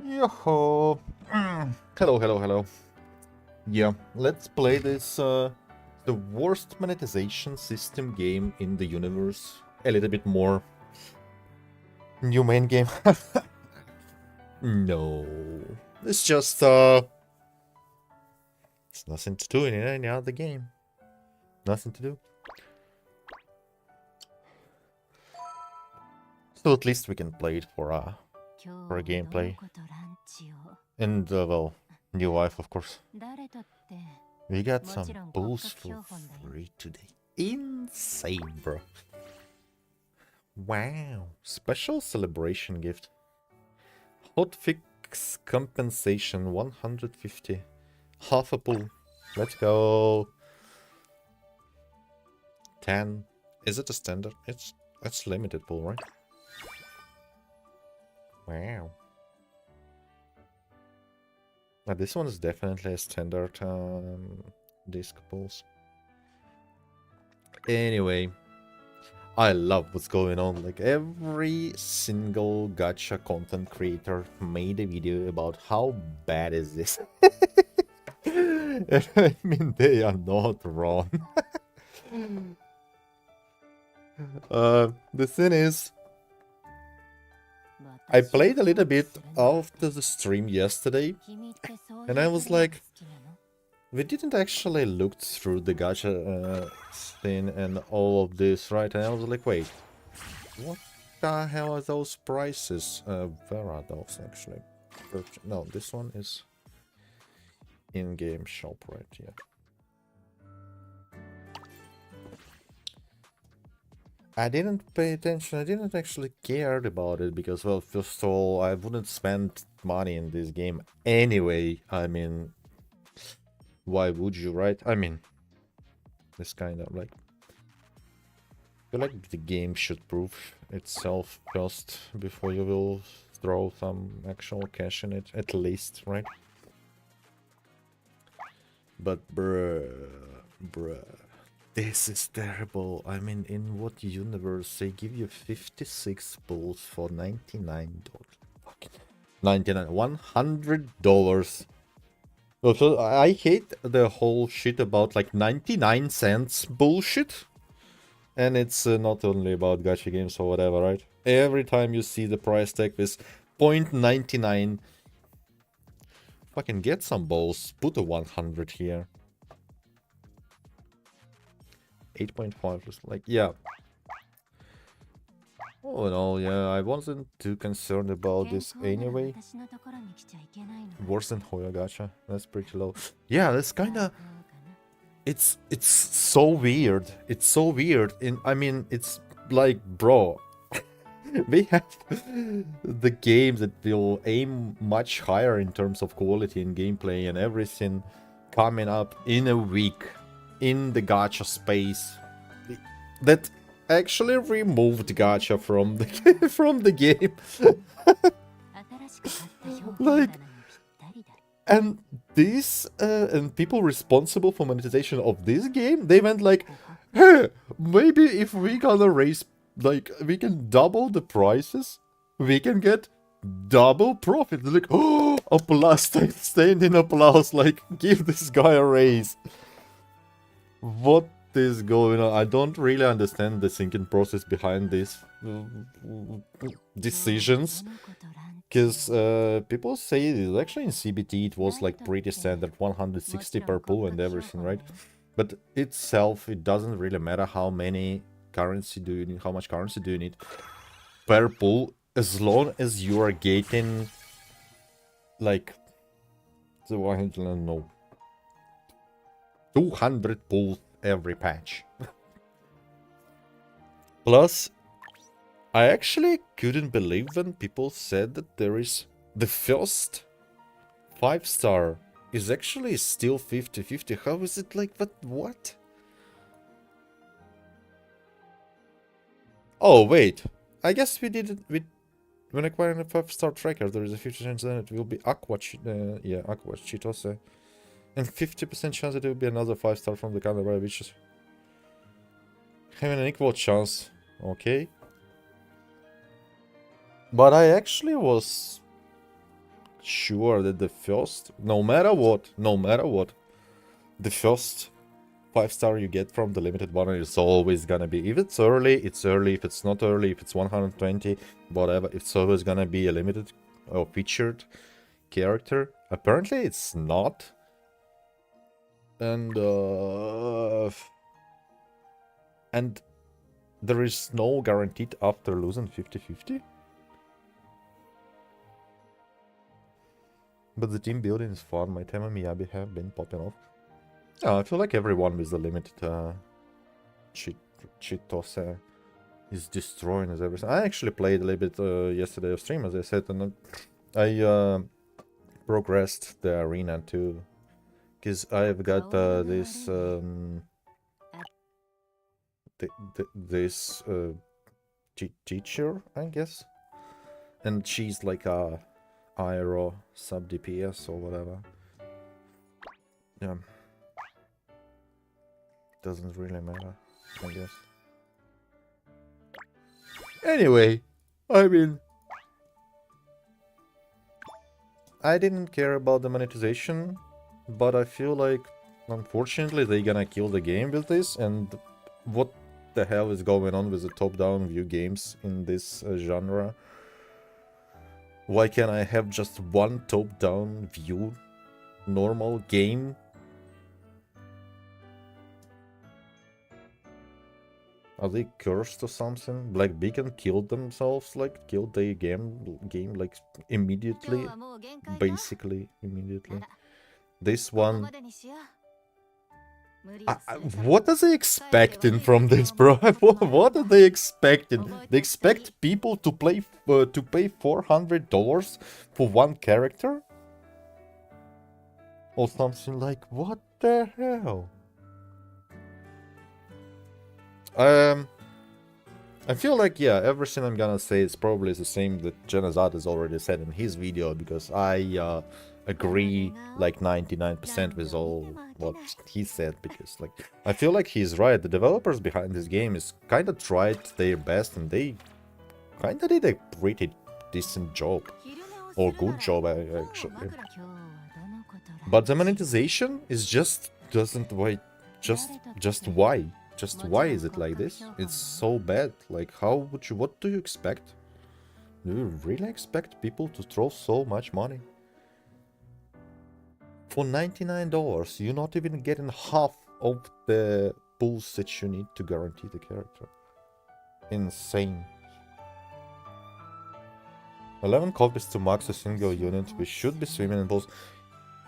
Yo-ho! Hello, hello, hello. Yeah, let's play this, the worst monetization system game in the universe. A little bit more. New main game. No. It's just, it's nothing to do in any other game. Nothing to do. So at least we can play it for a gameplay. And, well, new wife, of course. We got some booze for free today. Insane, bro. Wow. Special celebration gift. Hotfix compensation 150. Half a pool. Let's go. 10. Is it a standard? It's limited pool, right? Wow. Now this one is definitely a standard disc pulse. Anyway, I love what's going on. Like every single gacha content creator made a video about how bad is this. I mean, they are not wrong. The thing is, I played a little bit after the stream yesterday, and I was like, we didn't actually look through the gacha thing and all of this, right? And I was like, wait, what the hell are those prices? Where are those actually? No, this one is in-game shop, right? Yeah. I didn't pay attention. I didn't actually care about it because, well, first of all, I wouldn't spend money in this game anyway. I mean, why would you, right? I mean, this kind of like, I feel like the game should prove itself first before you will throw some actual cash in it, at least, right? But bruh, this is terrible. I mean, in what universe they give you 56 bulls for $99? Fucking 99, $100. So I hate the whole shit about like 99 cents bullshit. And it's not only about gacha games or whatever, right? Every time you see the price tag with 0.99, fucking get some balls. Put a 100 here. 8.5 is like, yeah. All in all, yeah, I wasn't too concerned about this anyway. Worse than Hoya Gacha. That's pretty low. Yeah, that's kinda... It's so weird. It's so weird. I mean, it's like, bro, we have the games that will aim much higher in terms of quality and gameplay and everything coming up in a week in the gacha space that actually removed gacha from the from the game. Like, and this and people responsible for monetization of this game, they went like, hey, maybe if we gonna raise, like, we can double the prices, we can get double profit. They're like, oh, applause, standing applause, like, give this guy a raise. What is going on? I don't really understand the thinking process behind these decisions. Because people say it, actually in CBT it was like pretty standard, 160 per pool and everything, right? But itself, it doesn't really matter how many currency do you need, how much currency do you need per pool, as long as you are getting like, so I don't know, 200 pools every patch. Plus, I actually couldn't believe when people said that there is the first 5-star is actually still 50-50. How is it like that? What? Oh, wait. I guess we did it when acquiring a 5-star tracker, there is a 50% chance that it will be Aqua Cheetos. And 50% chance that it will be another 5-star from the Canberra, which is having an equal chance. Okay. But I actually was sure that the first, no matter what, the first 5-star you get from the limited one is always gonna be, if it's early, it's early, if it's not early, if it's 120, whatever, it's always gonna be a limited or featured character. Apparently it's not. And there is no guaranteed after losing 50-50. But the team building is fun. My Tema Miyabi have been popping off. Yeah, I feel like everyone with the limited Chitose is destroying us everything. I actually played a little bit yesterday off stream, as I said, and I progressed the arena too. Because I've got this this teacher, I guess, and she's like a Aero sub DPS or whatever. Yeah, doesn't really matter, I guess. Anyway, I mean, I didn't care about the monetization, but I feel like, unfortunately, they're gonna kill the game with this, and what the hell is going on with the top-down view games in this genre? Why can't I have just one top-down view normal game? Are they cursed or something? Black Beacon killed themselves, like, killed their game like, immediately. Basically, immediately. This one... what are they expecting from this, bro? What are they expecting? They expect people to pay $400 for one character? Or something like, what the hell? I feel like, yeah, everything I'm gonna say is probably the same that Janazad has already said in his video, because I agree like 99% with all what he said, because like I feel like he's right. The developers behind this game is kind of tried their best, and they kind of did a pretty decent job, or good job actually. But the monetization is just doesn't wait. Just why? Just why is it like this? It's so bad. Like, how would you? What do you expect? Do you really expect people to throw so much money? For $99, you're not even getting half of the pulls that you need to guarantee the character. Insane. 11 copies to max a single unit. We should be swimming in pulls.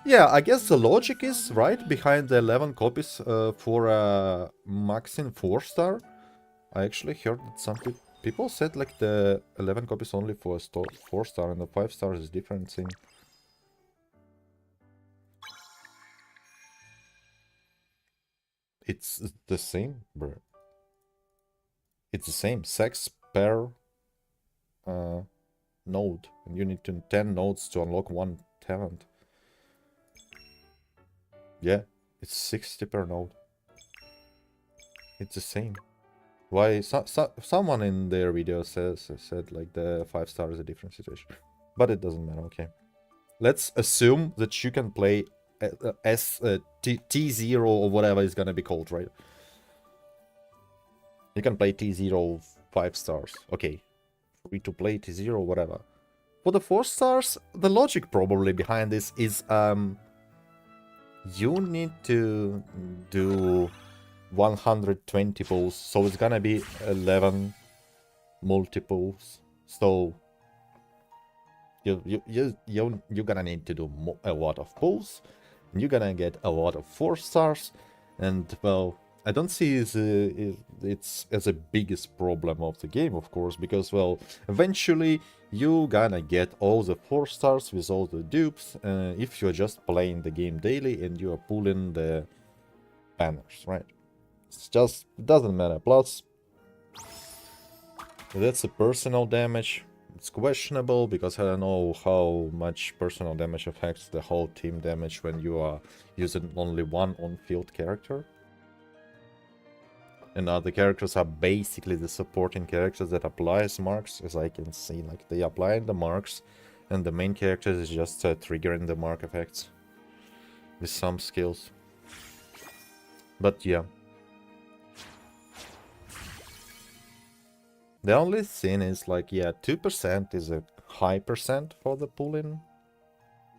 Yeah, I guess the logic is right behind the 11 copies for maxing 4-star. I actually heard that some people said like the 11 copies only for a 4-star, and the 5-star is a different thing. It's the same, bro. It's the same. 6 per node. And you need 10 nodes to unlock one talent. Yeah, it's 60 per node. It's the same. Why? Someone in their video said like the 5-star is a different situation. But it doesn't matter, okay. Let's assume that you can play T0 or whatever it's gonna be called, right? You can play T0 5 stars. Okay. Free to play T0, whatever. For the 4 stars, the logic probably behind this is you need to do 120 pulls, so it's gonna be 11 multiples. So you're gonna need to do a lot of pulls, and you're gonna get a lot of 4 stars, and well, I don't see it's as a biggest problem of the game, of course, because well, eventually you're gonna get all the 4 stars with all the dupes if you're just playing the game daily and you are pulling the banners, right? It's just, it doesn't matter. Plus, that's a personal damage. It's questionable because I don't know how much personal damage affects the whole team damage when you are using only one on-field character. And other characters are basically the supporting characters that applies marks, as I can see. Like, they apply the marks And the main character is just triggering the mark effects with some skills. But yeah. The only thing is like, yeah, 2% is a high percent for the pull-in.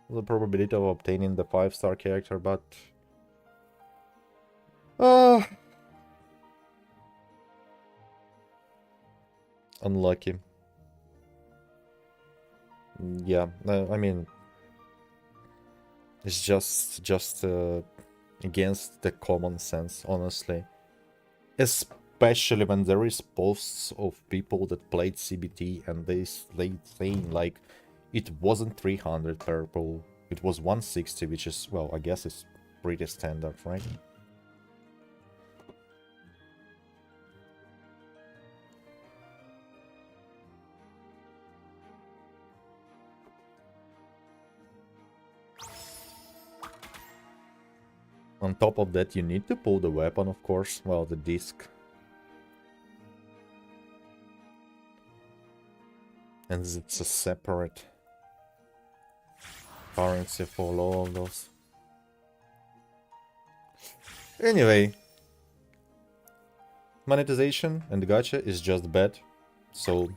The probability of obtaining the 5-star character, but... unlucky. Yeah, I mean... It's just against the common sense, honestly. Especially when there is posts of people that played CBT and they saying like it wasn't 300 per pull, it was 160, which is, well, I guess it's pretty standard, right? On top of that, you need to pull the weapon, of course, well, the disc. And it's a separate currency for all of those. Anyway, monetization and gacha is just bad, so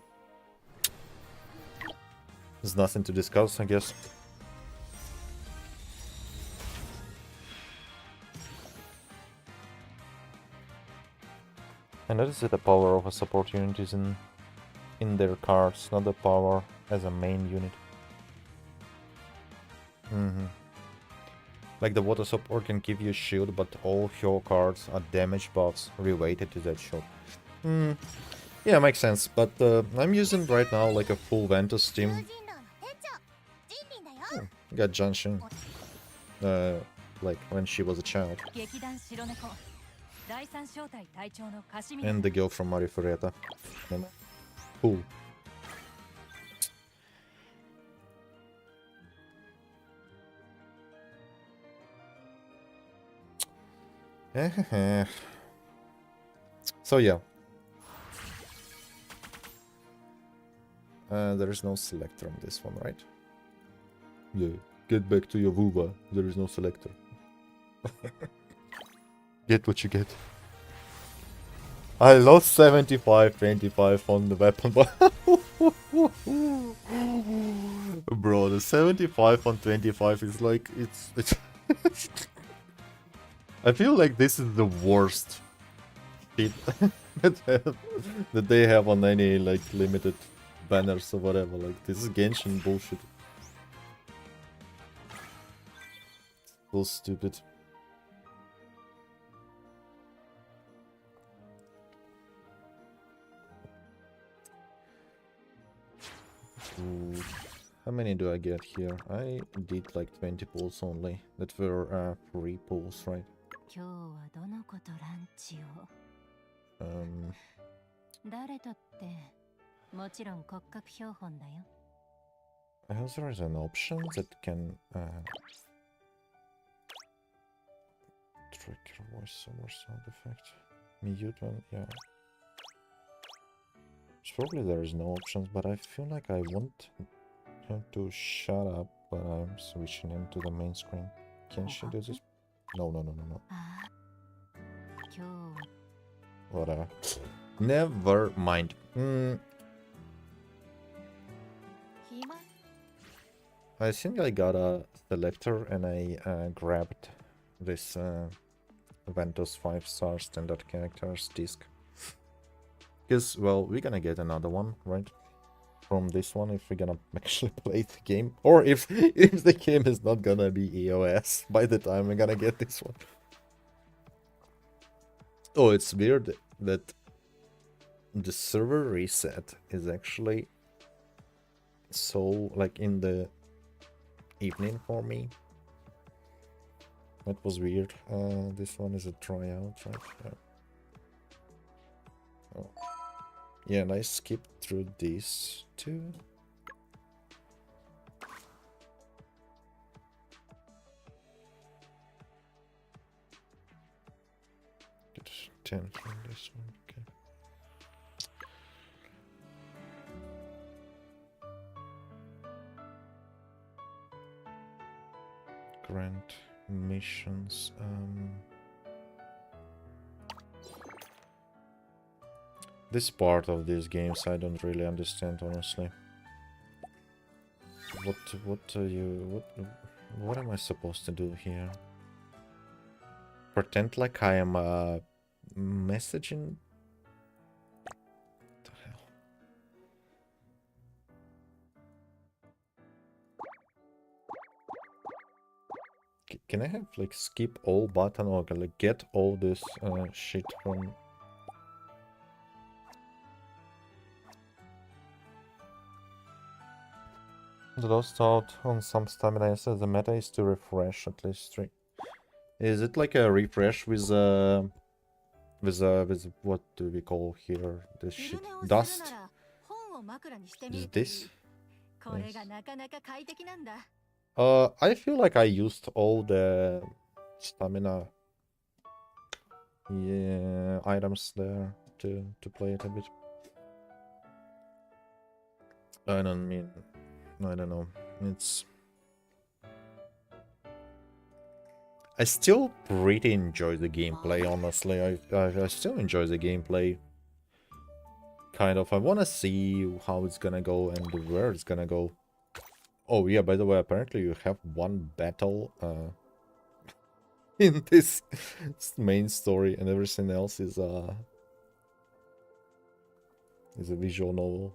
there's nothing to discuss, I guess. And that is the power of a support unit is in their cards, not the power as a main unit. Like the water support can give you a shield, but all your cards are damage buffs related to that shield. Yeah, makes sense, but I'm using right now like a full Ventus team. Oh, got Janshin. Like when she was a child. And the girl from Mario Fureta. Cool. So yeah. There is no selector on this one, right? Yeah. Get back to your vulva. There is no selector. Get what you get. I lost 75-25 on the weapon, but bro, the 75 on 25 is like it's I feel like this is the worst shit that they have on any like limited banners or whatever. Like this is Genshin bullshit. So stupid. Ooh. How many do I get here? I did like 20 pulls only. That were free pulls, right? I hope there is an option that can trigger voiceover sound effect. Mute one, yeah. Probably there is no options, but I feel like I want him to shut up, but I'm switching into the main screen. Can she do this? No. Whatever. Never mind. I think I got a selector and I grabbed this Ventus 5-star standard characters disc. Because, well, we're gonna get another one, right? From this one, if we're gonna actually play the game. Or if the game is not gonna be EOS by the time we're gonna get this one. Oh, it's weird that the server reset is actually so, like, in the evening for me. That was weird. This one is a tryout, right? Yeah. Oh. Yeah, and I skipped through these two. Get 10 from this one, okay. Grant missions. This part of these games I don't really understand, honestly. What am I supposed to do here? Pretend like I am messaging? What the hell? Can I have like skip all button or like get all this shit from... Lost out on some stamina. So the meta is to refresh at least 3. Is it like a refresh with what do we call here this shit? Dust? Is this? Yes. I feel like I used all the stamina items there to play it a bit. I don't know. I still pretty enjoy the gameplay, honestly. I still enjoy the gameplay. Kind of. I want to see how it's gonna go and where it's gonna go. Oh yeah, by the way, apparently you have one battle in this main story, and everything else is a visual novel.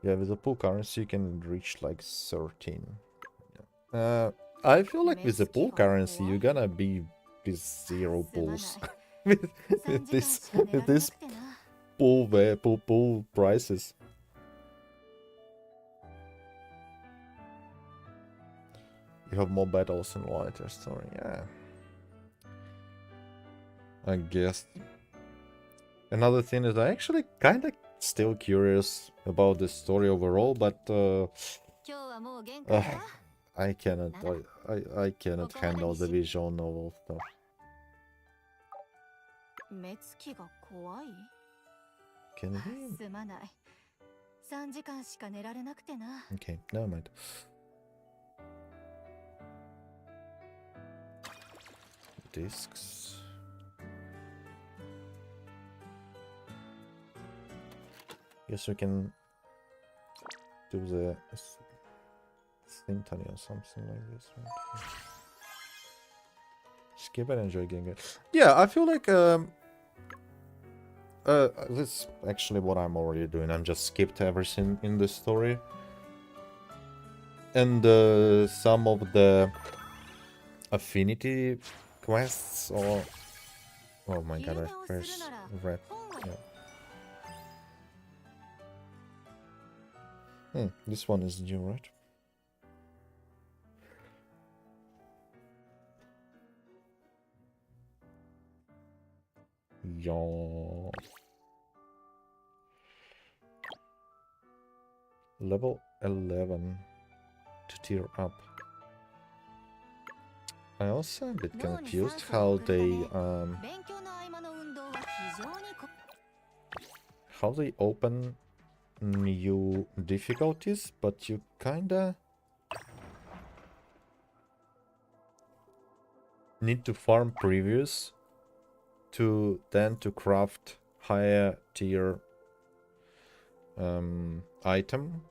Yeah, with the pool currency you can reach like 13. I feel like with the pool currency you're gonna be with 0 pools. with this pool prices. You have more battles in lighter story, yeah. I guess. Another thing is I actually kind of still curious about the story overall, but I cannot handle the visual novel stuff. Can we? Okay, never mind. Discs. Guess we can do the symphony or something like this. Right? Skip and enjoy getting it. Yeah, I feel like this is actually what I'm already doing. I'm just skipped everything in the story, and some of the affinity quests or... Oh my god, I first read. Yeah. This one is new, right? Yo. Level 11 to tier up. I also am a bit confused how they open new difficulties, but you kinda need to farm previous to craft higher tier item,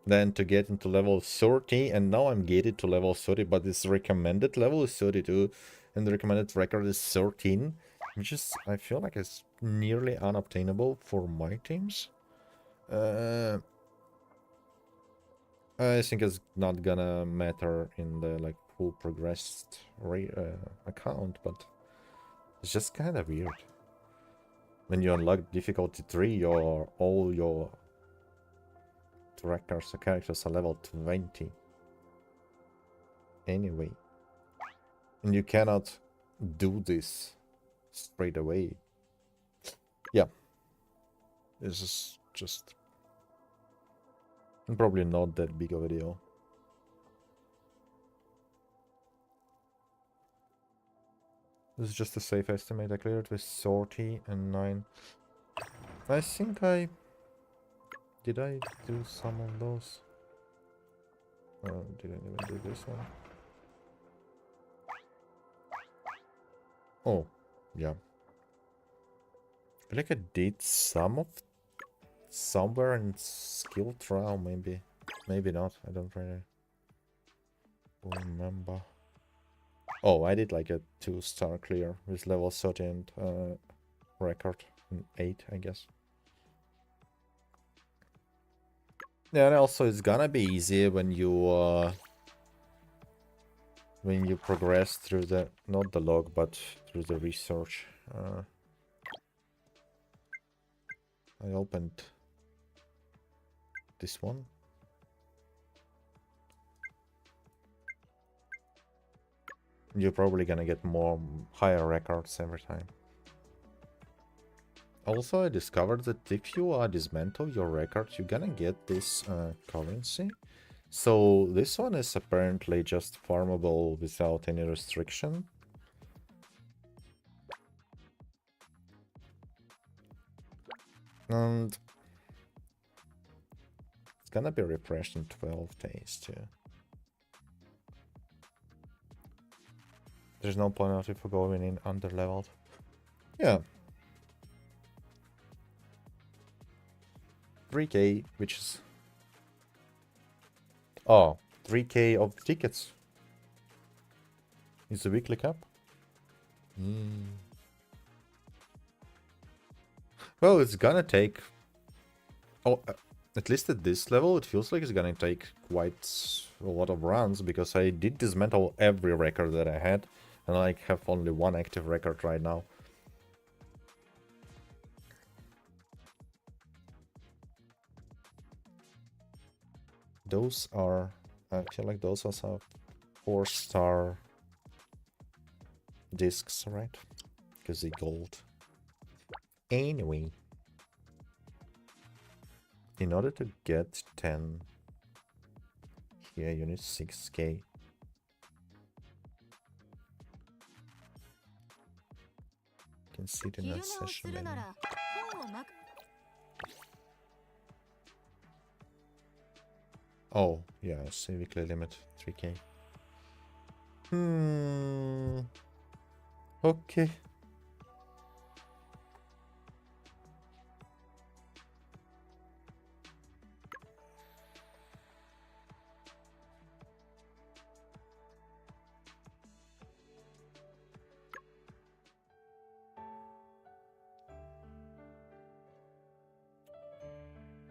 then to get into level 30, and now I'm getting to level 30, but this recommended level is 32 and the recommended record is 13, which is, I feel like it's nearly unobtainable for my teams. I think it's not gonna matter in the like full progressed account, but it's just kind of weird. When you unlock difficulty 3, all your trackers or characters are level 20. Anyway. And you cannot do this straight away. Yeah. This is just... probably not that big of a deal. This is just a safe estimate. I cleared with 30 and 9. I think I... Did I do some of those? Didn't even do this one. Oh, yeah. I feel like I did some of somewhere in skill trial, maybe. Maybe not. I don't really remember. Oh, I did like a 2-star clear with level 13 record. 8, I guess. Yeah, and also it's gonna be easier when you progress through the, not the log, but through the research. I opened this one. You're probably gonna get more higher records every time. Also, I discovered that if you dismantle your record, you're gonna get this currency. So this one is apparently just farmable without any restriction. And it's gonna be refreshed in 12 days too. There's no penalty for going in underleveled. Yeah. 3k, which is... Oh, 3k of tickets. Is the weekly cap? Well, it's gonna take... Oh, at least at this level, it feels like it's gonna take quite a lot of runs, because I did dismantle every record that I had, and I have only one active record right now. Those are... I feel like those are some 4-star discs, right? Because they gold. Anyway. In order to get 10 here, you need 6k. You can see it in that session menu. Oh, yeah, I see weekly limit, 3k. Okay.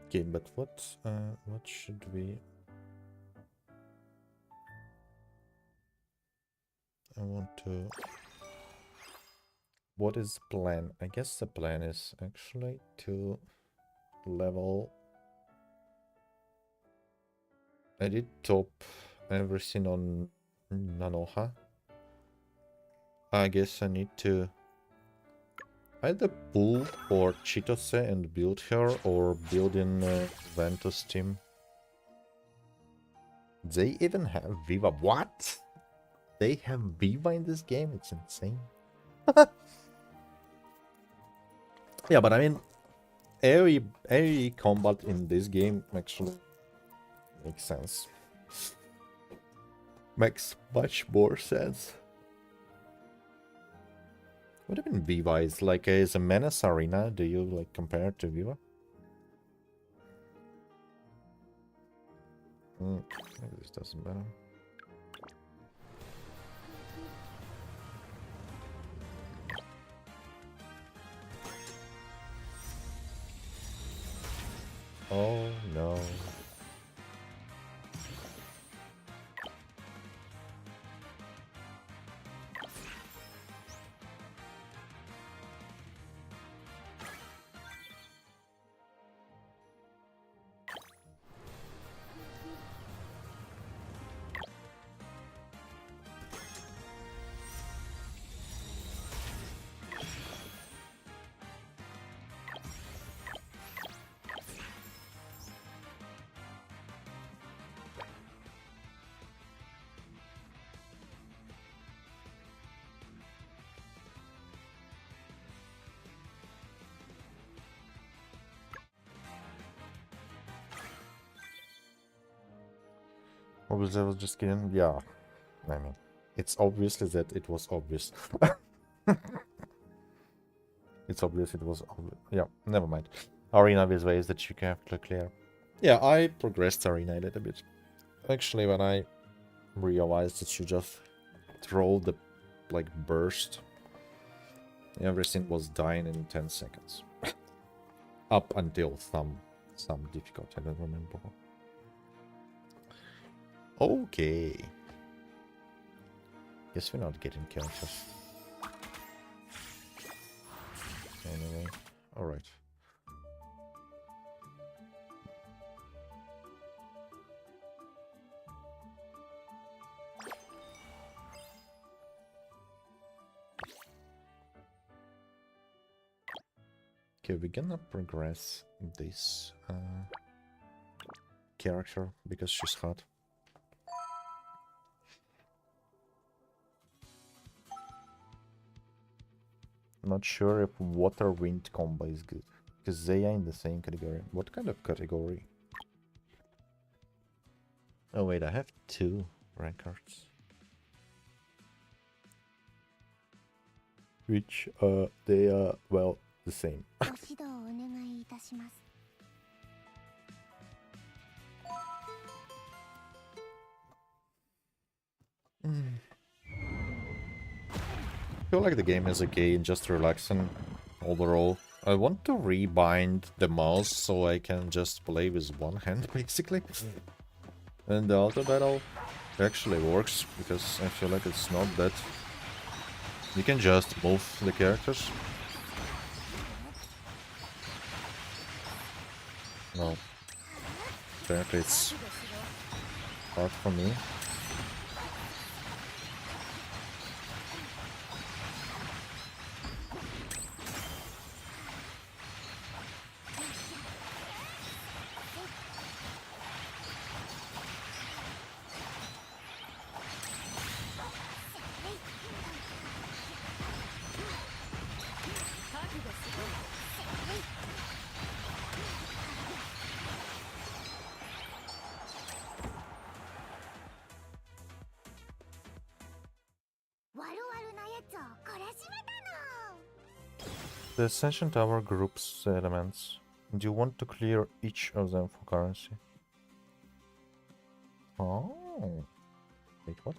Okay, but what should we... I want to... What is the plan? I guess the plan is actually to level... I did top everything on Nanoha. I guess I need to either pull or Chitose and build her, or build in Ventus team. They even have Viva. What? They have Viva in this game? It's insane. Yeah, but I mean, AoE combat in this game actually makes sense. Makes much more sense. What do you mean Viva is like is a menace arena? Do you like compare it to Viva? Maybe this doesn't matter. Oh no. Obviously, I was just kidding. Yeah, I mean, it's obviously that it was obvious. It's obvious it was obvious. Yeah, never mind. Arena with ways that you have to clear. Yeah, I progressed Arena a little bit. Actually, when I realized that you just throw the, like, burst, everything was dying in 10 seconds. Up until some difficulty, I don't remember. Okay. Guess we're not getting characters. Anyway, alright. Okay, we're gonna progress this character because she's hot. Not sure if water wind combo is good because they are in the same category. What kind of category? Oh wait, I have 2 rank cards. Which they are, well, the same. I feel like the game is okay and just relaxing overall. I want to rebind the mouse so I can just play with one hand basically. And the auto battle actually works because I feel like it's not that. You can just move the characters. No. Apparently it's hard for me. The Ascension Tower groups the elements, and you want to clear each of them for currency. Oh. Wait, what?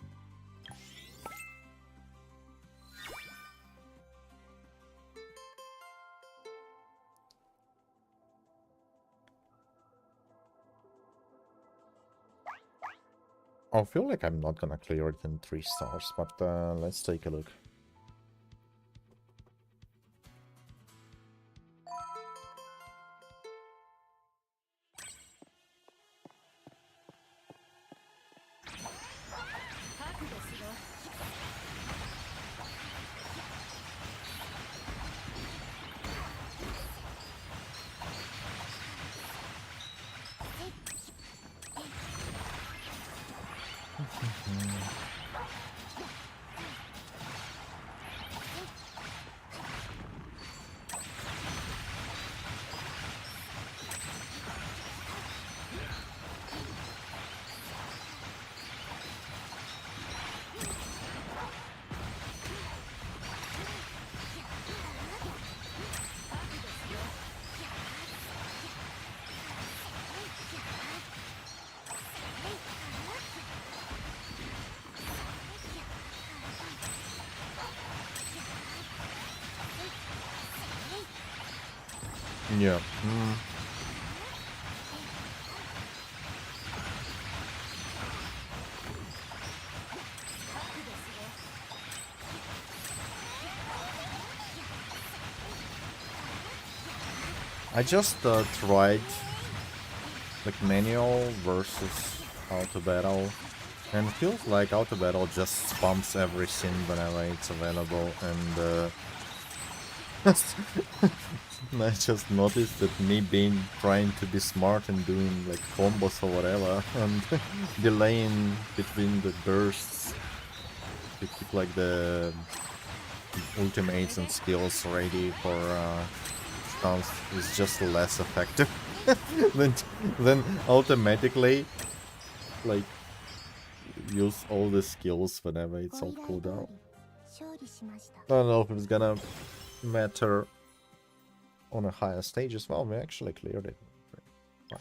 I feel like I'm not gonna clear it in 3 stars, but let's take a look. Yeah. I just tried like manual versus auto battle, and it feels like auto battle just spams everything whenever it's available, and I just noticed that me trying to be smart and doing like combos or whatever and delaying between the bursts to keep like the ultimates and skills ready for stuff is just less effective than automatically like use all the skills whenever it's on cooldown. I don't know if it's gonna matter on a higher stage as well. We actually cleared it. Fine.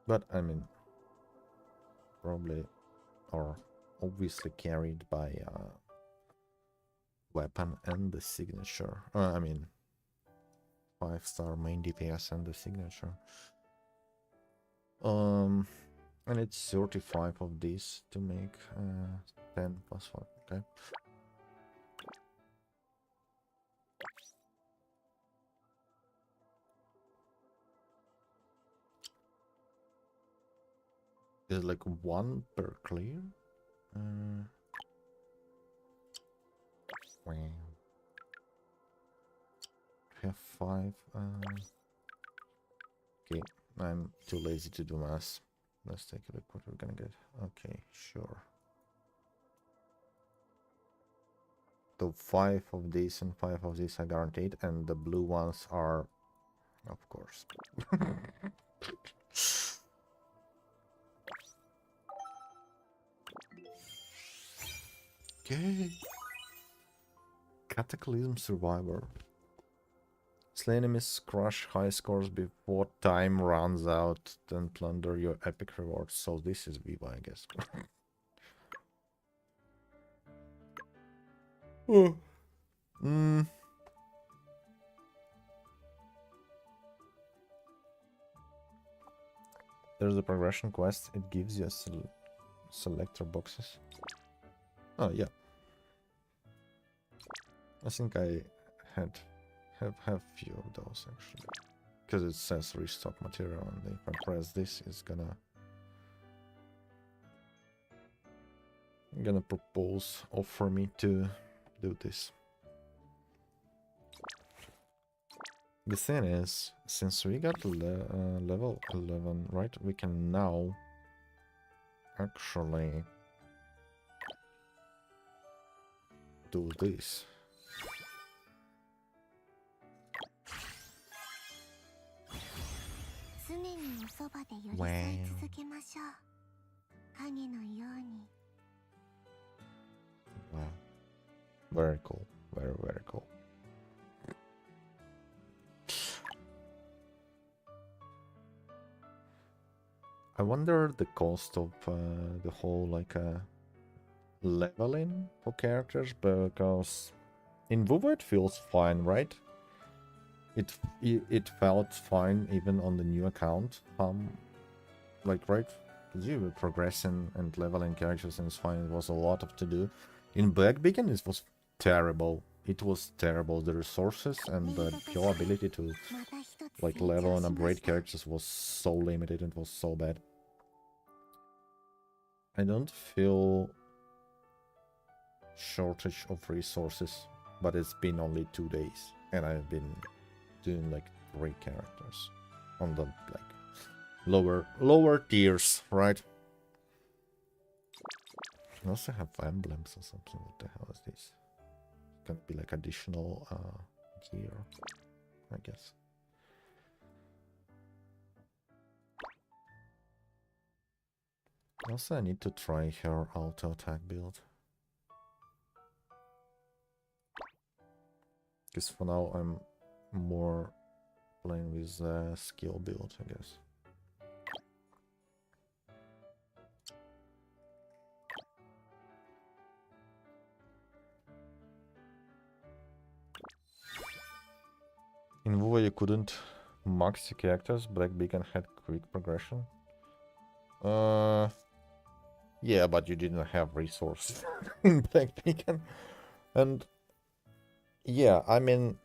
But I mean, probably or obviously carried by weapon and the signature. I mean, 5-star main DPS and the signature. And it's 35 of these to make 10 plus 1. Okay. Is like 1 per clear. Wow. We have 5. Okay, I'm too lazy to do math. Let's take a look what we're gonna get. Okay, sure. So 5 of these and 5 of these are guaranteed, and the blue ones are, of course. Okay. Cataclysm Survivor. Slay enemies, crush high scores before time runs out, then plunder your epic rewards. So this is Viva, I guess. Oh. There's a progression quest. It gives you selector boxes. Oh yeah. I think I have few of those actually, because it says restock material, and if I press this, it's gonna offer me to do this. The thing is, since we got level 11, right, we can now actually do this. Wow. Wow. Very cool. Very, very cool. I wonder the cost of the whole like leveling for characters, because in WoW it feels fine, right? It felt fine even on the new account. Like, right? You were progressing and leveling characters and it's fine. It was a lot of to do. In Black Beacon it was terrible. It was terrible. The resources and the pure ability to like level and upgrade characters was so limited. It was so bad. I don't feel shortage of resources, but it's been only 2 days and I've been doing like 3 characters on the like lower tiers, right? I also have emblems or something. What the hell is this? It's gonna be like additional gear, I guess. Also, I need to try her auto attack build, because for now I'm more playing with skill build, I guess. In WoW you couldn't max your characters. Black Beacon had quick progression. Yeah, but you didn't have resources in Black Beacon. And yeah, I mean,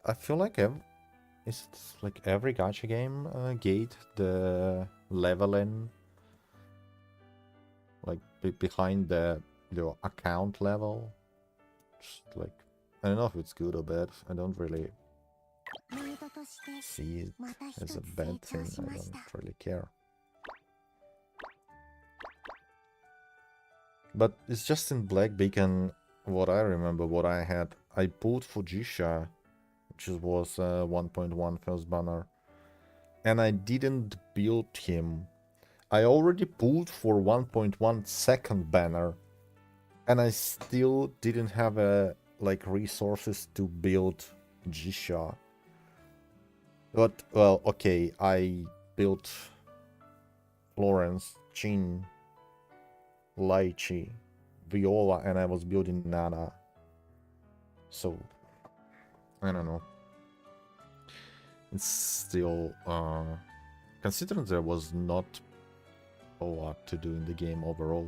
I feel like it's like every gacha game gate the leveling like behind the account level. Just like, I don't know if it's good or bad. I don't really see it as a bad thing. I don't really care. But it's just in Black Beacon, what I remember, what I had, I pulled Fujisha, which was 1.1 first banner, and I didn't build him. I already pulled for 1.1 second banner, and I still didn't have like resources to build Jisha. But well, okay, I built Florence, Chin, Lychee, Viola, and I was building Nana. So I don't know. It's still considering there was not a lot to do in the game overall.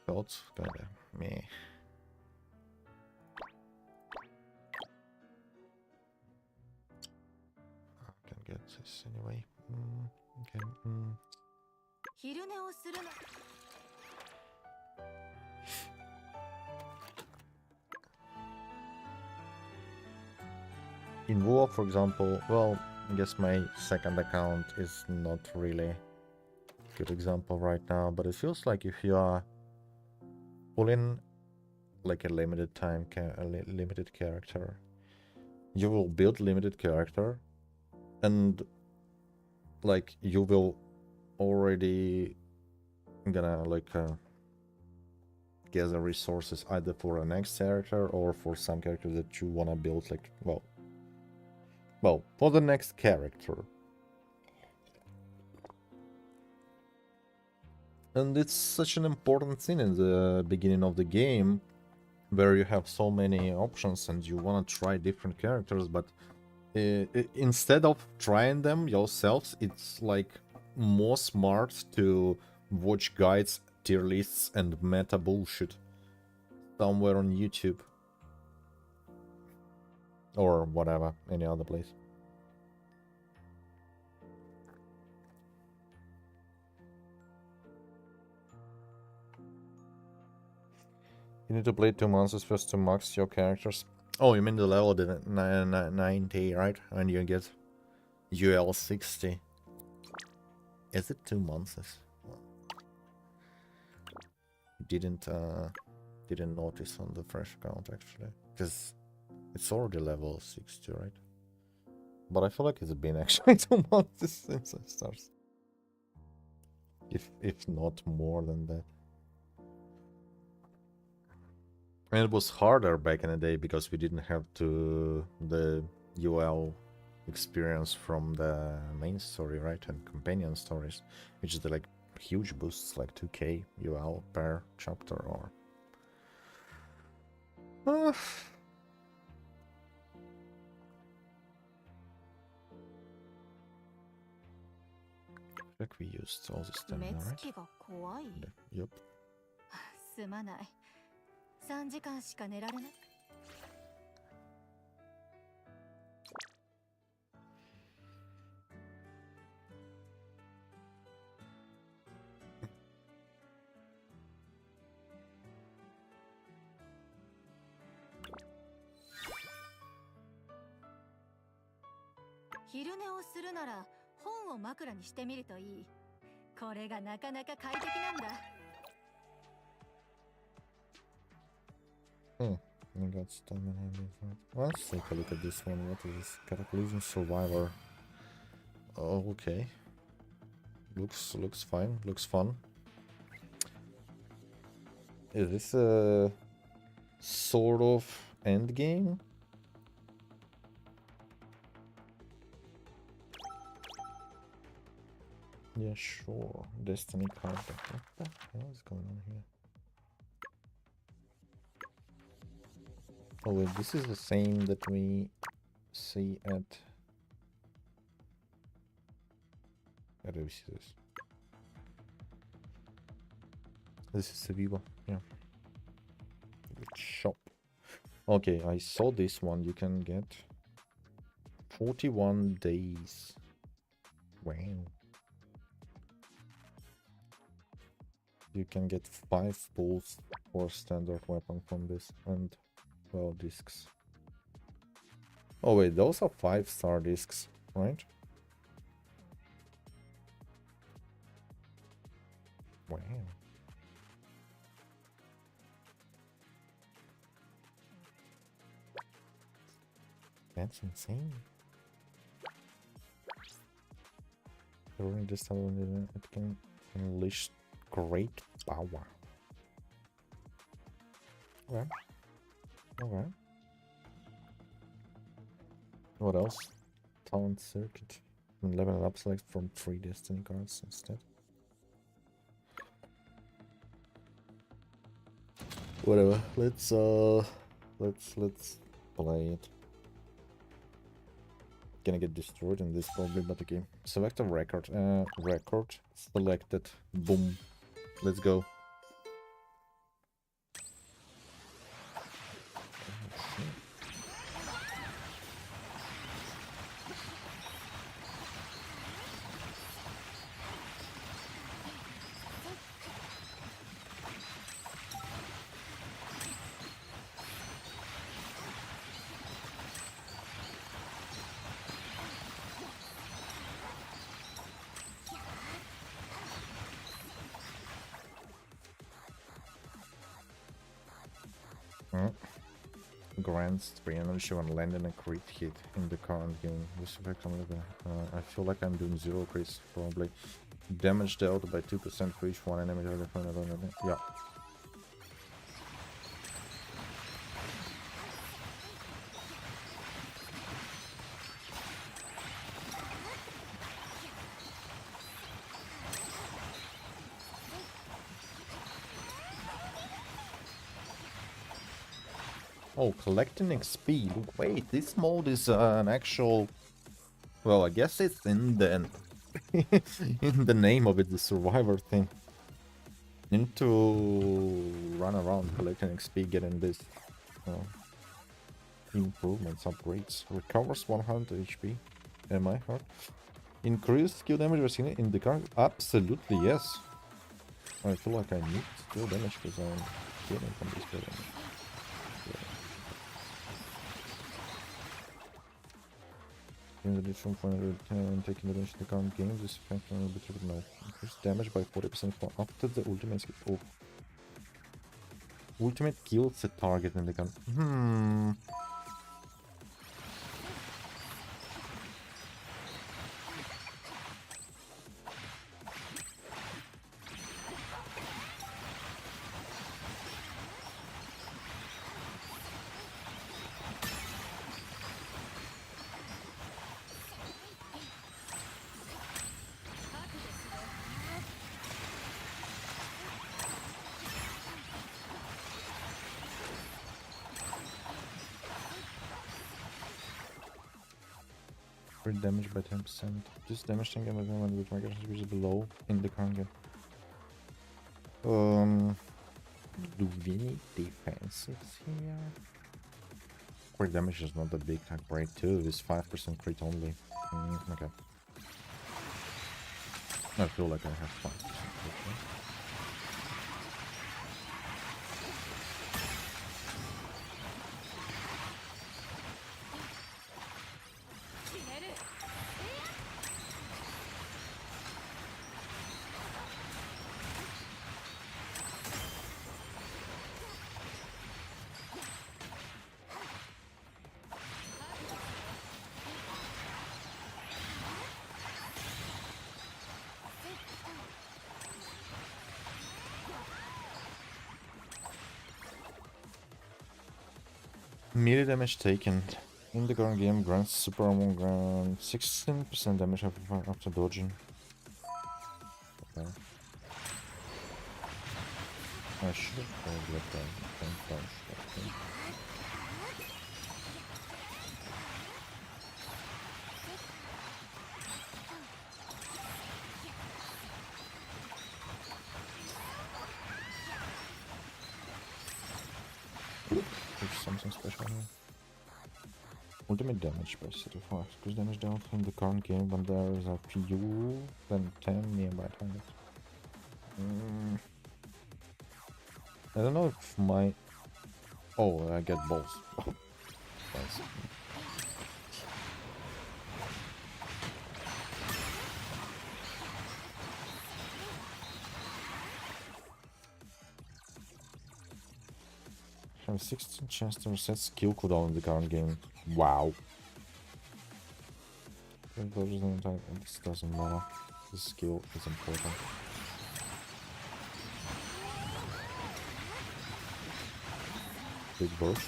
Felt kinda meh. I can get this anyway. Okay. In WoW, for example, well, I guess my second account is not really a good example right now, but it feels like if you are pulling like a limited time, limited character, you will build limited character, and like you will already gonna like gather resources either for a next character or for some character that you wanna build, like well, for the next character. And it's such an important thing in the beginning of the game, where you have so many options and you want to try different characters, but instead of trying them yourselves, it's like more smart to watch guides, tier lists, and meta bullshit somewhere on YouTube. Or whatever, any other place. You need to play 2 months first to max your characters. Oh, you mean the level 90, right? And you get UL 60. Is it 2 months? Didn't notice on the fresh account actually, because it's already level 60, right? But I feel like it's been actually 2 months since I started. If not more than that. And it was harder back in the day because we didn't have the UL experience from the main story, right? And companion stories, which is the like huge boosts, like 2k UL per chapter, or like we used all this time, right? Yep. すまない。3時間しか寝られない。昼寝をするなら本を枕にしてみるといい。これがなかなか快適なんだ。I got stamina. Let's take a look at this one. What is this? Cataclysm Survivor. Oh, okay. Looks fine. Looks fun. Is this a sort of end game? Yeah, sure. Destiny card. What the hell is going on here? Oh wait, this is the same that we see at... Where do we see this? This is Sevilla, yeah. Shop. Okay, I saw this one. You can get 41 days. Wow. You can get 5 pulls for standard weapon from this, and 12 discs. Oh wait, those are 5-star discs, right? Wow. That's insane. During this time, it can unleash great power. Okay. Okay. What else? Talent circuit. And level up select from 3 destiny cards instead. Whatever. Let's play it. Gonna get destroyed in this probably, but okay. Select a record. Record selected. Boom. Let's go. Grants 3 energy when landing a crit hit in the current game. This effect on level. I feel like I'm doing 0 crits probably. Damage dealt by 2% for each one enemy. Yeah. Oh, collecting XP. Wait, this mode is an actual... Well, I guess it's in the in the name of it, the survivor thing. Need to run around collecting XP, getting this improvements, upgrades. Recovers 100 HP. Am I hurt? Increased skill damage was in the current. Absolutely yes. I feel like I need skill damage because I'm healing from this skill damage. In addition, when taking damage in the current game, this effect will be triggered now. Increase damage by 40% for after the ultimate skill. Oh. Ultimate kills the target in the gun. Crit damage by 10%. This damage thing and when with my is below in the current game. Do we need defenses here? Crit damage is not that big. Upgrade 2 is 5% crit only. Okay. I feel like I have 5% crit. Melee damage taken in the current game grants super armor grant 16% damage after dodging. Okay. I should have let that dodge. There's something special here. Ultimate damage by 35. Increase damage dealt in the current game when there is a few than 10 nearby targets. I don't know if my... Oh, I get balls. Nice. Have 16 chance to reset skill cooldown in the current game. Wow. This doesn't matter. The skill is important. Big burst.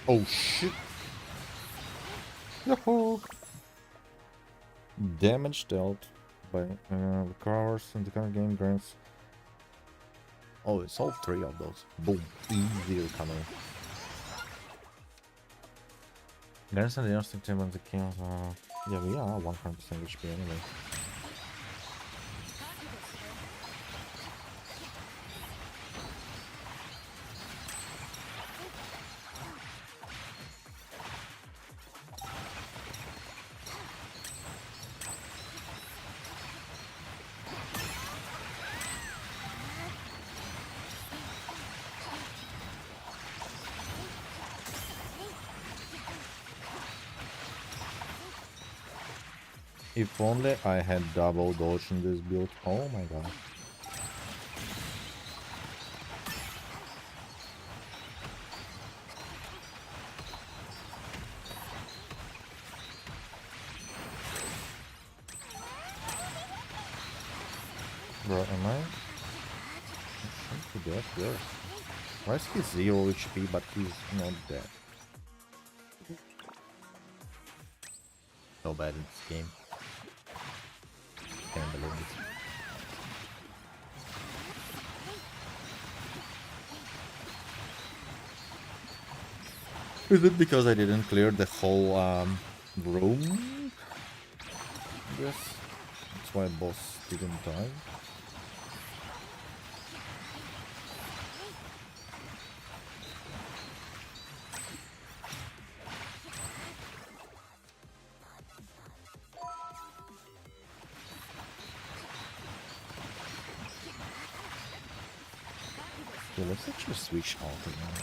Oh shit! Yahoo! Damage dealt by recovers in the current game grants. Oh, it's all three of those. Boom! Easy recovery. Grants and the instinct when the kills are. Yeah, we are 100% HP anyway. If only I had double dodge in this build. Oh my god. Bro, am I? To death? Yes. Why is he 0 HP but he's not dead? So bad in this game. Can't believe it. Is it because I didn't clear the whole room? Yes. That's why boss didn't die. Okay, let's actually switch out again.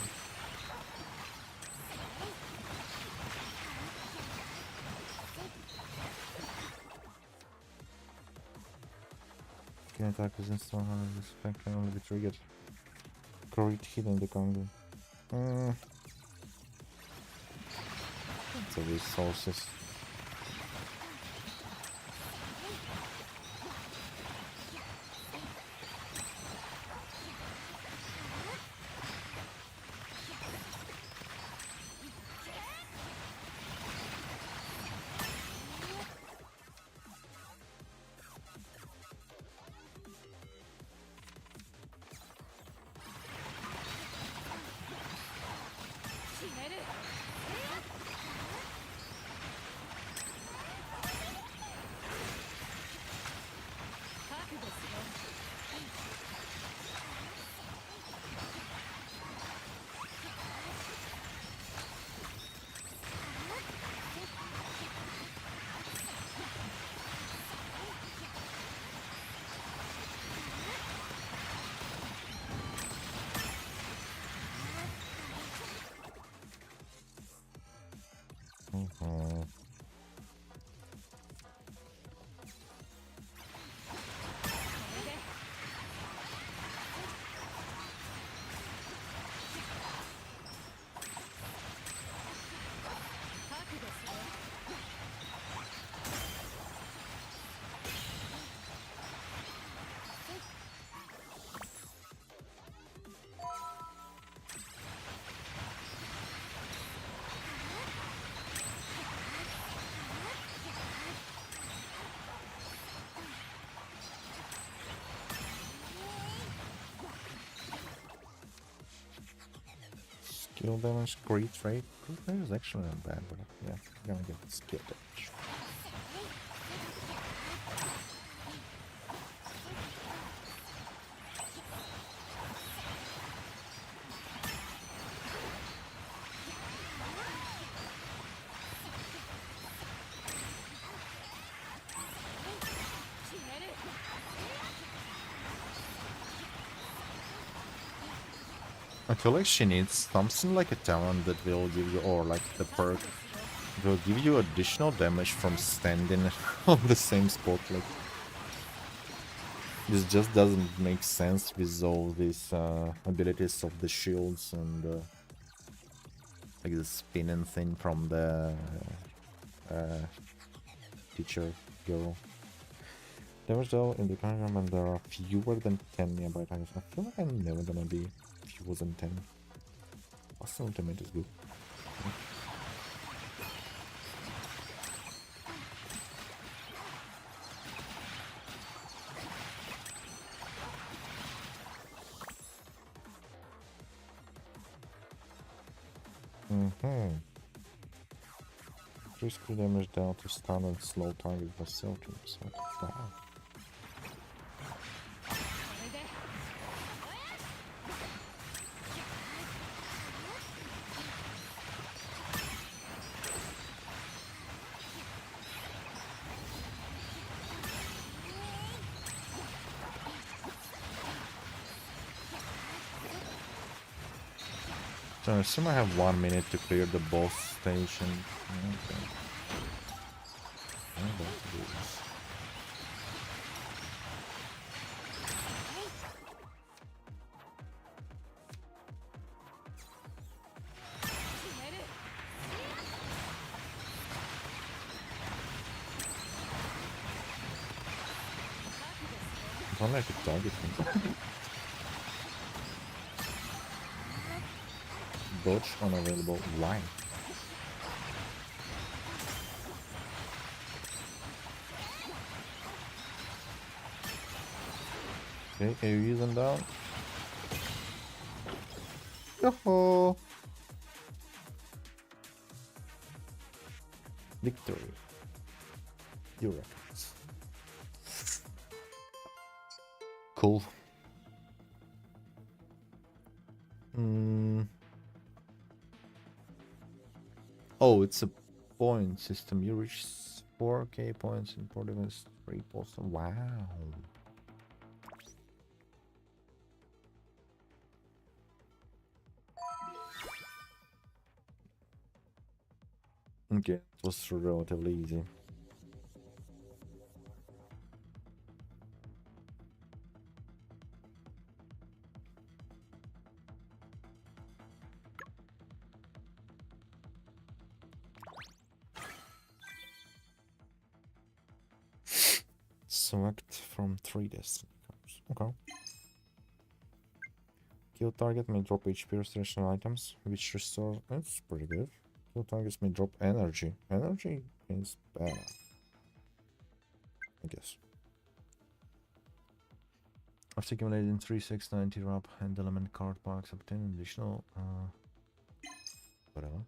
Can attack is instantly this effect can only be triggered. Correct hidden the Congo. So resources. Skill damage, crit rate. Crit rate is actually not bad, but yeah, I'm gonna get skill damage. I feel like she needs something like a talent that will give you, or like the perk that will give you additional damage from standing on the same spot. Like, this just doesn't make sense with all these abilities of the shields and like the spinning thing from the uh, teacher girl. Damage though in the environment there are fewer than 10 nearby targets. I feel like I'm never gonna be fewer than 10. Awesome ultimate is good. Increase crit damage down to stun and slow target by 13%. Wow. So I assume I have 1 minute to clear the boss station. Okay. I'm about to do this. If only I could target him. Dodge unavailable. Why? Okay, AoE them down. Yo-ho! Victory. Your records. Cool. Oh, it's a point system. You reach 4k points in 40 minutes. 3 posts. Wow. Okay, it was relatively easy. Select from 3 destiny cards. Okay. Kill target may drop HP restoration items, which restore. That's pretty good. Kill targets may drop energy. Energy is bad, I guess. After accumulating 3, 6, 90 wrap and element card packs, obtain additional whatever.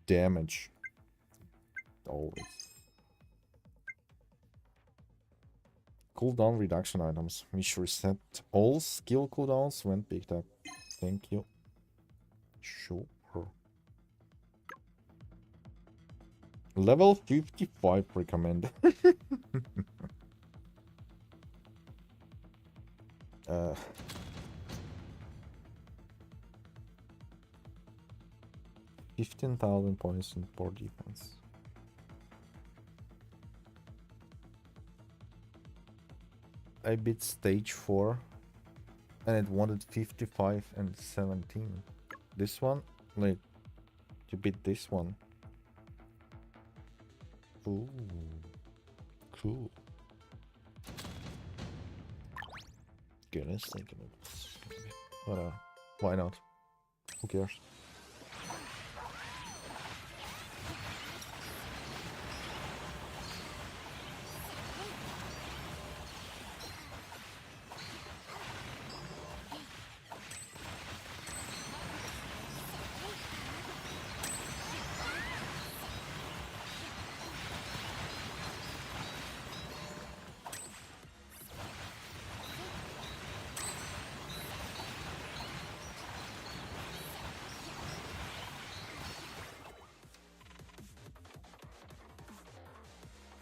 Damage. Always. Cooldown reduction items, which reset all skill cooldowns when picked up. Thank you. Sure. Level 55 recommended. 15,000 points in poor defense. I beat stage 4 and it wanted 55 and 17. This one, like, to beat this one. Ooh, cool. Okay, let's think about this. But why not? Who cares?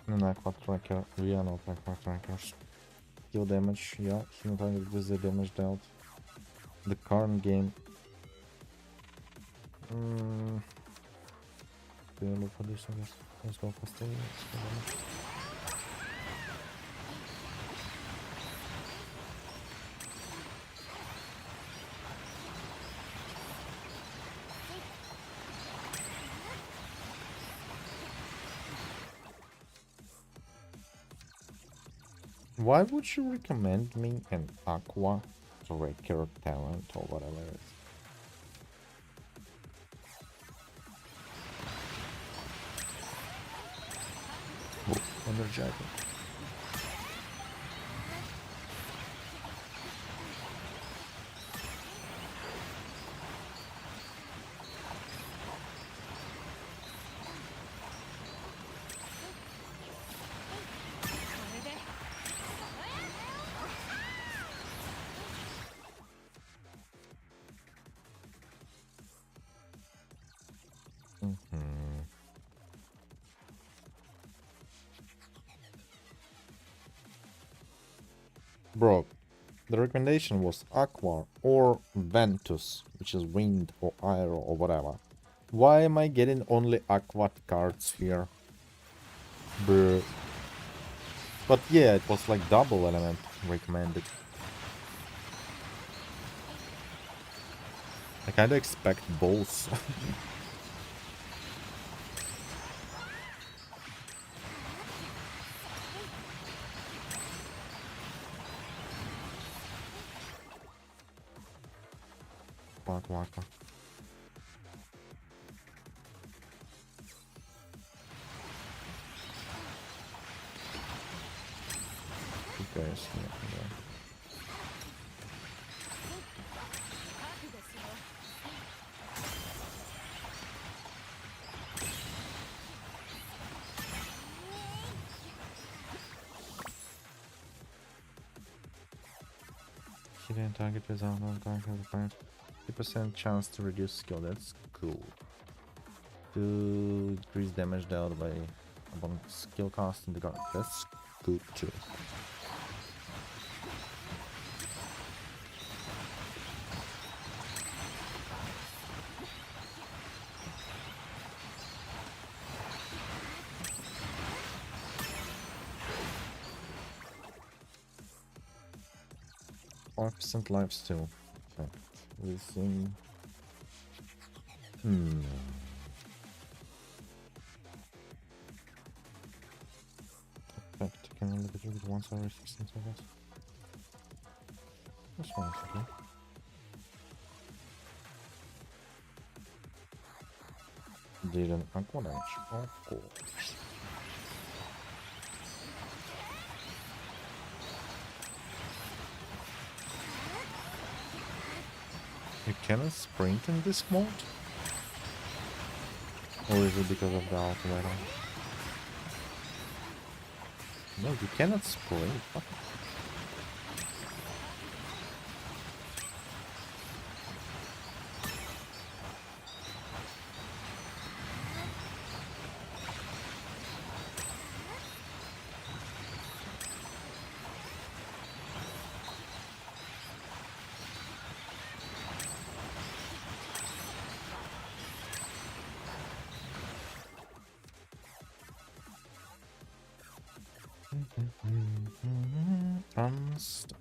Non aqua tracker, we are not aqua trackers. Kill damage, yeah, heal target with the damage dealt. the current game. Look for this, I guess. Let's go for stay. Why would you recommend me an Aqua Tracker talent or whatever it is? Oh, energetic. Bro, the recommendation was Aqua or Ventus, which is wind or air or whatever. Why am I getting only Aqua cards here? Bruh. But yeah, it was like double element recommended. I kinda expect both. Aqua. Guys, yeah. Hidden target without non-target 50% chance to reduce skill, that's cool. To increase damage dealt by upon skill cost in the guard, that's good too. 5% life still. Okay. Listen. Effect can only be triggered once every 16 seconds. That's fine, okay. Did an aqua damage, of course. You cannot sprint in this mode? Or is it because of the auto? No, you cannot sprint. What? Unstuck.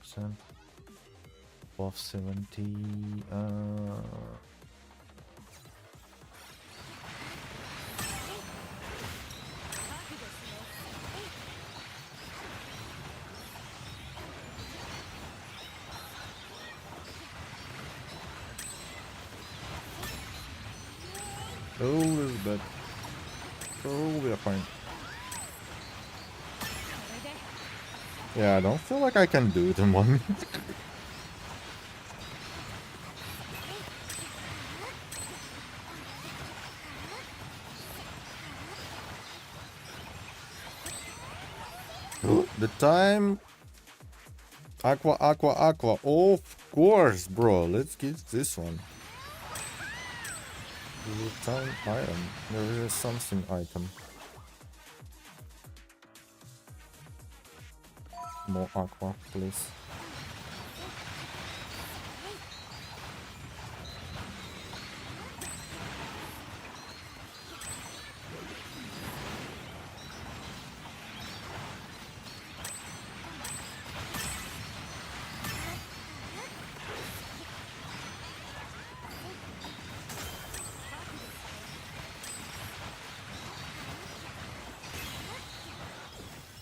%, above 70. Oh, this is bad. Oh, we are fine. Yeah, I don't feel like I can do it in 1 minute. The time. Aqua. Of course, bro. Let's get this one. Time item. There is something item. More aqua, please.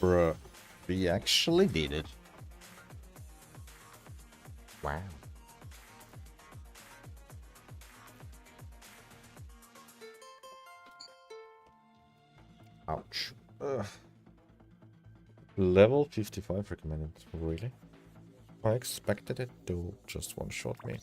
Bruh, we actually did it. Wow. Ouch. Ugh. Level 55 recommended, really? I expected it to just one-shot me.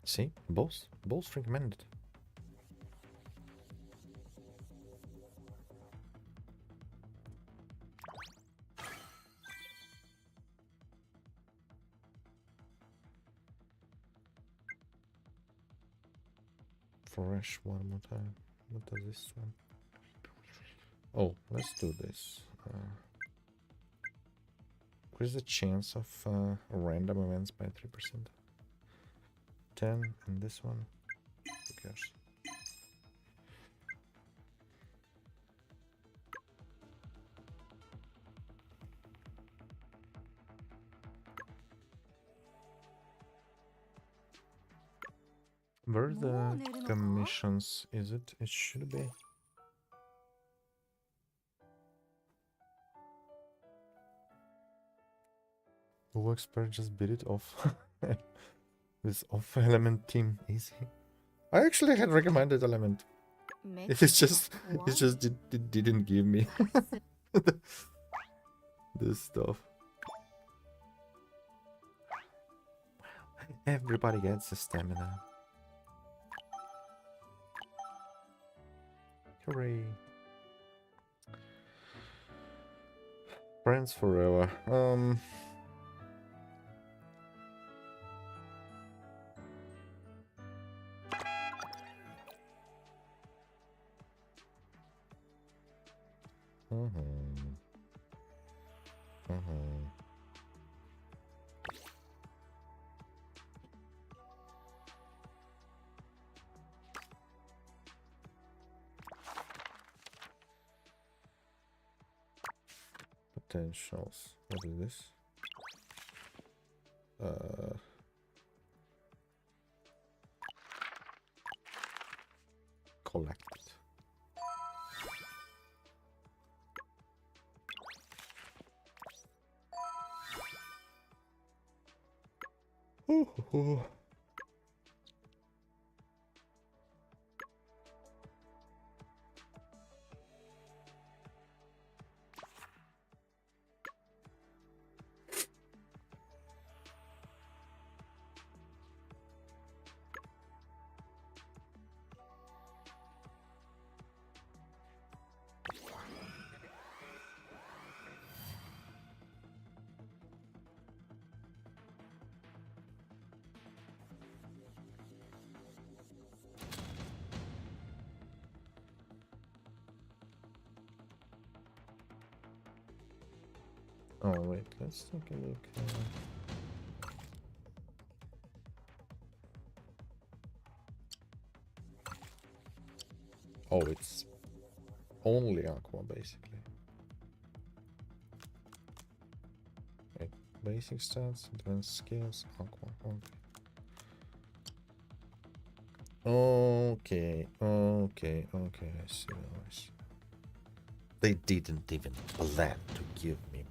See? Both recommended. Fresh one more time. What does this one? Oh, let's do this. Increase the chance of random events by 3%. 10, and this one. Who cares? Where the commissions is it? It should be. Who expert just beat it off with off element team easy. I actually had recommended element. It's just didn't give me this stuff. Everybody gets the stamina. Hooray. Friends forever. Potentials. What is this? Collect. Ooh. Oh wait, let's take a look. Oh, it's only aqua basically. Wait, basic stats, advanced skills, aqua. Okay. Okay. I see. They didn't even plan to give me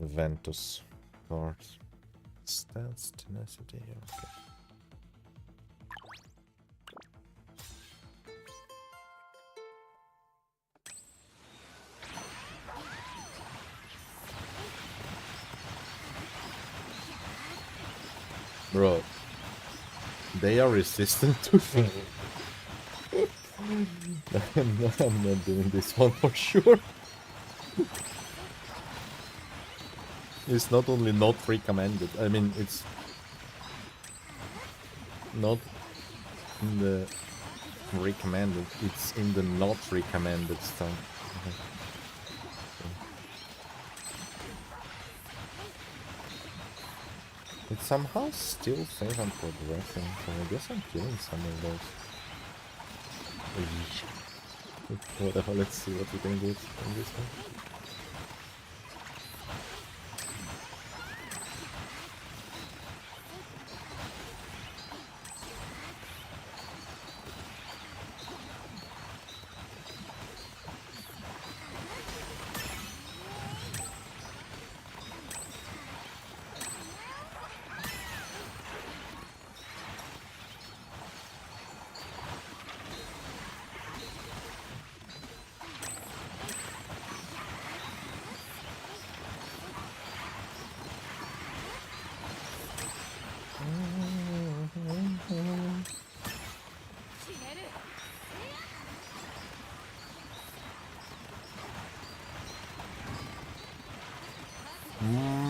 Ventus cards. Stats, tenacity, okay. Bro, they are resistant to me. I'm not doing this one for sure. It's not only not recommended, I mean, it's not in the recommended, it's in the not recommended stuff. It somehow still says I'm progressing, so I guess I'm killing some of those. Whatever, let's see what we can get in this one.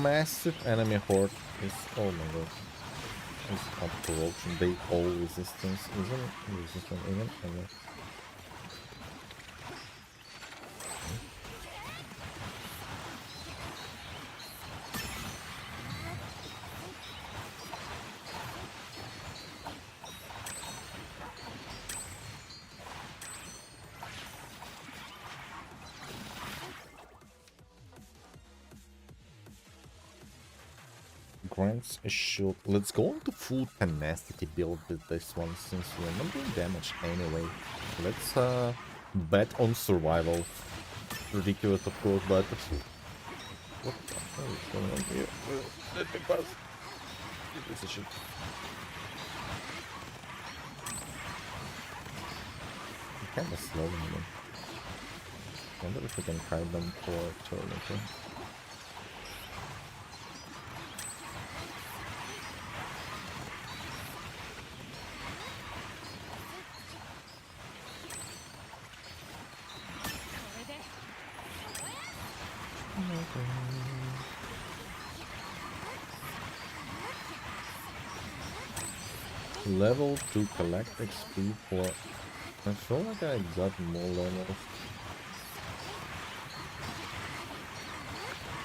Massive enemy horde is, oh my god, it's up corruption, they all resistance, isn't resistant even? Grants a shield. Let's go into full tenacity build with this one since we're not doing damage anyway. Let's bet on survival. Ridiculous of course, but what the hell is going on here? Let me pass. This is shit. I'm kinda slow in them. Wonder if we can hide them for eternity. Level to collect XP for... I feel like I got more levels.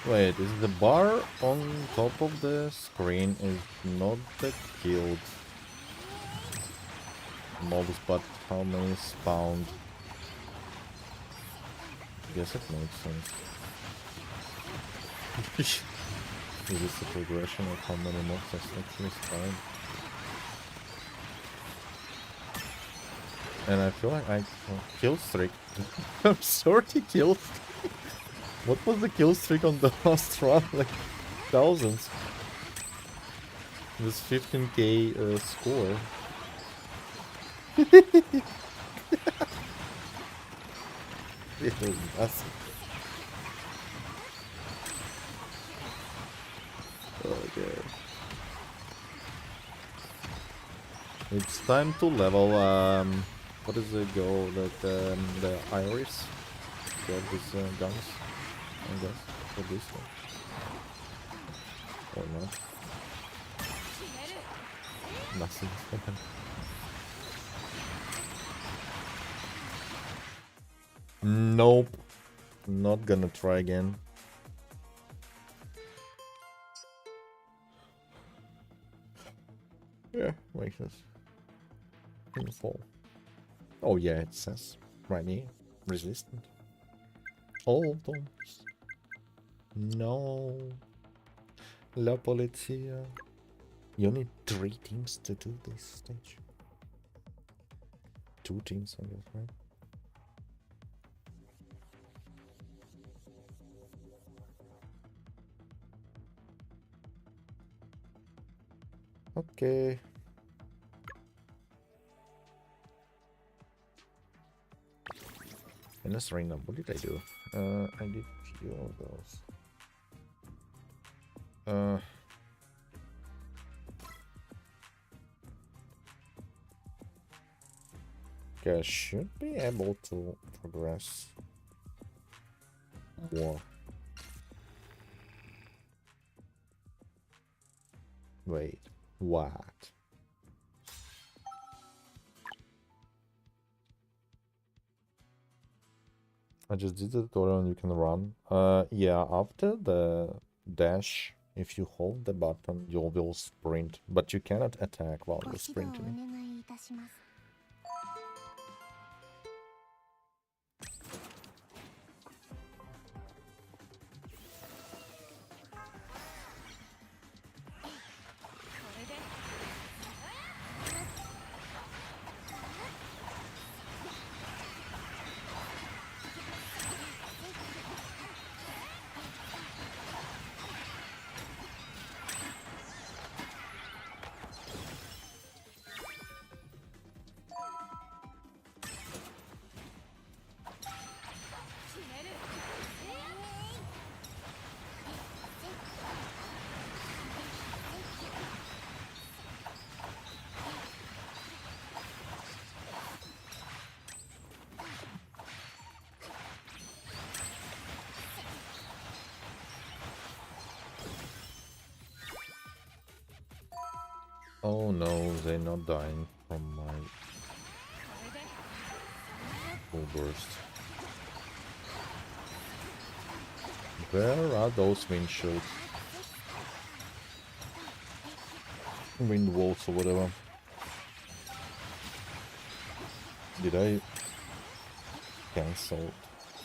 Wait, is the bar on top of the screen is not the killed mobs, but how many spawned? Guess it makes sense. Is this the progression of how many mobs actually spawned? And I feel like I kill streak. I'm 30 kills. What was the kill streak on the last run? Like thousands. This 15k score. It was massive. Okay. It's time to level. What is the goal that the Iris got these guns? I guess for this one or not. Nothing happened. Nope. Not gonna try again. Yeah, makes sense. Info. Oh yeah, it says right here. Resistant. All of them. No. La Polizia. You need 3 teams to do this stage. 2 teams, I guess, right? Okay. And let's ring up. What did I do? I did few of those. I should be able to progress more. Wait, what? I just did the tutorial and you can run. Yeah, after the dash, if you hold the button, you will sprint, but you cannot attack while you're sprinting. Oh no, they're not dying from my full burst. Where are those wind shields? Wind walls or whatever. Did I cancel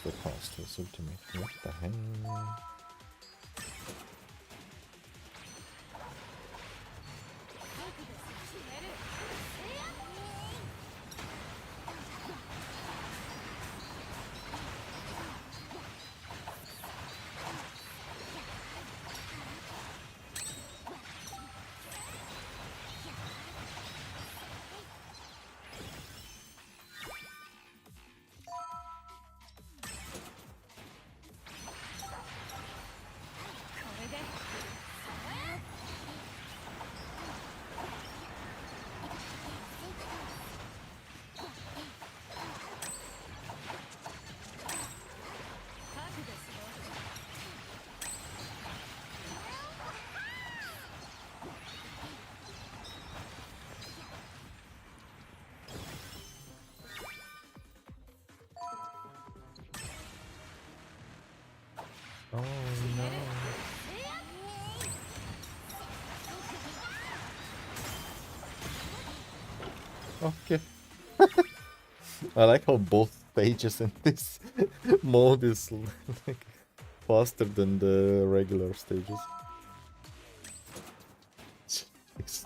the caster's ultimate? What the hell? Oh no. Okay. I like how both pages in this mode is like faster than the regular stages. Jeez.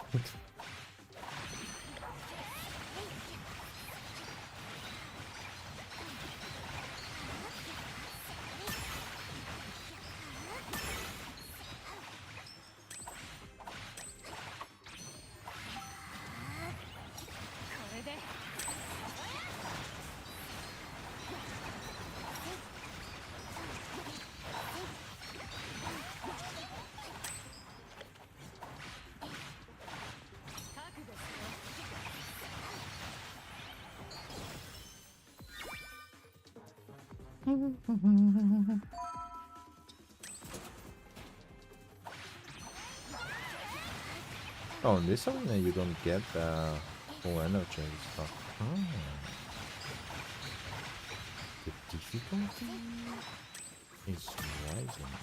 Oh, in this arena you don't get full energy and stuff. Oh. The difficulty is rising.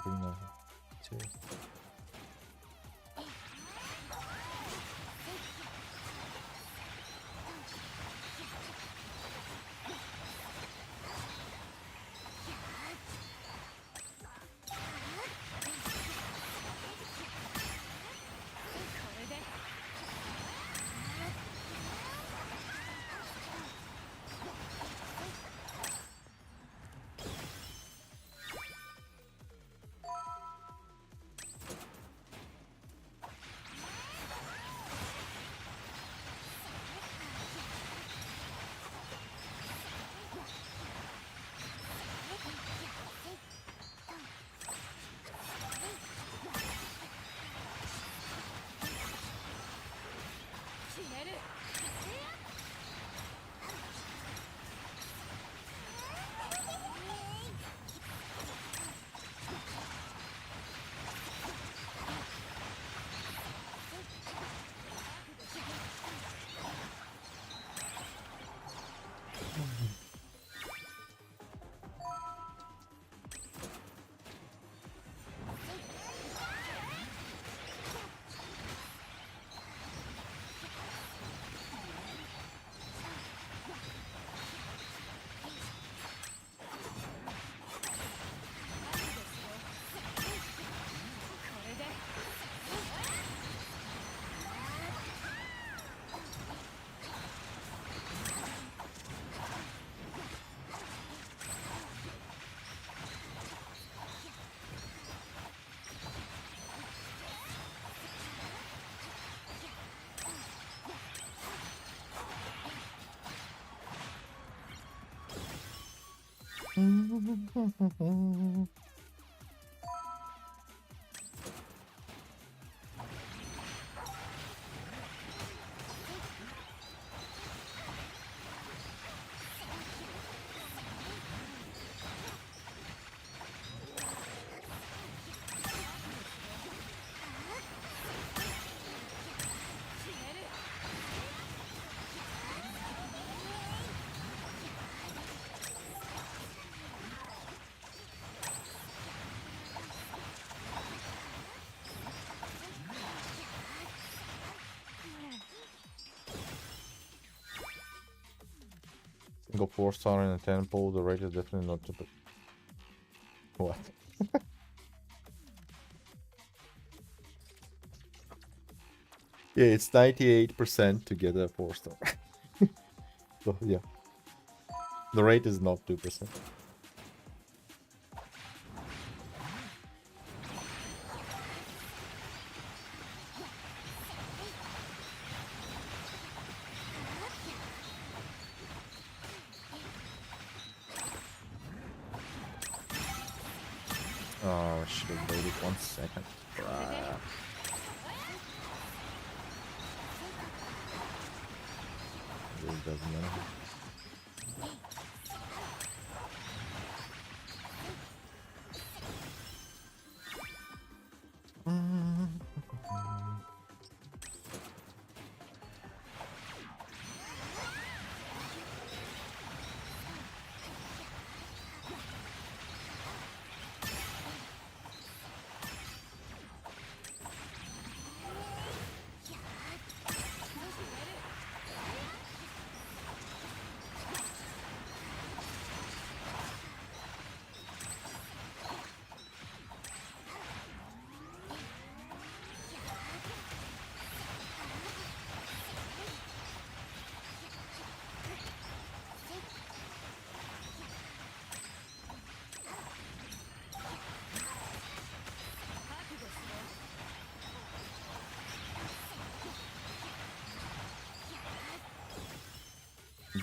Arena 2. Single 4-star in a temple, the rate is definitely not too bad. What? Yeah, it's 98% to get a 4-star. So yeah. The rate is not 2%. Oh, I should have waited 1 second. Ah. It doesn't matter.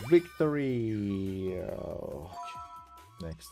Victory! Oh, next.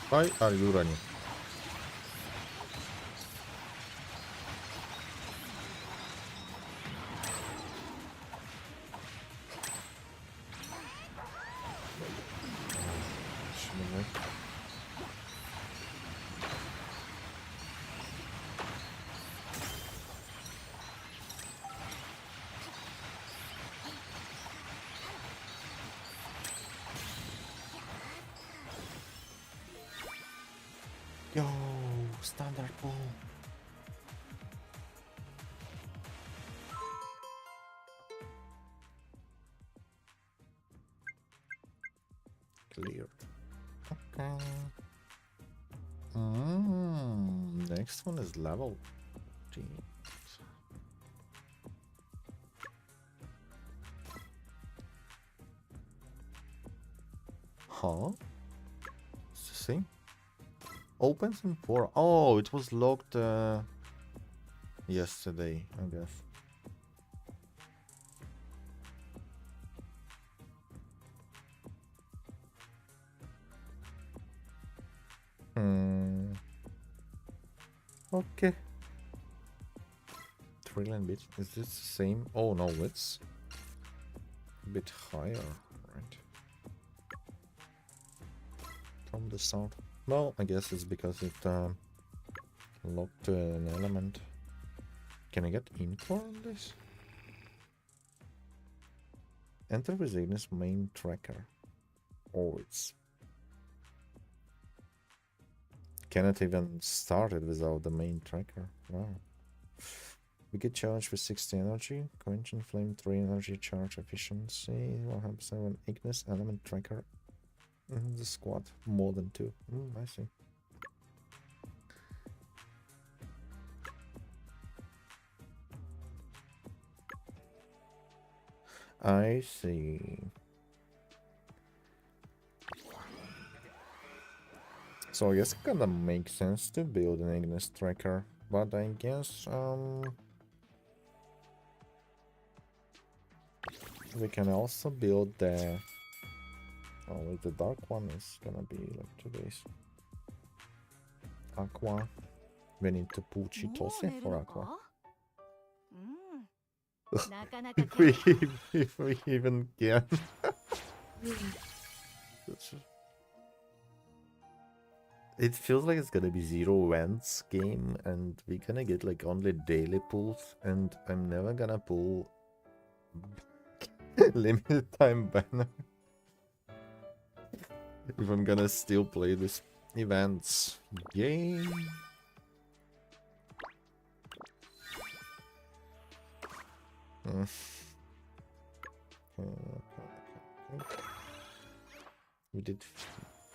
Why are you running? Yo, standard pull. Clear. Okay. Next one is level. Jeez. Huh? See? Opens in 4. Oh, it was locked yesterday, I guess. Okay. Trillion bit. Is this the same? Oh no, it's a bit higher, right? From the start. Well, I guess it's because it locked an element. Can I get info on this? Enter with Ignis main tracker. Oh, it's... Cannot even start it without the main tracker. Wow. We get charged with 60 energy. Quenching flame 3 energy charge efficiency. 100% Ignis element tracker. The squad more than 2. I see. I see. So I guess it kinda makes sense to build an Ignis tracker, but I guess we can also build the... Oh wait, the dark one is gonna be like 2 days. Aqua. We need to pull Chitose for Aqua. if we even can. It feels like it's gonna be 0 events game, and we're gonna get like only daily pulls, and I'm never gonna pull limited time banner if I'm gonna still play this events. Yay! We did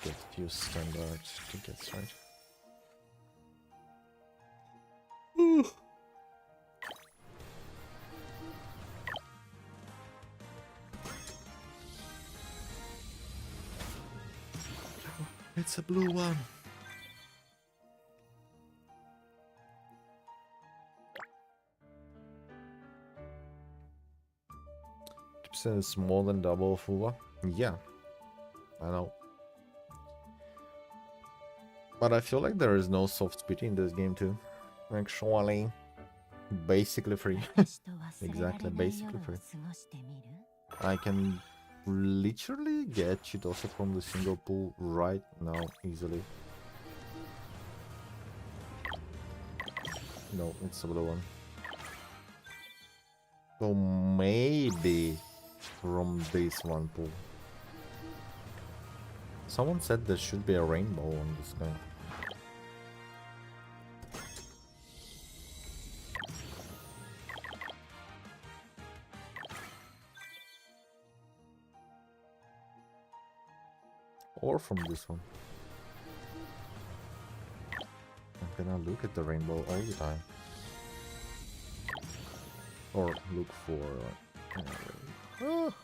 get a few standard tickets, right? It's a blue one. It's more than double Fuwa. Yeah, I know. But I feel like there is no soft speed in this game too. Actually, basically free. Exactly, basically free. I can literally get Chitose from the single pool right now easily. No, it's a blue one. So maybe from this one pool. Someone said there should be a rainbow on this guy. Or from this one. I'm gonna look at the rainbow all the time. Or look for... Oh.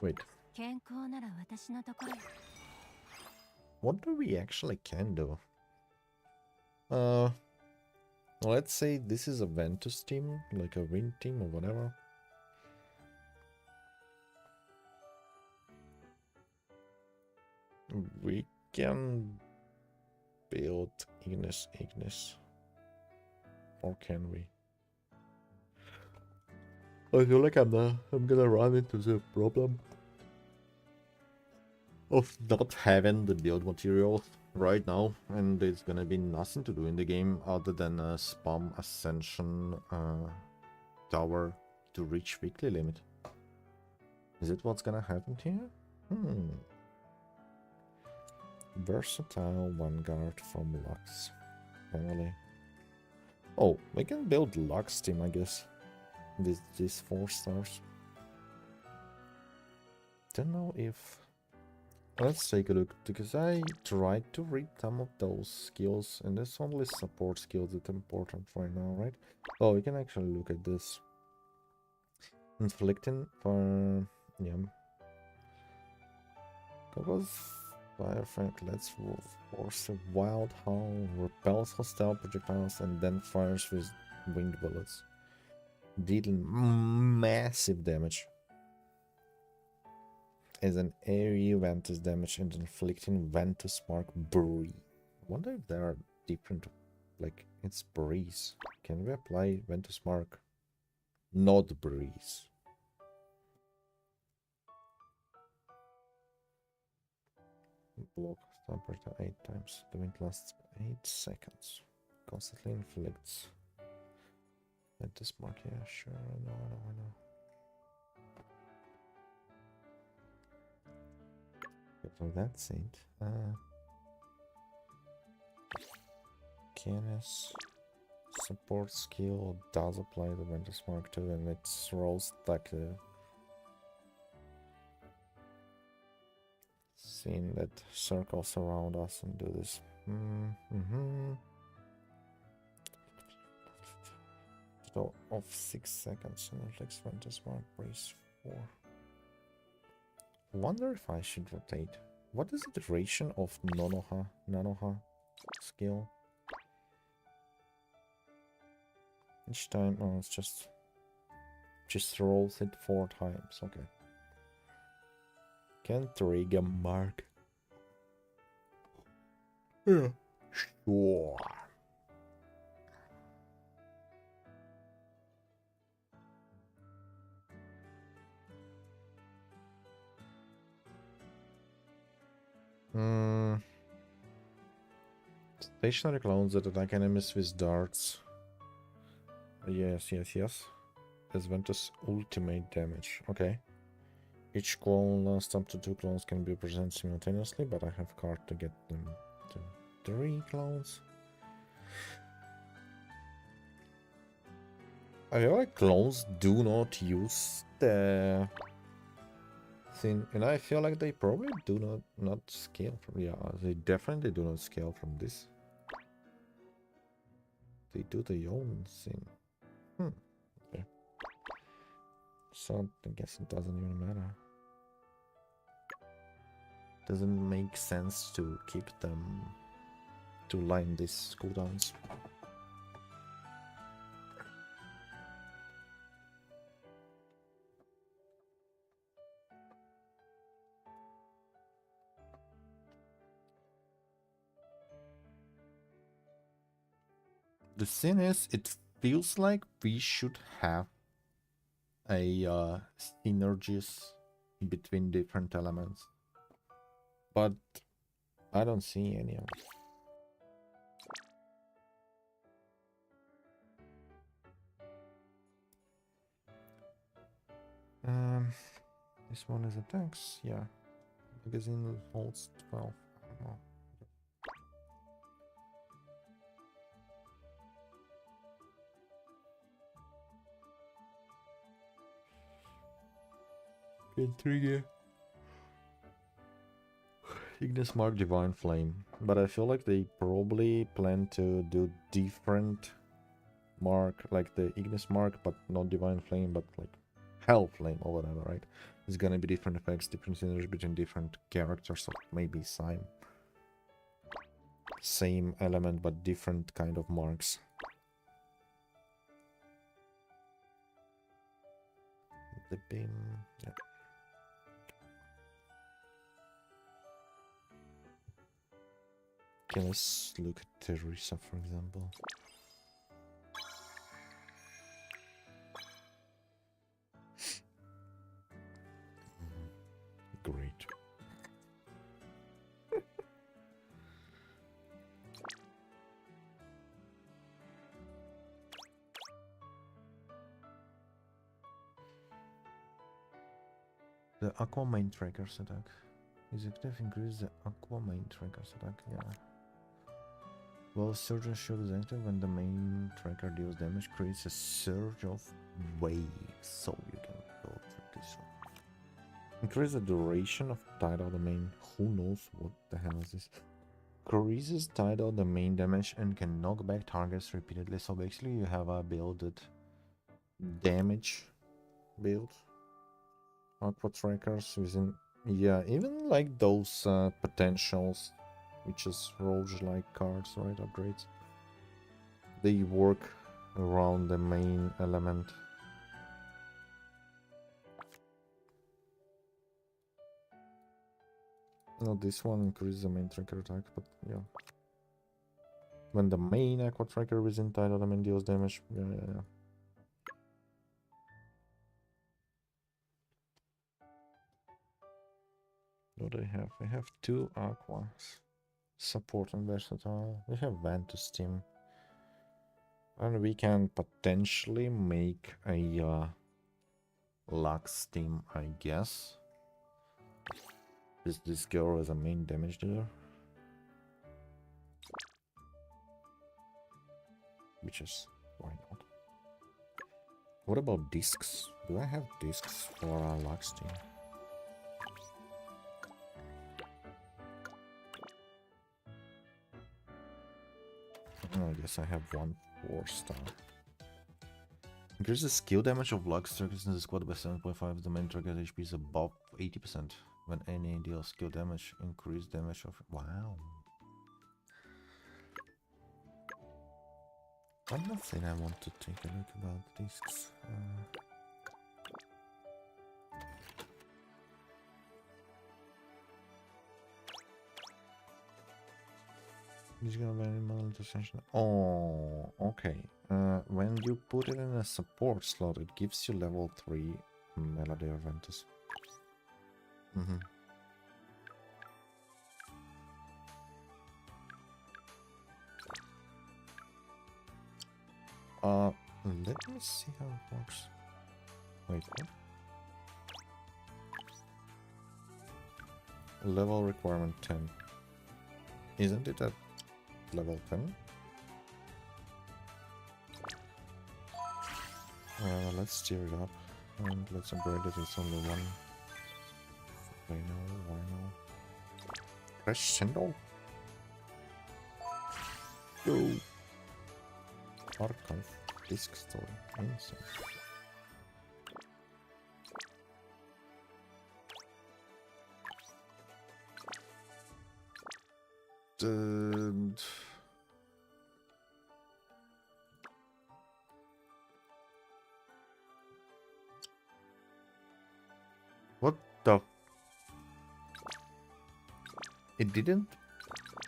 Wait. What do we actually can do? Let's say this is a Ventus team, like a wind team or whatever. We can build Ignis. Or can we? I feel like I'm gonna run into the problem of not having the build material right now, and there's gonna be nothing to do in the game other than spam Ascension tower to reach weekly limit. Is it what's gonna happen here? Versatile Vanguard from Lux family. Oh, we can build Lux team, I guess. These 4 stars. Don't know if... Let's take a look, because I tried to read some of those skills, and there's only support skills that are important right now, right? Oh, we can actually look at this. Inflicting for... yeah. Goggles, fire effect, let's force a wild howl, repels hostile projectiles, and then fires with winged bullets. dealing massive damage. As an area Ventus damage and inflicting Ventus Mark Breeze. I wonder if there are different, like, it's Breeze. Can we apply Ventus Mark? Not Breeze. Block temperature 8 times. The wind lasts 8 seconds. Constantly inflicts. Ventus Mark, yeah, sure, I know. For that saint, Canis support skill does apply the Ventus Mark 2 and it's rolls like seeing that circles around us and do this. So of 6 seconds and reflects Ventus Mark Brace 4. Wonder if I should rotate. What is the duration of Nanoha skill? Each time, oh, it's just rolls it 4 times. Okay. Can trigger mark. Yeah. Sure. Stationary clones that attack enemies with darts. Yes. As Ventus ultimate damage. Okay. Each clone lasts up to 2 clones can be presented simultaneously, but I have card to get them to 3 clones. I feel like clones do not use the thing, and I feel like they probably do not scale from. Yeah, they definitely do not scale from this. They do their own thing. Okay. So I guess it doesn't even matter. Doesn't make sense to keep them to line these cooldowns. The thing is, it feels like we should have a synergies between different elements, but I don't see any of it. This one is attacks, yeah. Magazine holds 12. I don't know. Can trigger Ignis Mark Divine Flame, but I feel like they probably plan to do different mark, like the Ignis Mark, but not Divine Flame, but like Hell Flame or whatever, right? It's gonna be different effects, different synergy between different characters, or maybe same element but different kind of marks. The beam, yeah. Okay, let's look at Teresa, for example. Great. The Aqua main tracker's attack. Is active increase the Aqua main tracker's attack, yeah. Well, Surgeon Shield is active when the main tracker deals damage, creates a surge of waves, so you can go through this one. Increase the duration of Tidal the main. Who knows what the hell is this? Increases Tidal the main damage and can knock back targets repeatedly. So basically you have a builded damage build. Aqua trackers using, yeah, even like those potentials, which is rogue-like cards, right? Upgrades. They work around the main element. No, this one increases the main tracker attack, but yeah. When the main aqua tracker is inside element deals damage. Yeah. What do they have? They have 2 aquas. Support and versatile. We have Ventus team. And we can potentially make a Lux team, I guess. This girl is a main damage dealer. Which is, why not? What about discs? Do I have discs for our Lux team? Oh, I guess I have 1 4-star. Increases skill damage of Lux trackers in the squad by 7.5. The main tracker HP is above 80%. When any deals skill damage, increase damage of... Wow. One more thing I want to take a look about discs. He's gonna be animal intersection. Oh, okay. When you put it in a support slot, it gives you level 3 Melody or Ventus. Let me see how it works. Wait, what? Level requirement 10. Isn't it at level 10? Let's steer it up and let's upgrade it. It's only 1. Why no? Crescendo. Go. Archive. Disc story. Insane. What the? It didn't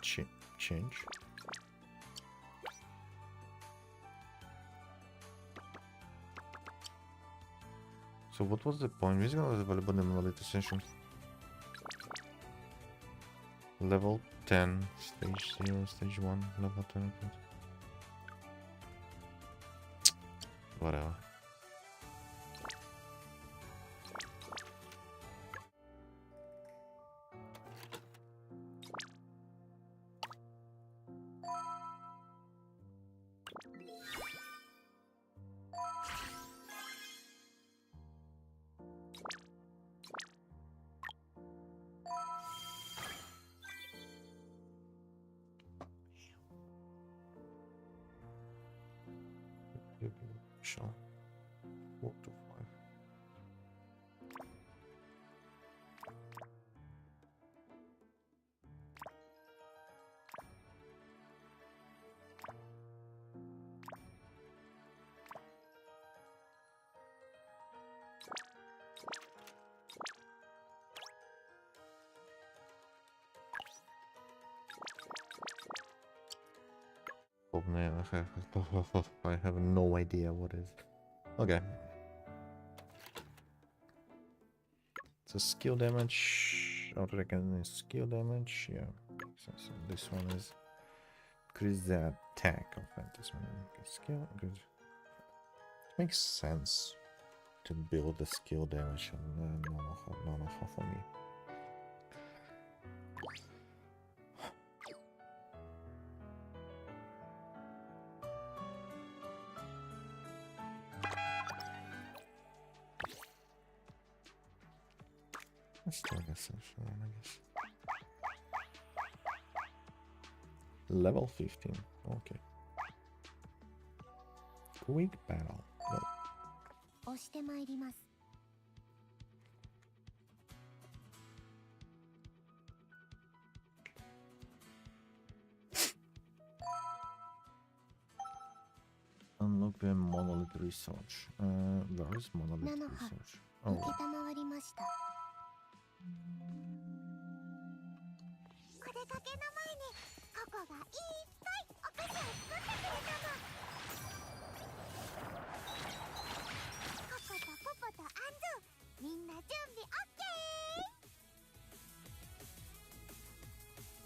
change. So what was the point? Music was available in the later session. Level 10, stage 0, stage 1, level 10. Whatever. Sure. 4 to 5. Oh man, I have no idea what is. Okay. So skill damage. Auto recognition is skill damage. Yeah. So this one is increase the attack of Ventus. Skill good. It makes sense to build the skill damage on Nano for me. Let's do a session, I guess. Level 15. Okay. Quick battle. No. Unlock the monolith research. Where is monolith research? Oh.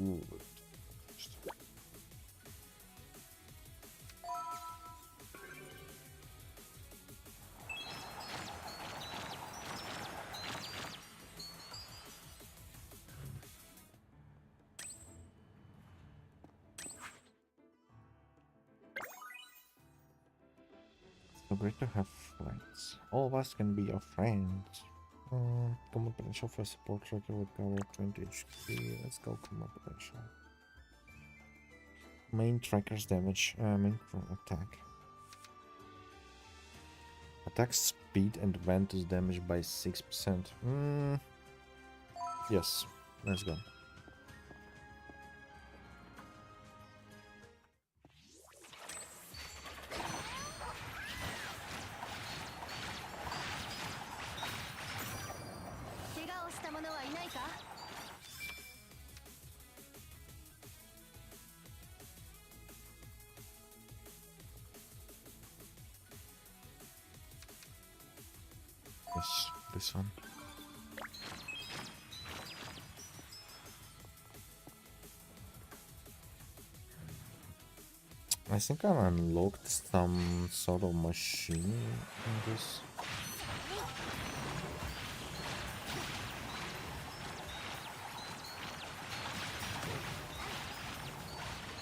Ooh. So great to have friends. All of us can be your friends. Common potential for support tracker with cover 20 HP. Let's go common potential. Main tracker's damage. Main attack. Attack speed and Ventus damage by 6%. Yes, let's go. Yes, this one. I think I unlocked some sort of machine in this.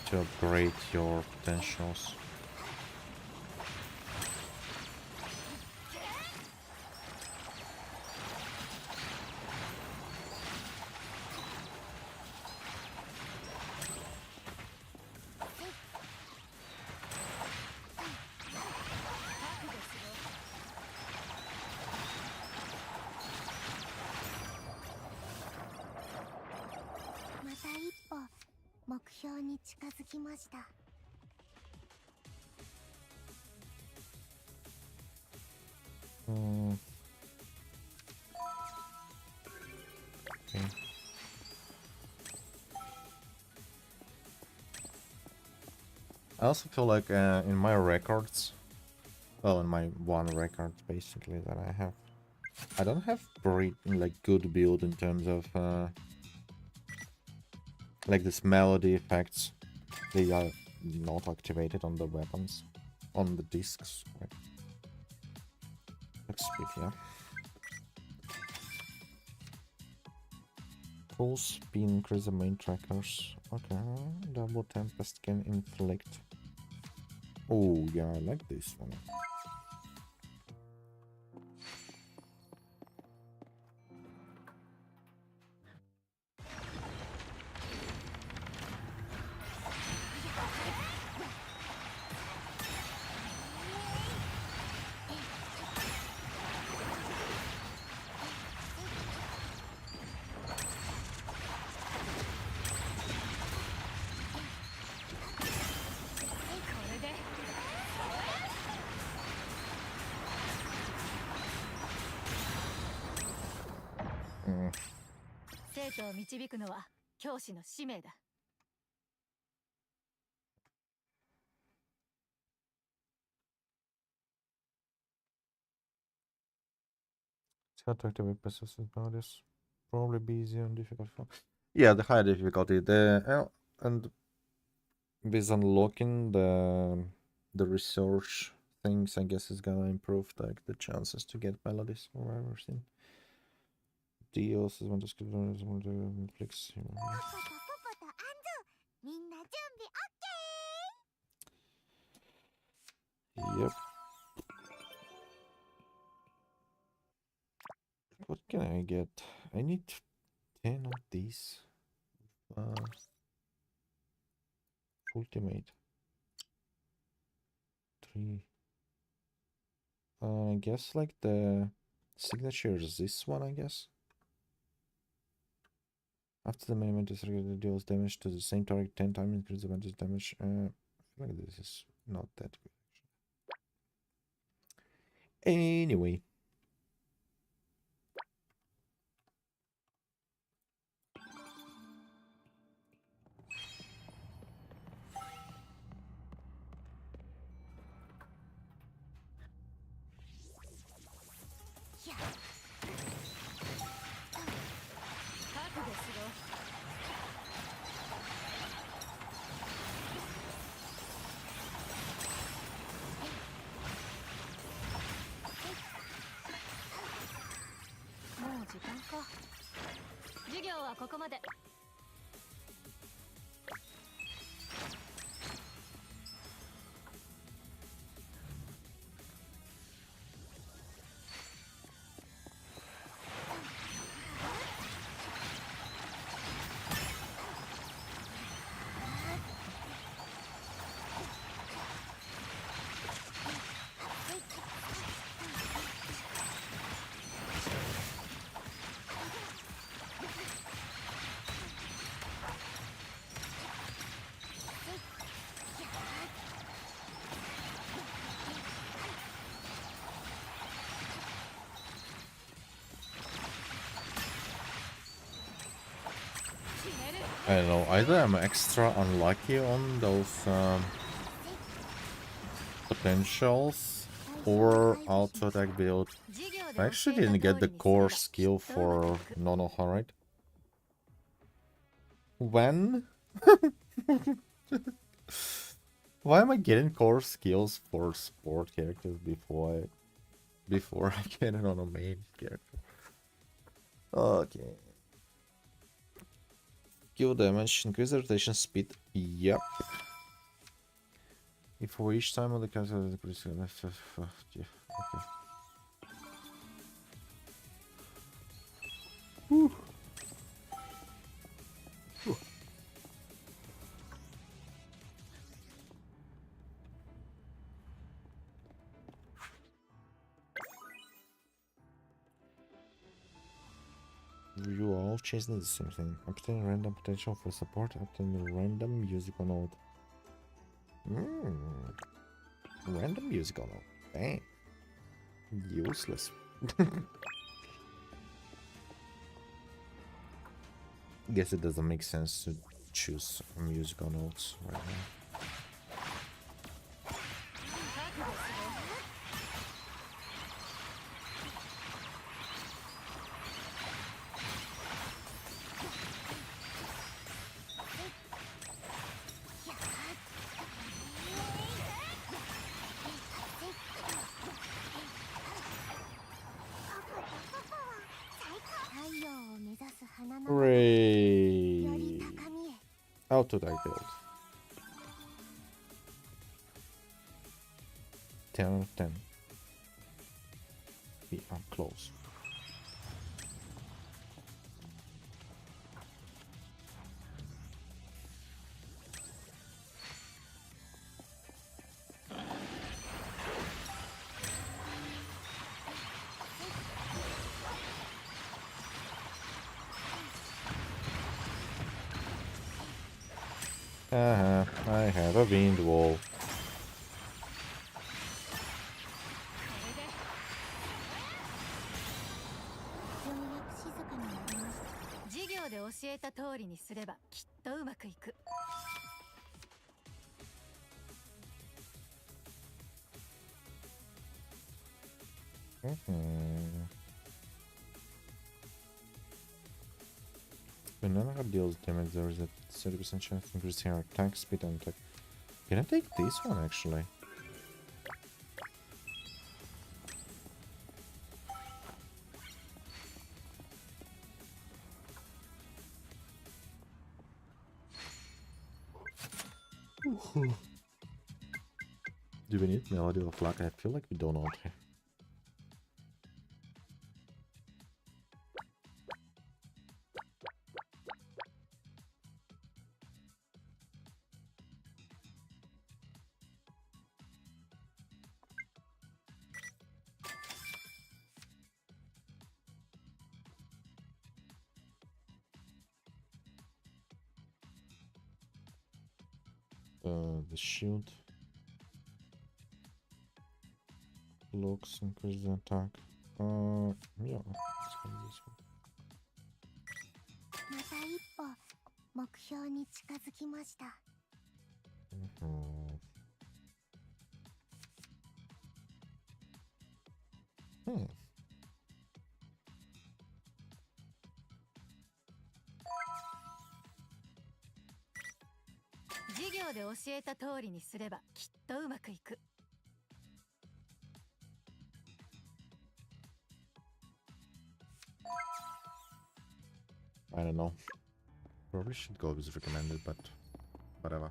To upgrade your potentials. Okay. I also feel like in my records, well, in my one record basically that I have, I don't have very like good build in terms of like this melody effects. They are not activated on the weapons, on the discs. Right? Let's speed, yeah. Full speed increase the main trackers. Okay, double tempest can inflict. Oh yeah, I like this one. It's hard to activate persistent notice. Probably be easier and difficult for. Yeah, the higher difficulty. And with unlocking the research things, I guess is gonna improve like the chances to get melodies or everything. Deals is one to skip one to inflicts. Yep. What can I get? I need 10 of these. Ultimate. 3. I guess like the signature is this one, I guess. After the main event is regular, deals damage to the same target 10 times, increase the advantage damage. I feel like this is not that good. Anyway. はここまで。I don't know, either I'm extra unlucky on those potentials or auto attack build. I actually didn't get the core skill for Nonoha, right? When? Why am I getting core skills for support characters before I get it on a main character? Okay. Skill damage, increase the rotation speed. Yep. If for each time on the castle is okay. Whew. Whew. You are all chasing the same thing. Obtain random potential for support. Obtain random musical note. Random musical note. Dang. Useless. Guess it doesn't make sense to choose musical notes right now. Hooray! Auto attack build. 10 out of 10. We are close. I have a wind wall. Whenever deals damage, there is a 30% chance to increase her attack speed and attack. Can I take this one actually? Do we need Melody of Luck? I feel like we don't want her. The shield looks increase the attack. Yeah, let's go with this one. また一歩目標に近づきました。授業で教えた通りにすればきっとうまくいく。I don't know. Probably should go with recommended, but whatever.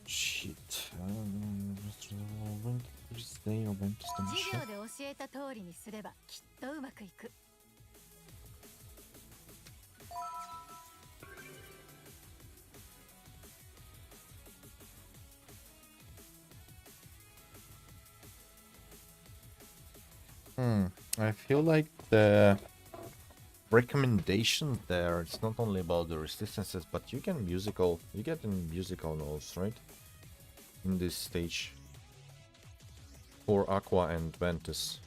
Shit. When to stay or when to stand 授 shit? 業で教えた通りにすればきっとうまくいく。I feel like the recommendation there, it's not only about the resistances, but you get in musical notes, right? In this stage. For Aqua and Ventus.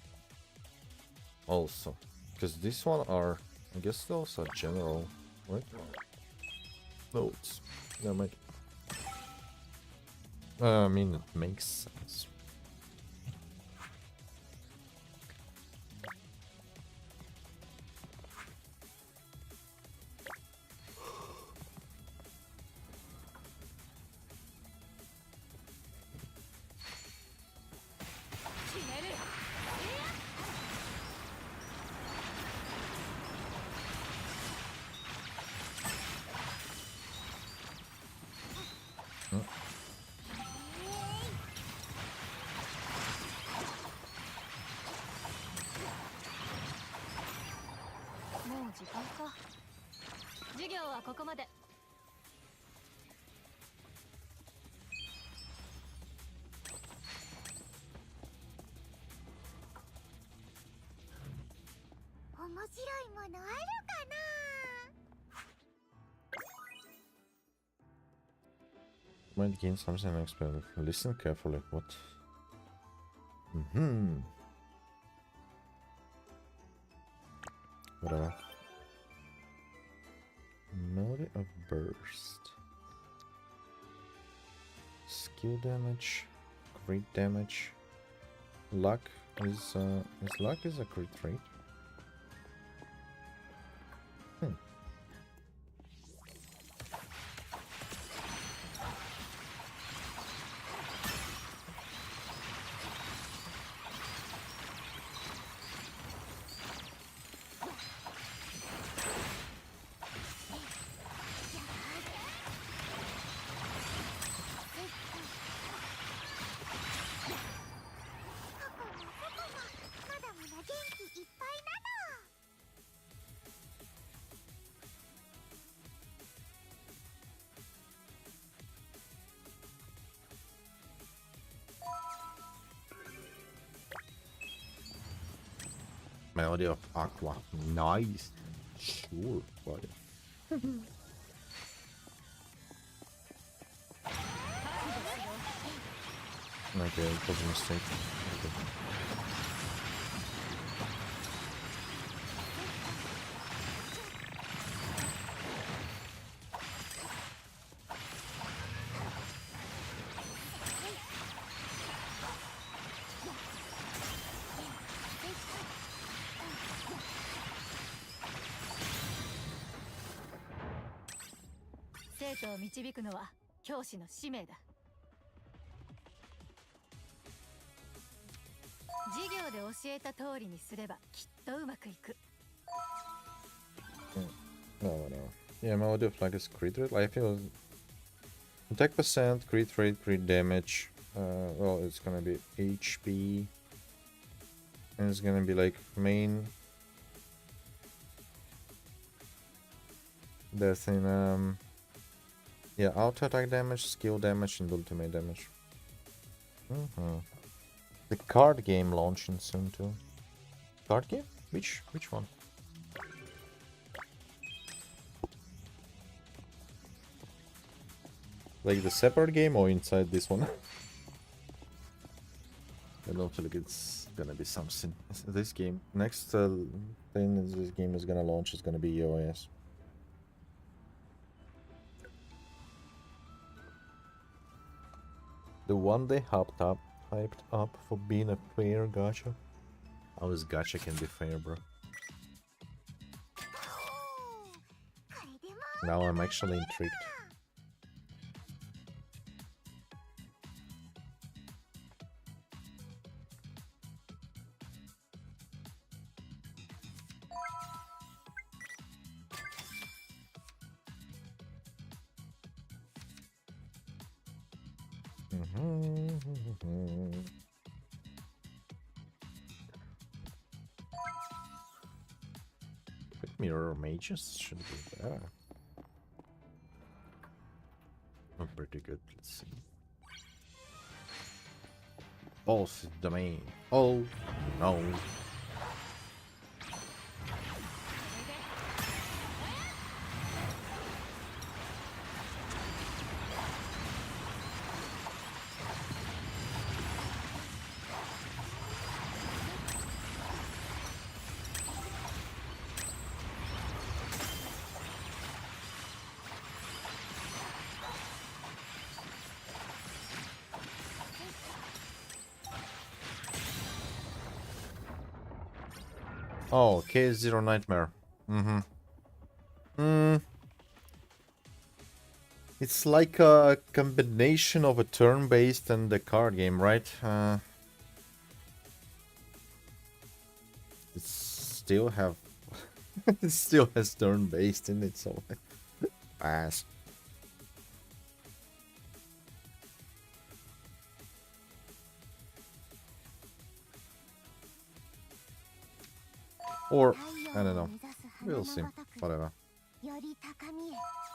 Also. Because this one are, I guess those are general, right? Notes. Yeah, might. I mean, it makes sense. Huh? もう時間か。授業はここまで。面白いものあるかな。 Might gain something unexpected. Listen carefully. What? Whatever. Melody of Burst. Skill damage. Crit damage. Luck is luck is a crit rate. Melody of Aqua. Nice. Sure, buddy. Okay, it was a mistake. Okay.「生徒を導くのは教師の使命だ。授業で教えた通りにすればきっとうまくいく。 No, whatever. Yeah, Melody of Luck is crit rate. I feel attack percent, crit rate, crit damage. Well, it's gonna be HP, and it's gonna be like main. There's in yeah, auto attack damage, skill damage, and ultimate damage. The card game launching soon too. Card game? Which one? Like the separate game or inside this one? I don't feel like it's gonna be something. This game. Next thing this game is gonna launch is gonna be iOS. The one they hyped up for being a fair gacha. How is gacha can be fair, bro? Now I'm actually intrigued. Quick mirror mages should be better. Oh, pretty good. Let's see. Boss domain. Oh no. Oh, K0 Nightmare. It's like a combination of a turn-based and a card game, right? It still have... it still has turn-based in it, so... Pass. Or, I don't know. We'll see. Whatever.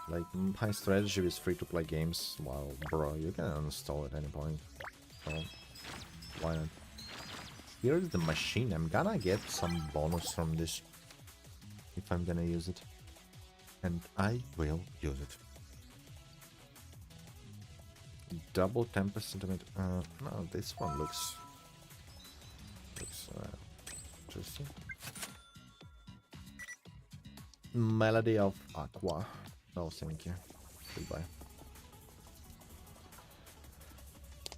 Like, my strategy is free-to-play games. Well, bro, you can uninstall at any point. So, why not? Here's the machine. I'm gonna get some bonus from this. If I'm gonna use it. And I will use it. Double 10% of it. No, this one looks interesting. Melody of Aqua. No, thank you. Goodbye.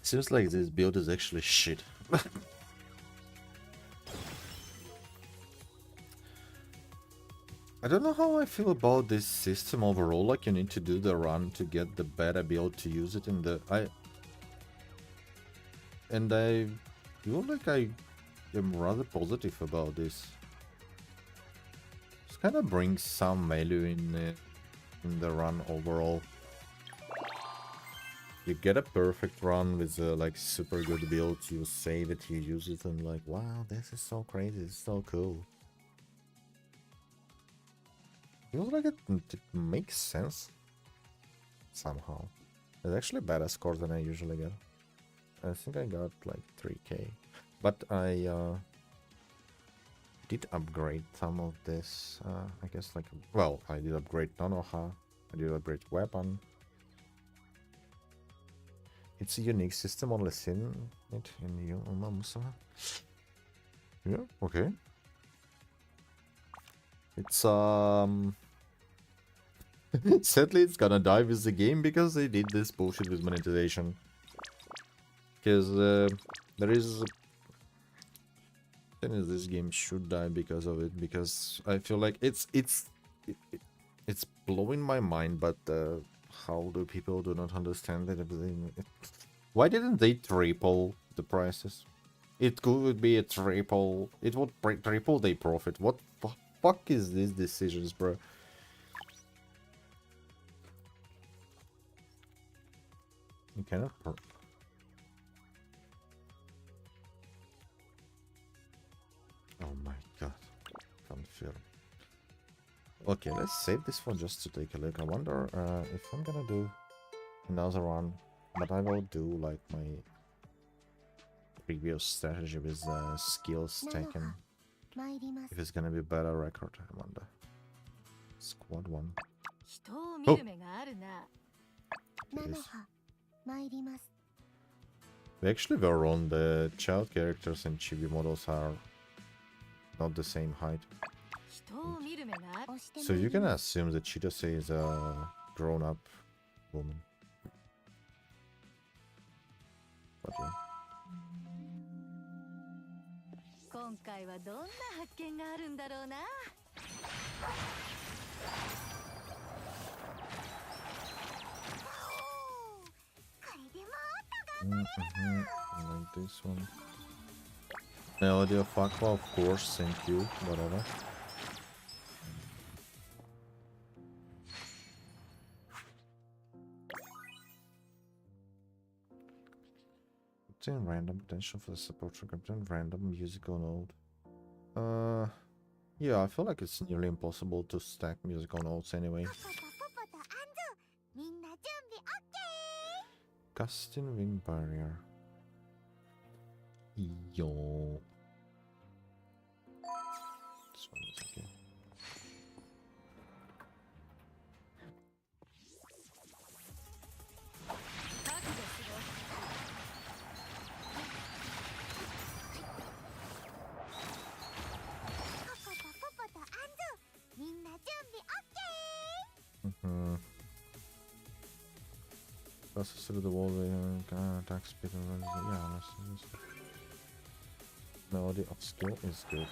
Seems like this build is actually shit. I don't know how I feel about this system overall. Like, you need to do the run to get the better build to use it in the... I feel like I am rather positive about this. This kind of brings some value in the run overall. You get a perfect run with a like super good build, you save it, you use it, and like, wow, this is so crazy, it's so cool. Feels like it makes sense somehow. It's actually better score than I usually get. I think I got like 3k, but I did upgrade some of this. I guess like, well, I did upgrade Nonoha, I did upgrade weapon. It's a unique system, only seen it in Yuma Musama. Yeah, okay. It's sadly it's gonna die with the game because they did this bullshit with monetization. Because there is this game should die because of it, because I feel like it's blowing my mind, but how do people do not understand it? Why didn't they triple the prices? It could be a triple. It would triple their profit. What the fuck is these decisions, bro? You cannot. Oh my god. Confirm. Okay, let's save this one just to take a look. I wonder if I'm gonna do another one, but I will do like my previous strategy with skills taken. 参ります。 If it's gonna be better record, I wonder. Squad 1. 人を見る目があるな。菜の葉参ります。 We actually were wrong. The child characters and chibi models are not the same height. 人を見る目がある。 So you can assume that Chitose is a grown-up woman. But yeah. 今回はどんな発見があるんだろうな。I like this one. Melody of Aqua, of course, thank you, whatever. Obtain random potential for the support track. Obtain random musical note. Yeah, I feel like it's nearly impossible to stack musical notes anyway. ポポとアンズ、みんな準備 OK。 Gustin Wing Barrier. Yo. This one is okay. 覚悟しろ。ポポとアンズ、みんな準備 OK。 Passes through the wall, attack speed and runs. Yeah, let's do this. Melody of skill is good.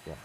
Yeah.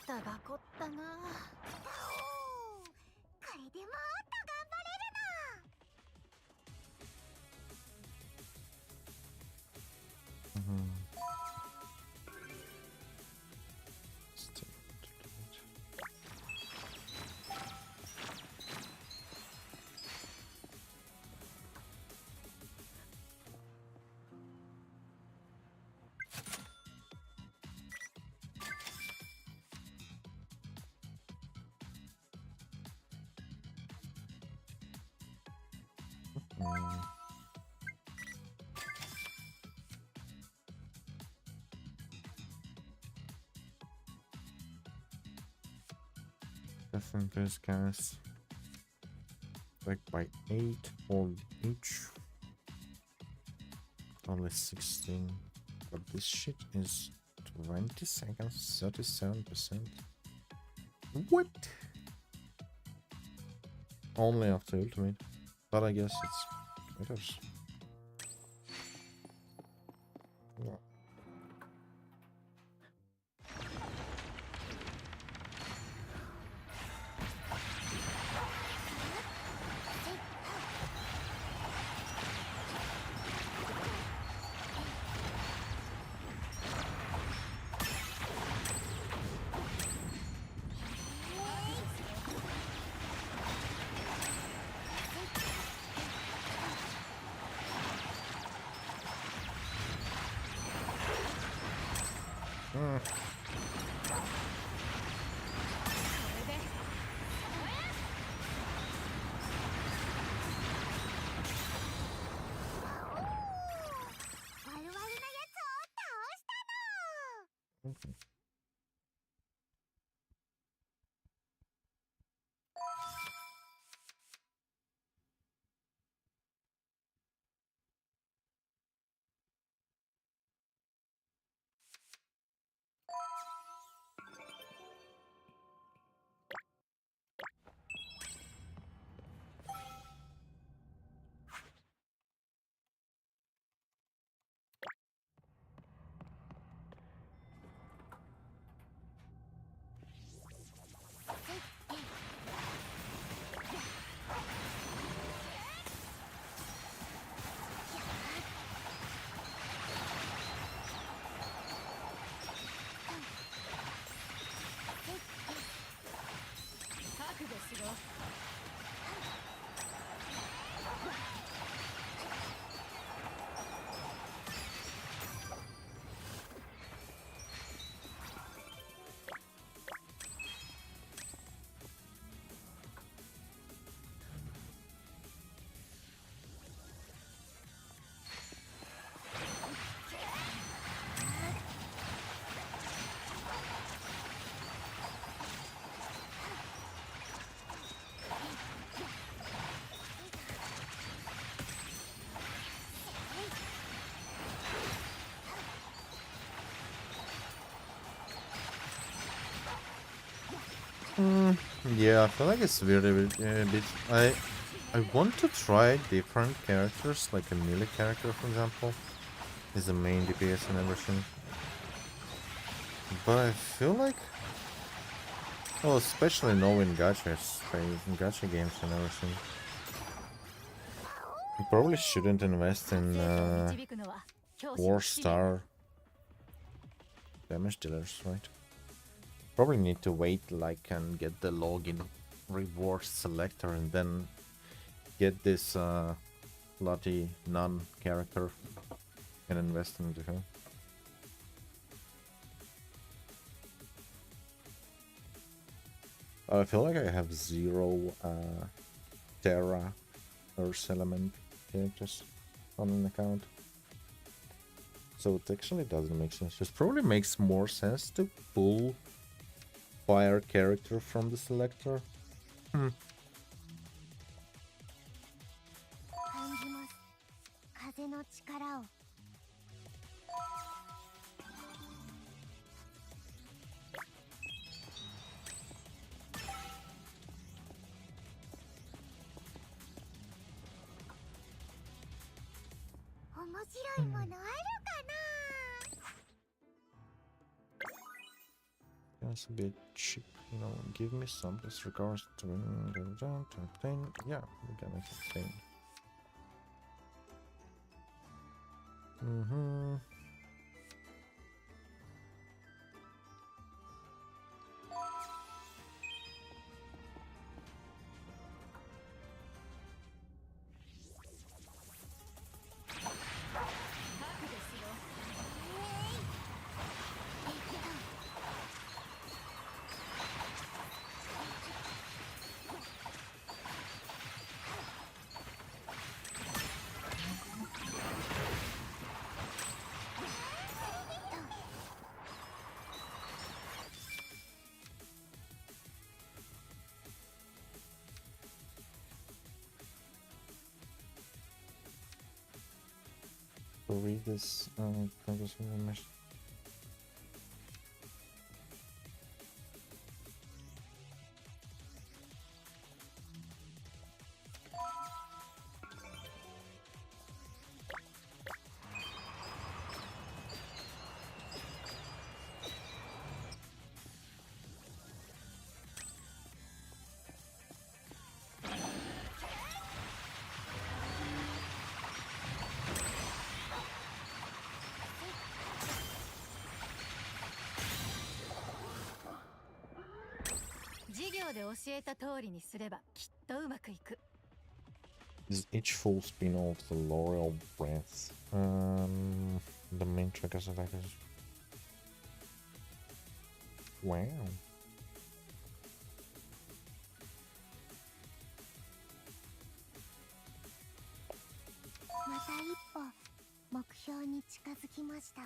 肩が凝ったな。これでもっと頑張れるな。 Still to do it. I think these guys like by 8 or each. Only 16. But this shit is 20 seconds, 37%. What? Only after ultimate. But I guess it's matters. Yeah. Okay. Yeah, I feel like it's weird a bit. I want to try different characters, like a melee character, for example, is the main DPS and everything. But I feel like, well, especially knowing gacha games and everything, you probably shouldn't invest in 導くのは教師の試練 4-star damage dealers, right? Probably need to wait, like, and get the login reward selector, and then get this bloody nun character and invest into him. I feel like I have 0 Terra Earth Element characters on an account. So it actually doesn't make sense. It probably makes more sense to pull fire character from the selector. 感じます風の力を面白いものあるかな That's a bit cheap, you know. Give me some disregards to obtain. Yeah, we can make it obtain. To read this message. Is each full spin-off the L'Oreal Breath? The main triggers attackers. Wow. また一歩目標に近づきました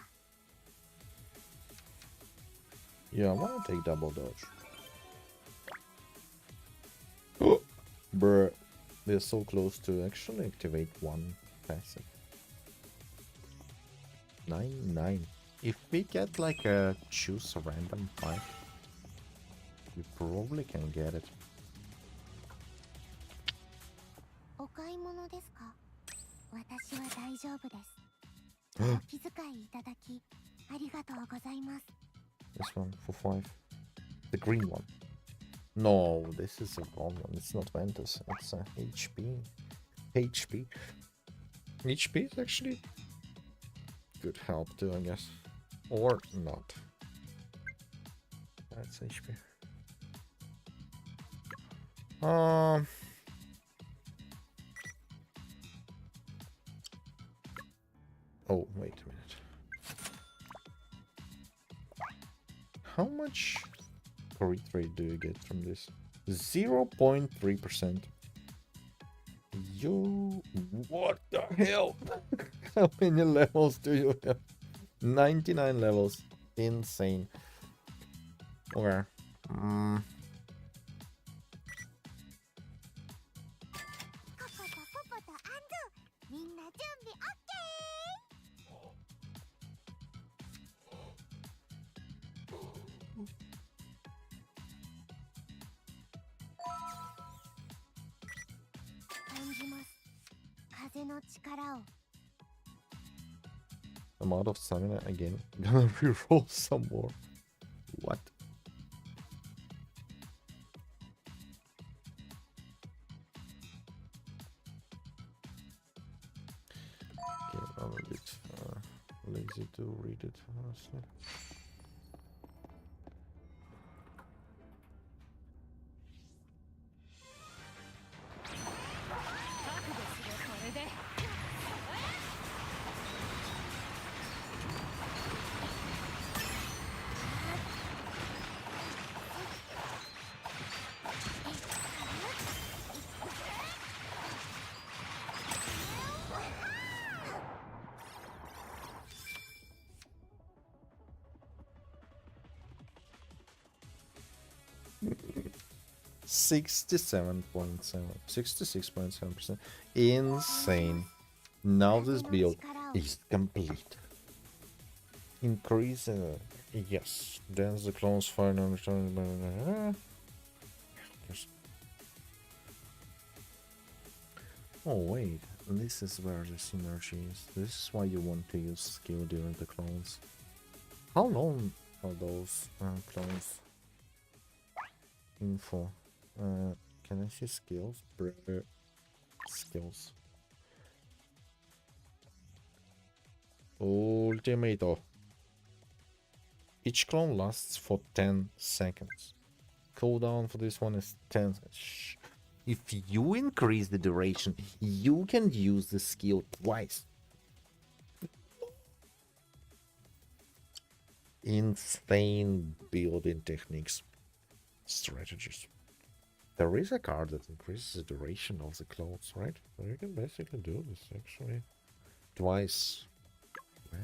Yeah, I wanna take double dodge. Bruh, they're so close to actually activate one passive. 9-9. If we get like a choose a random fight, we probably can get it. お買い物ですか私は大丈夫ですお気遣いいただきありがとうございます This one for 5. The green one. No, this is the wrong one. It's not Ventus. It's HP. HP. HP is actually good help too, I guess. Or not. That's HP. Oh, wait a minute. How much crit rate do you get from this? 0.3%. You... What the hell? How many levels do you have? 99 levels. Insane. Okay. ココとポポとアンズみんな準備 OK 風の力を I'm out of stamina again. Gonna reroll some more. What? Okay, I'm a bit lazy to read it, honestly. Sixty-seven point seven, 66.7%. Insane. Now this build is complete. Increase, yes. Dance the clones fire on return. Oh wait, this is where the synergy is. This is why you want to use skill during the clones. How long are those clones? Info. Can I see skills? Skills. Ultimate. Each clone lasts for 10 seconds. Cooldown for this one is 10. Shh. If you increase the duration, you can use the skill twice. Insane building techniques. Strategies. There is a card that increases the duration of the clothes, right? So you can basically do this actually twice. Wow.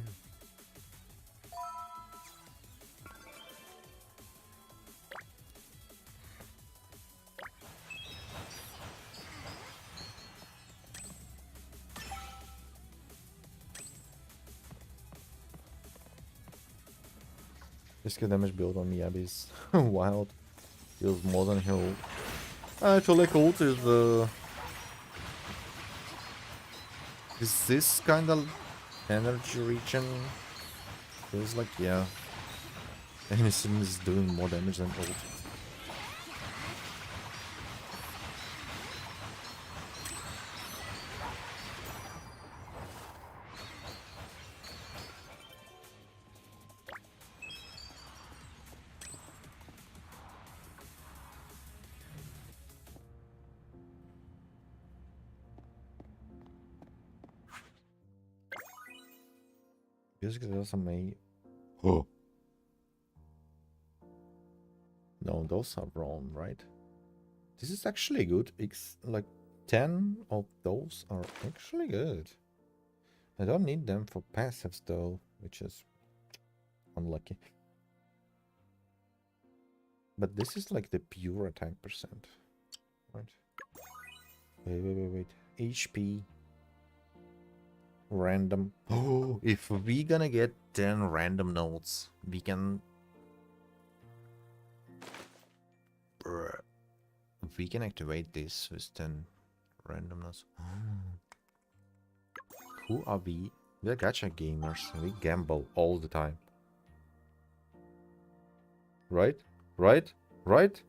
This skill damage build on Miyabi is wild. Feels more than he'll. I feel like ult is this kind of energy region? Feels like, yeah. Anything is doing more damage than ult. Basically, those are my. Oh. No, those are wrong, right? This is actually good. Like 10 of those are actually good. I don't need them for passives though, which is unlucky. But this is like the pure attack percent, right? Wait. HP. Random. Oh, if we gonna get 10 random nodes, we can. Bruh. We can activate this with 10 random nodes. Who are we? We're gacha gamers. We gamble all the time. Right? Right? Right?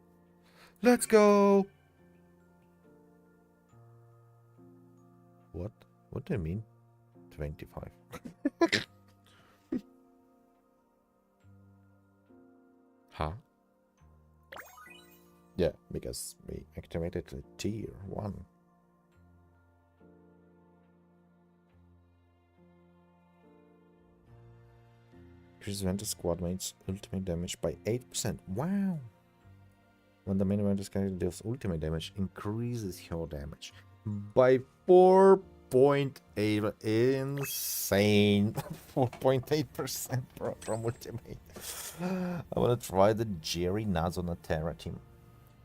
Let's go! What? What do you mean? 25. Huh? Yeah, because we activated the tier 1. Increases Vanta squad mates ultimate damage by 8%. Wow! When the main event is carried, deals ultimate damage, increases your damage by 4.8. Insane. 4.8% from ultimate. I wanna try the Jerry Nazuna Terra team.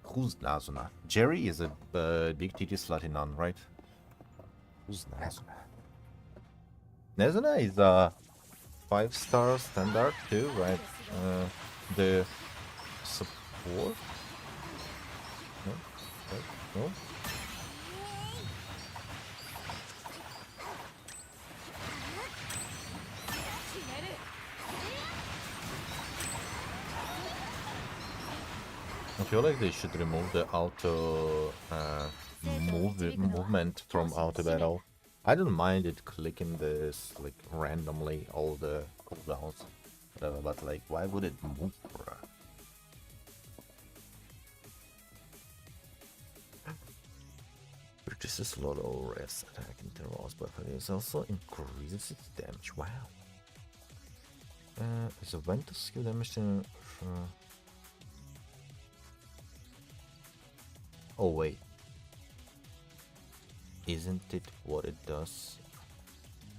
Who's Nazuna? Jerry is a big titty slutty nun, right? Who's Nazuna? Nazuna is a 5-star standard too, right? The support? No? No? I feel like they should remove the auto movement from auto battle. I don't mind it clicking this like randomly all the cooldowns, whatever, but like why would it move, bruh? Reduces low rest attack intervals, but it also increases its damage. Wow. Is a Ventus skill damage in, oh wait. Isn't it what it does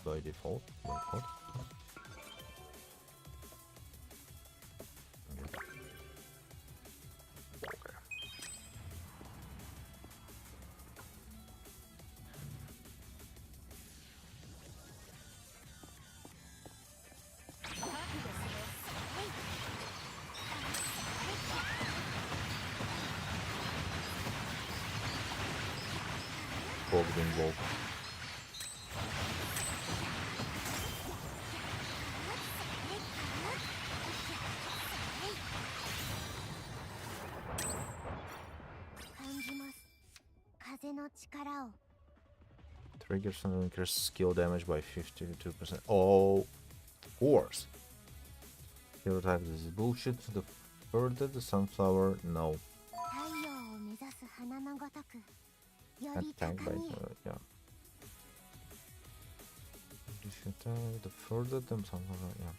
by default? Wait, what? Forbidden Wolf. Triggers and increase skill damage by 52%. Oh, of course. Hero type is bullshit. The further the sunflower, no. Attack by yeah. If you attack, the further the sunflower, yeah.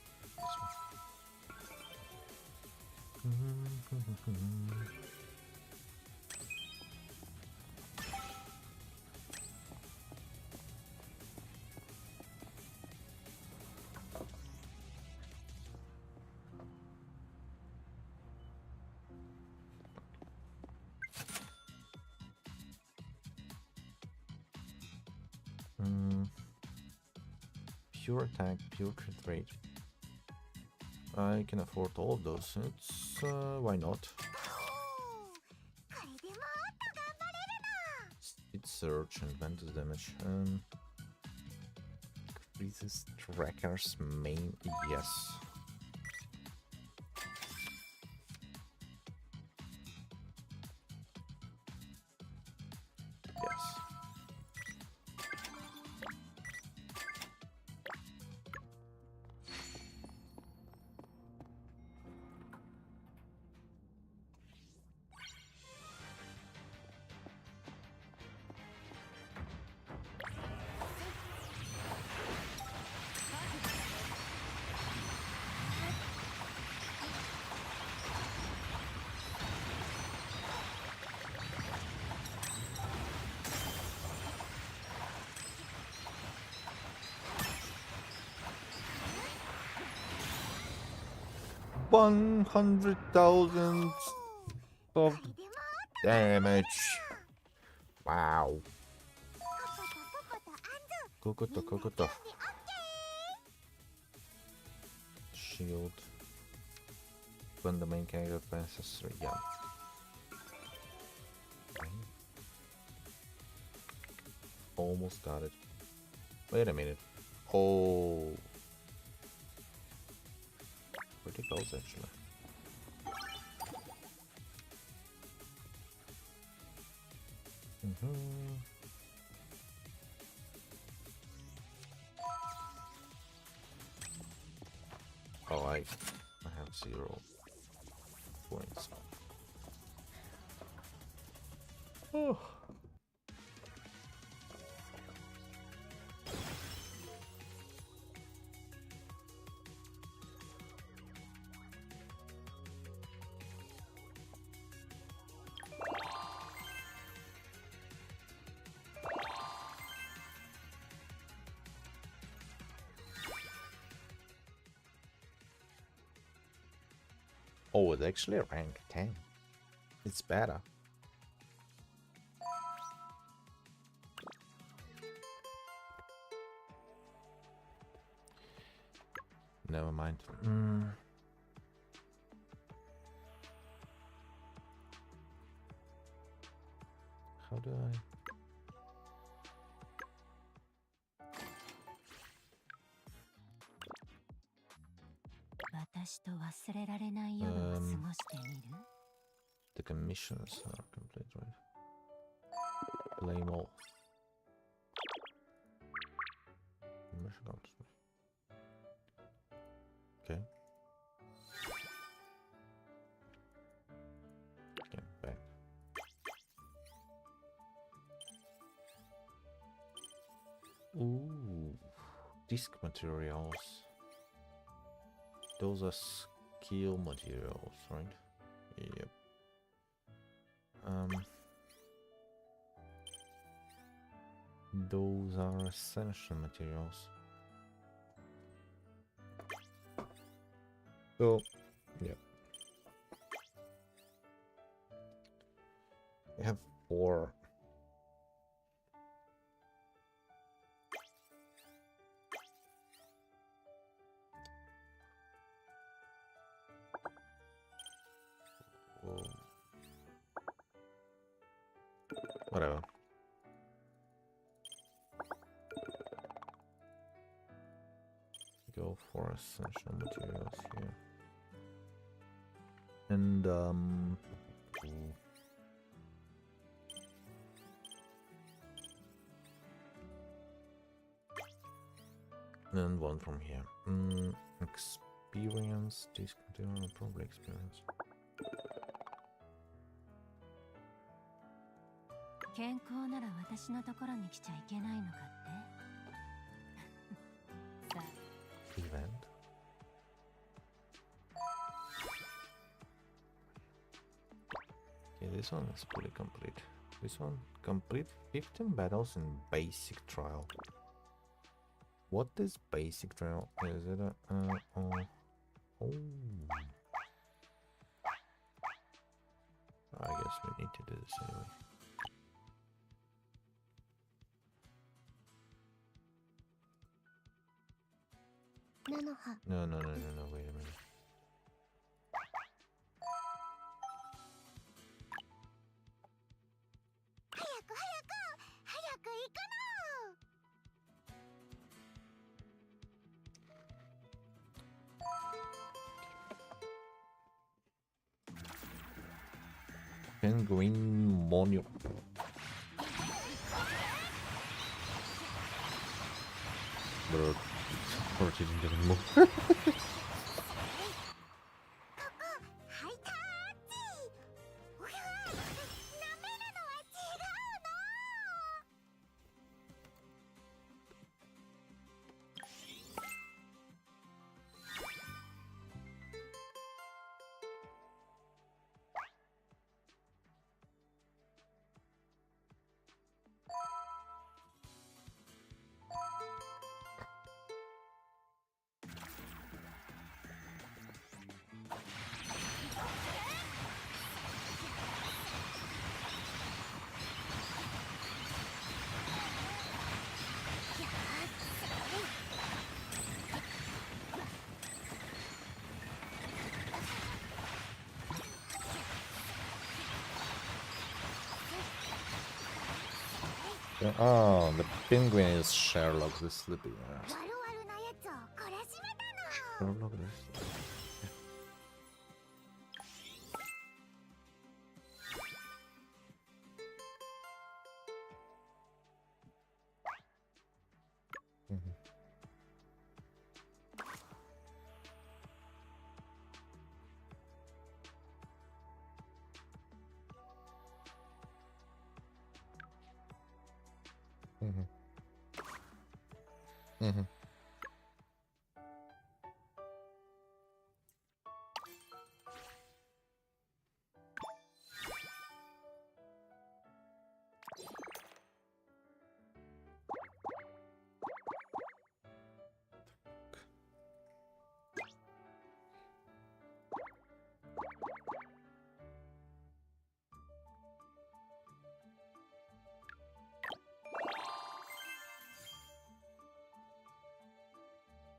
Pure attack, pure crit rate. I can afford all of those. It's why not? Speed surge and Ventus damage. Increases tracker's main. Yes. Yes. $100,000 of damage. Wow. Kokoto. Shield. When the main character passes through. Yeah. Almost got it. Wait a minute. Oh. Pretty close actually. Oh, I have 0 points. Oh. Oh, it's actually rank 10. It's better. Never mind. How do I? The commissions are complete, right? Claim all. Okay. Okay, back. Ooh, disc materials. Those are skill materials, right? Yep. Those are essential materials. So, yeah. We have 4. Whoa. Whatever. Go for essential materials here. And and one from here. Experience, disc material, probably experience. 健康なら私のところに来ちゃいけないのかってさあ Event. Okay, this one is fully complete. This one complete 15 battles in basic trial. What is basic trial? Is it a oh. I guess we need to do this anyway. No, wait a minute. Penguin Monio. But rotating doesn't move. Oh, the penguin is Sherlock the sleepy ass. Sherlock the sleepy.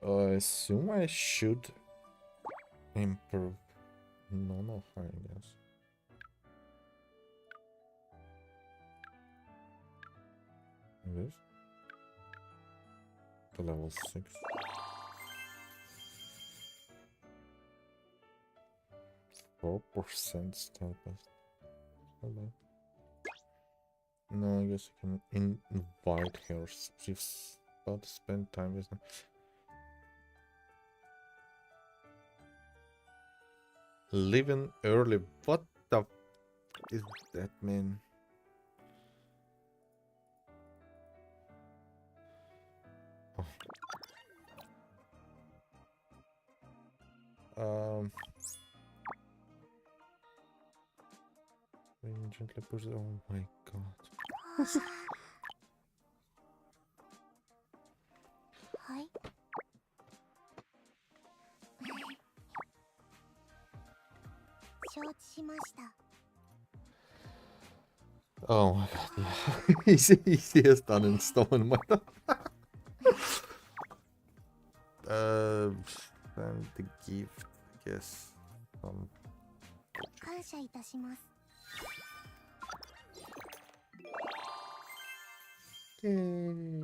I assume I should improve none of her, I guess. This? To level 6. %4 stat best. Hold on. No, I guess I can invite her. She's about to spend time with her. Leaving early. What the f is that, man? Oh. Gently push it. Oh my god. はい。承知しました。 Oh my god, yeah. he has done and stolen my and the gift, I guess. 感謝いたします。 Yay.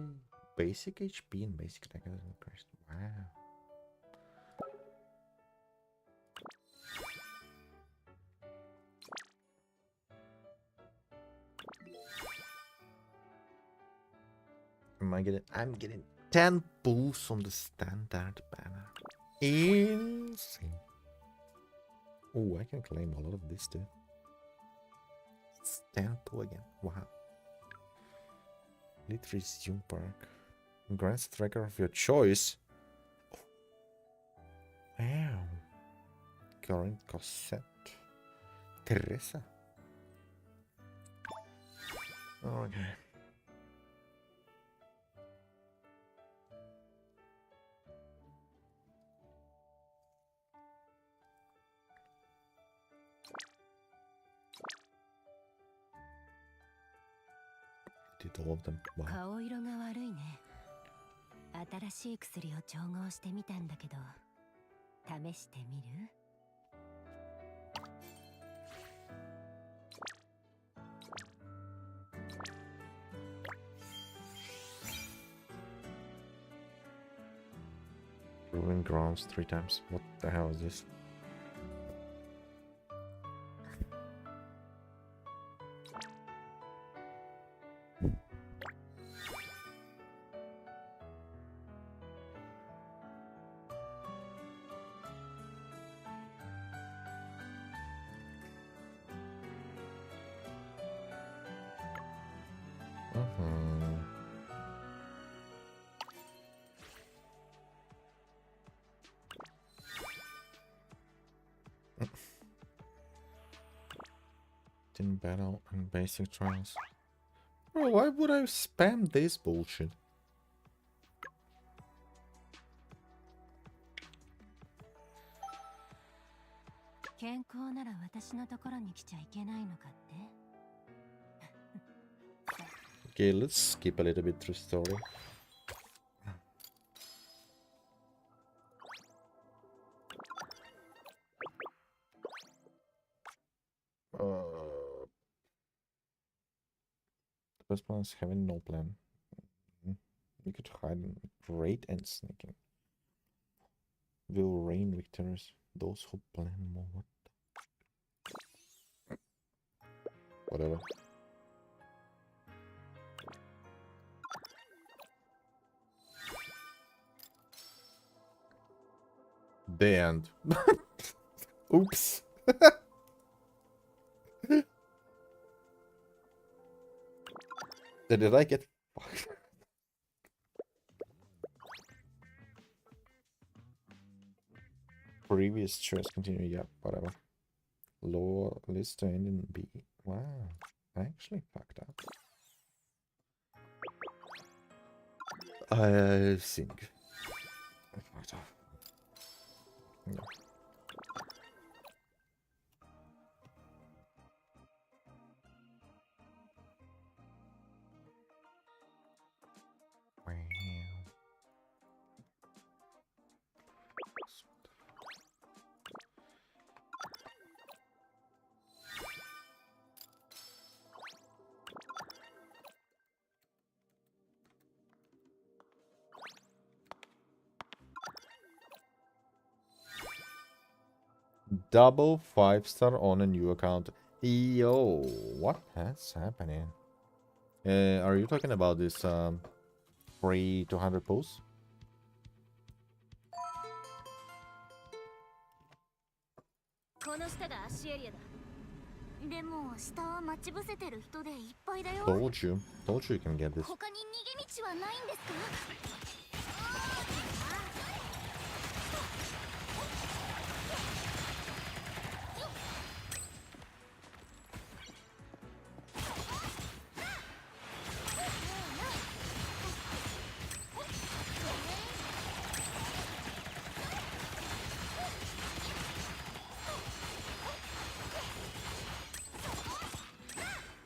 Basic HP and basic attack has increased. Wow. I'm getting 10 boosts on the standard banner. Insane. Oh, I can claim a lot of this too. It's 10 again. Wow. Elite resume park. Grand striker of your choice. Wow. Current Cosette. Teresa. Okay. Did all of them. Wow. 顔色が悪いね。新しい薬を調合してみたんだけど、試してみる？ Ruined grounds 3 times. What the hell is this? In battle and basic trials. Bro, why would I spam this bullshit? Okay, let's skip a little bit through story. The best plan is having no plan. We could hide in raid and sneaking. Will reign victorious. Those who plan more. Whatever. The end. Oops. Did I get fucked? Previous choice continue, yeah, whatever. Lower list to end in B. Wow, I actually fucked up. I think I fucked up. No. Double 5-star on a new account. Yo, what has happening? Are you talking about this free 200 pulls? この下が足エリアだ。でも下は待ち伏せてる人でいっぱいだよ。 Told you you can get this. 他に逃げ道はないんですか？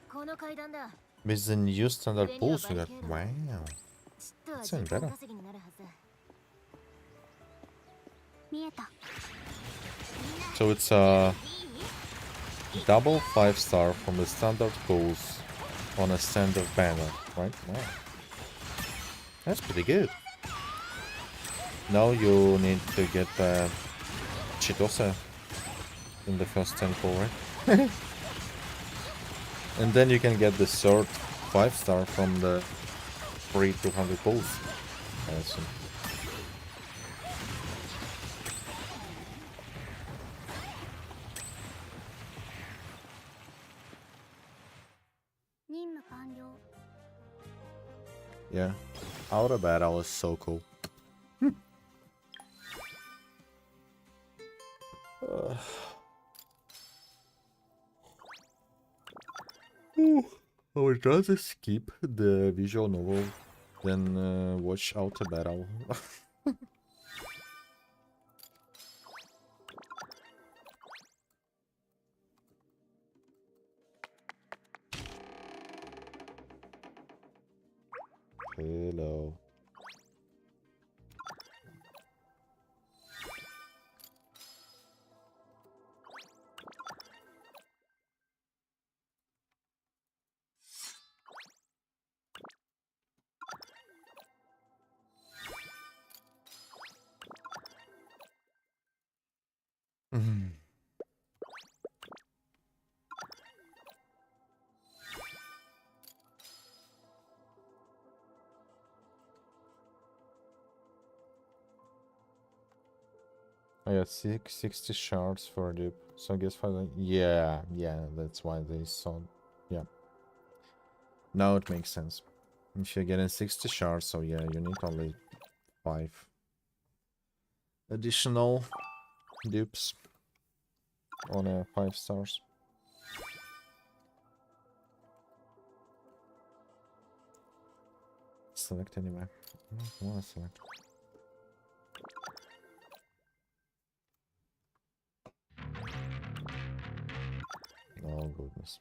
この階段だ。 With the new standard pulls, we got wow. ちっとは That's 時 even 間 better. 稼ぎになるはず。見えた。 So it's a double 5-star from the standard pulls on a standard banner, right? Wow. That's pretty good. Now you need to get Chitose in the first 10 pull, right? And then you can get the third 5-star from the free 200 pulls. Awesome. Yeah, out of battle was so cool. I would rather skip the visual novel than watch Outer Battle. Hello. I got 60 shards for a dupe. So I guess 5. Yeah, that's why they saw. Yeah. Now it makes sense. If you're getting 60 shards, so yeah, you need only 5 additional dupes on a 5 stars. Select anyway. I don't wanna select. Oh goodness.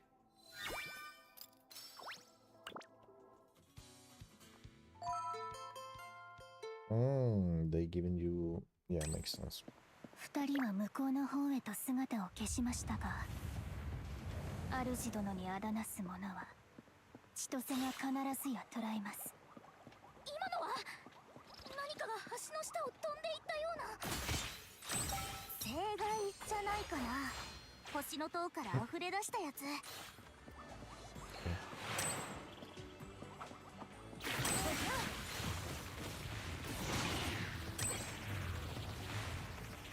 They giving you, yeah, makes sense. 二人は向こうの方へと姿を消しましたが、主殿にあだなす者は千歳が必ずや捕らえます。今のは何かが橋の下を飛んでいったような。正解じゃないかな。星の塔から溢れ出したやつ。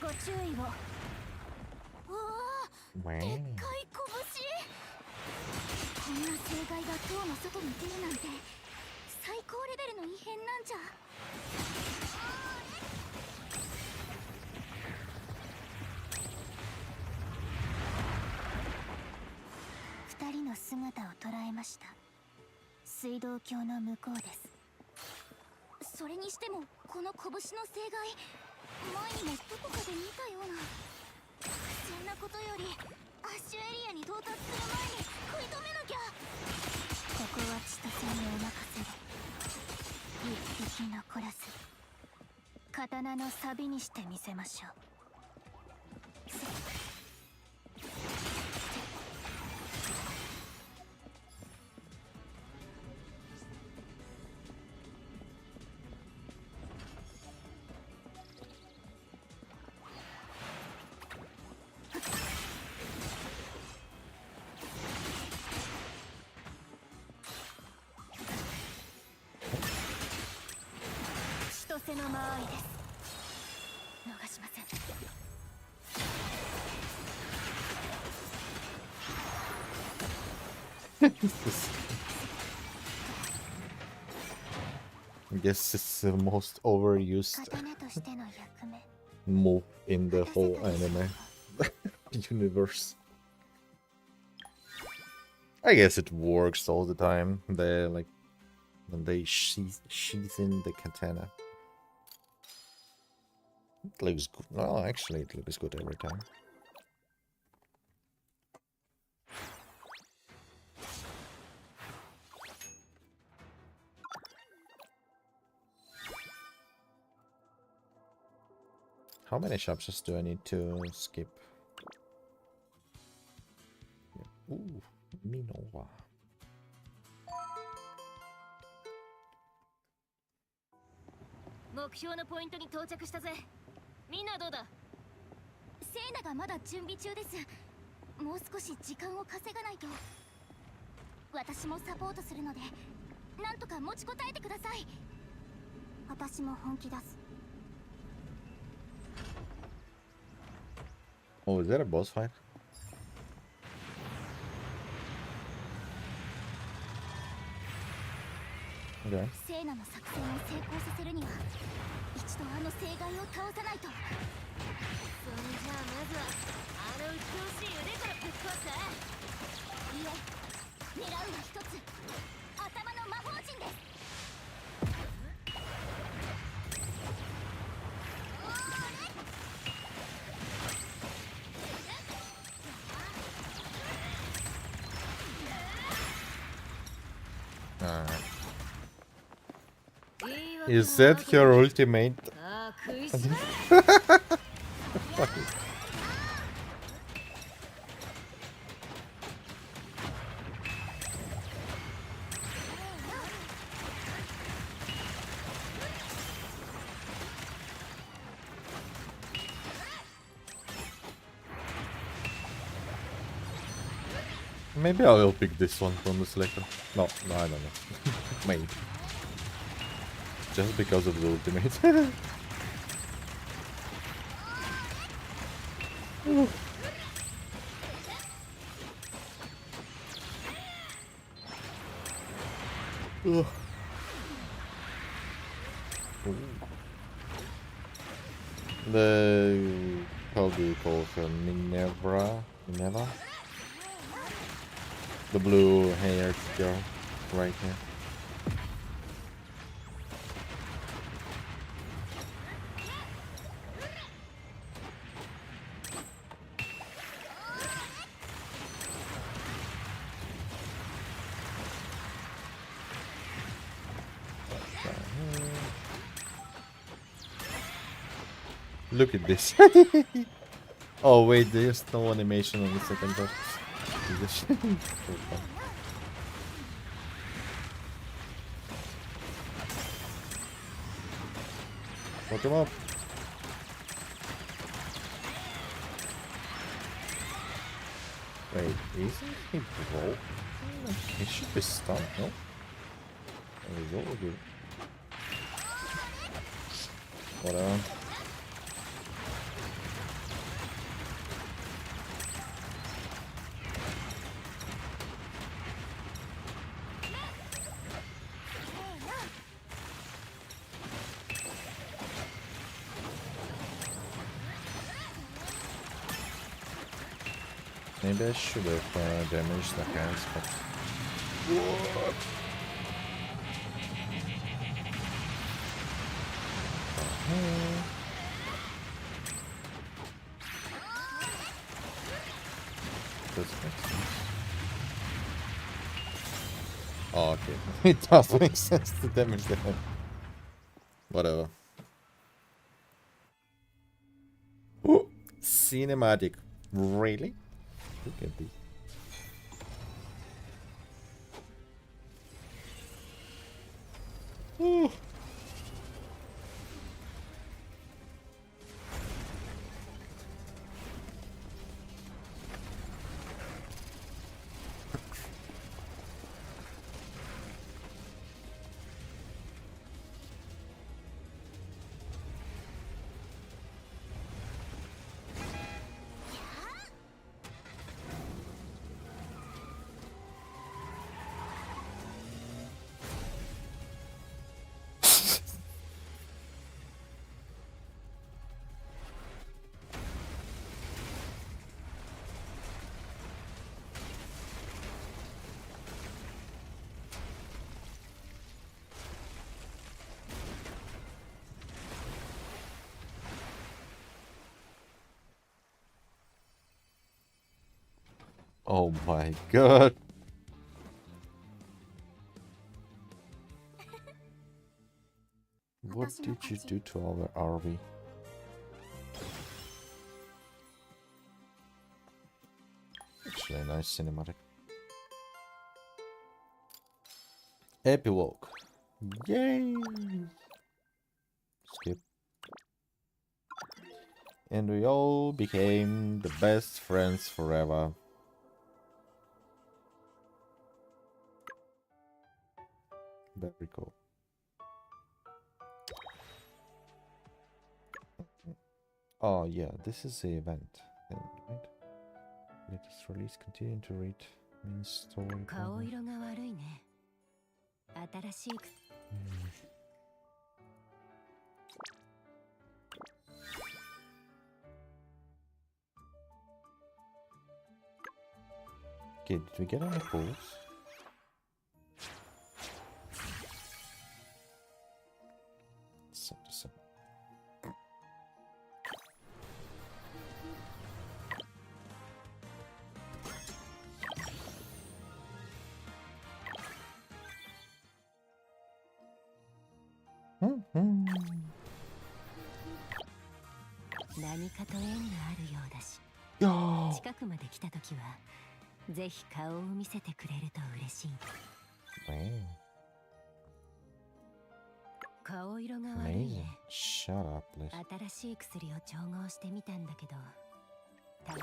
ご注意を。おお、でっかい拳。こんな正解が塔の外に出るなんて最高レベルの異変なんじゃ。二人の姿を捉えました。水道橋の向こうです。それにしてもこの拳の正解、前にもどこかで見たような。そんなことよりアッシュエリアに到達する前に食い止めなきゃ。ここは千歳にお任せで。一匹残らず刀のサビにしてみせましょう。の間合いです。逃しません。 I guess it's the most overused 刀としての役目 move in the whole anime universe. I guess it works all the time. They like when they sheathen the katana. It looks good. Well, actually, it looks good every time. How many chapters do I need to skip? Ooh, Minova. 目標のポイントに到着したぜ。みんなどうだ？セイナがまだ準備中です。もう少し時間を稼がないと。私もサポートするので、なんとか持ちこたえてください。私も本気出す。 Oh, is that a boss fight? Okay. セイナの作戦を成功させるには、一度あの聖骸を倒さないと。そんじゃあまずはあの鬱陶しい腕からぶっ壊すか。いえ、狙うは一つ。頭の魔法陣です。 Is that your ultimate? Maybe I will pick this one from the selector. No, I don't know. Maybe. Just because of the ultimate. Ugh. The how do you call her? Minerva? The blue-haired girl, right here. Look at this. Oh wait, there's no animation on the second part. So fun. Fuck him up. Wait, isn't he broke? He should be stunned, no? There we go, good. Whatever. Maybe I should have damaged the hands, but... What? Does it make sense? Oh, okay. It does make sense to damage the hand. Whatever. Ooh, cinematic. Really? Look at this. Ooh. Oh my god. What did you do to our RV? Actually, a nice cinematic. Epilogue. Yay! Skip. And we all became the best friends forever. Very cool. Oh yeah, this is the event, then, right? Latest release, continue to read main story. 顔色が悪いね。新しいく Okay, did we get any pulls? So.何かと縁があるようだし、 Yo! 近くまで来た時はぜひ顔を見せてくれると嬉しい。 Man. 顔色が悪い Amazing. ね。 Shut up, please. 新しい薬を調合してみたんだけど、ため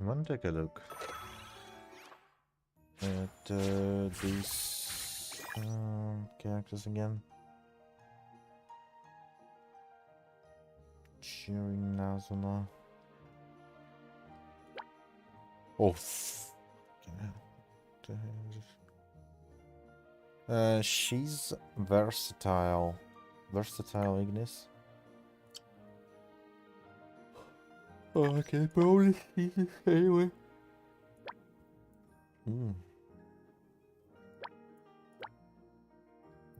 I want to take a look at these characters again. Cheering Nazuna. Oh, she's versatile. Versatile Ignis. Oh, I can probably see this anyway.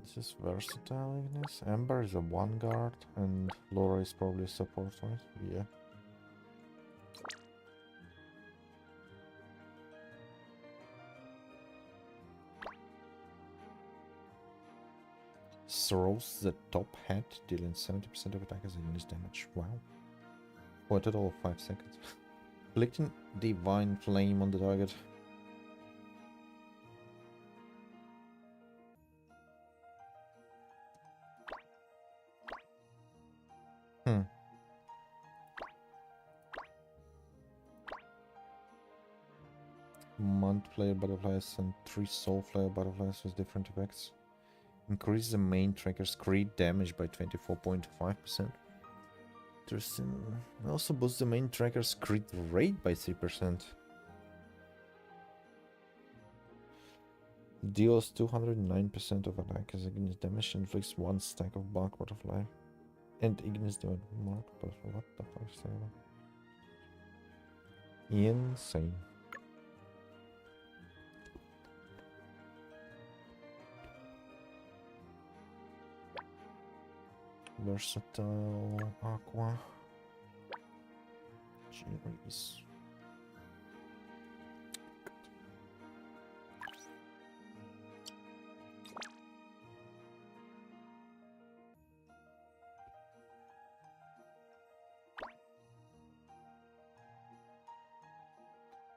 This is versatile Ignis. Ember is a one guard, and Laura is probably a support, right? Yeah. Throws the top hat, dealing 70% of attackers Ignis damage. Wow. For a total of 5 seconds. Inflicting Divine Flame on the target. Multiplayer butterflies and 3 soulflare butterflies with different effects. Increase the main tracker's crit damage by 24.5%. Interesting. Also boosts the main tracker's crit rate by 3%. Deals 209% of attackers against damage, inflicts 1 stack of bark butterfly. And Ignis Divine Mark Butterfly. What the fuck is that? Insane. Versatile Aqua. Jeez.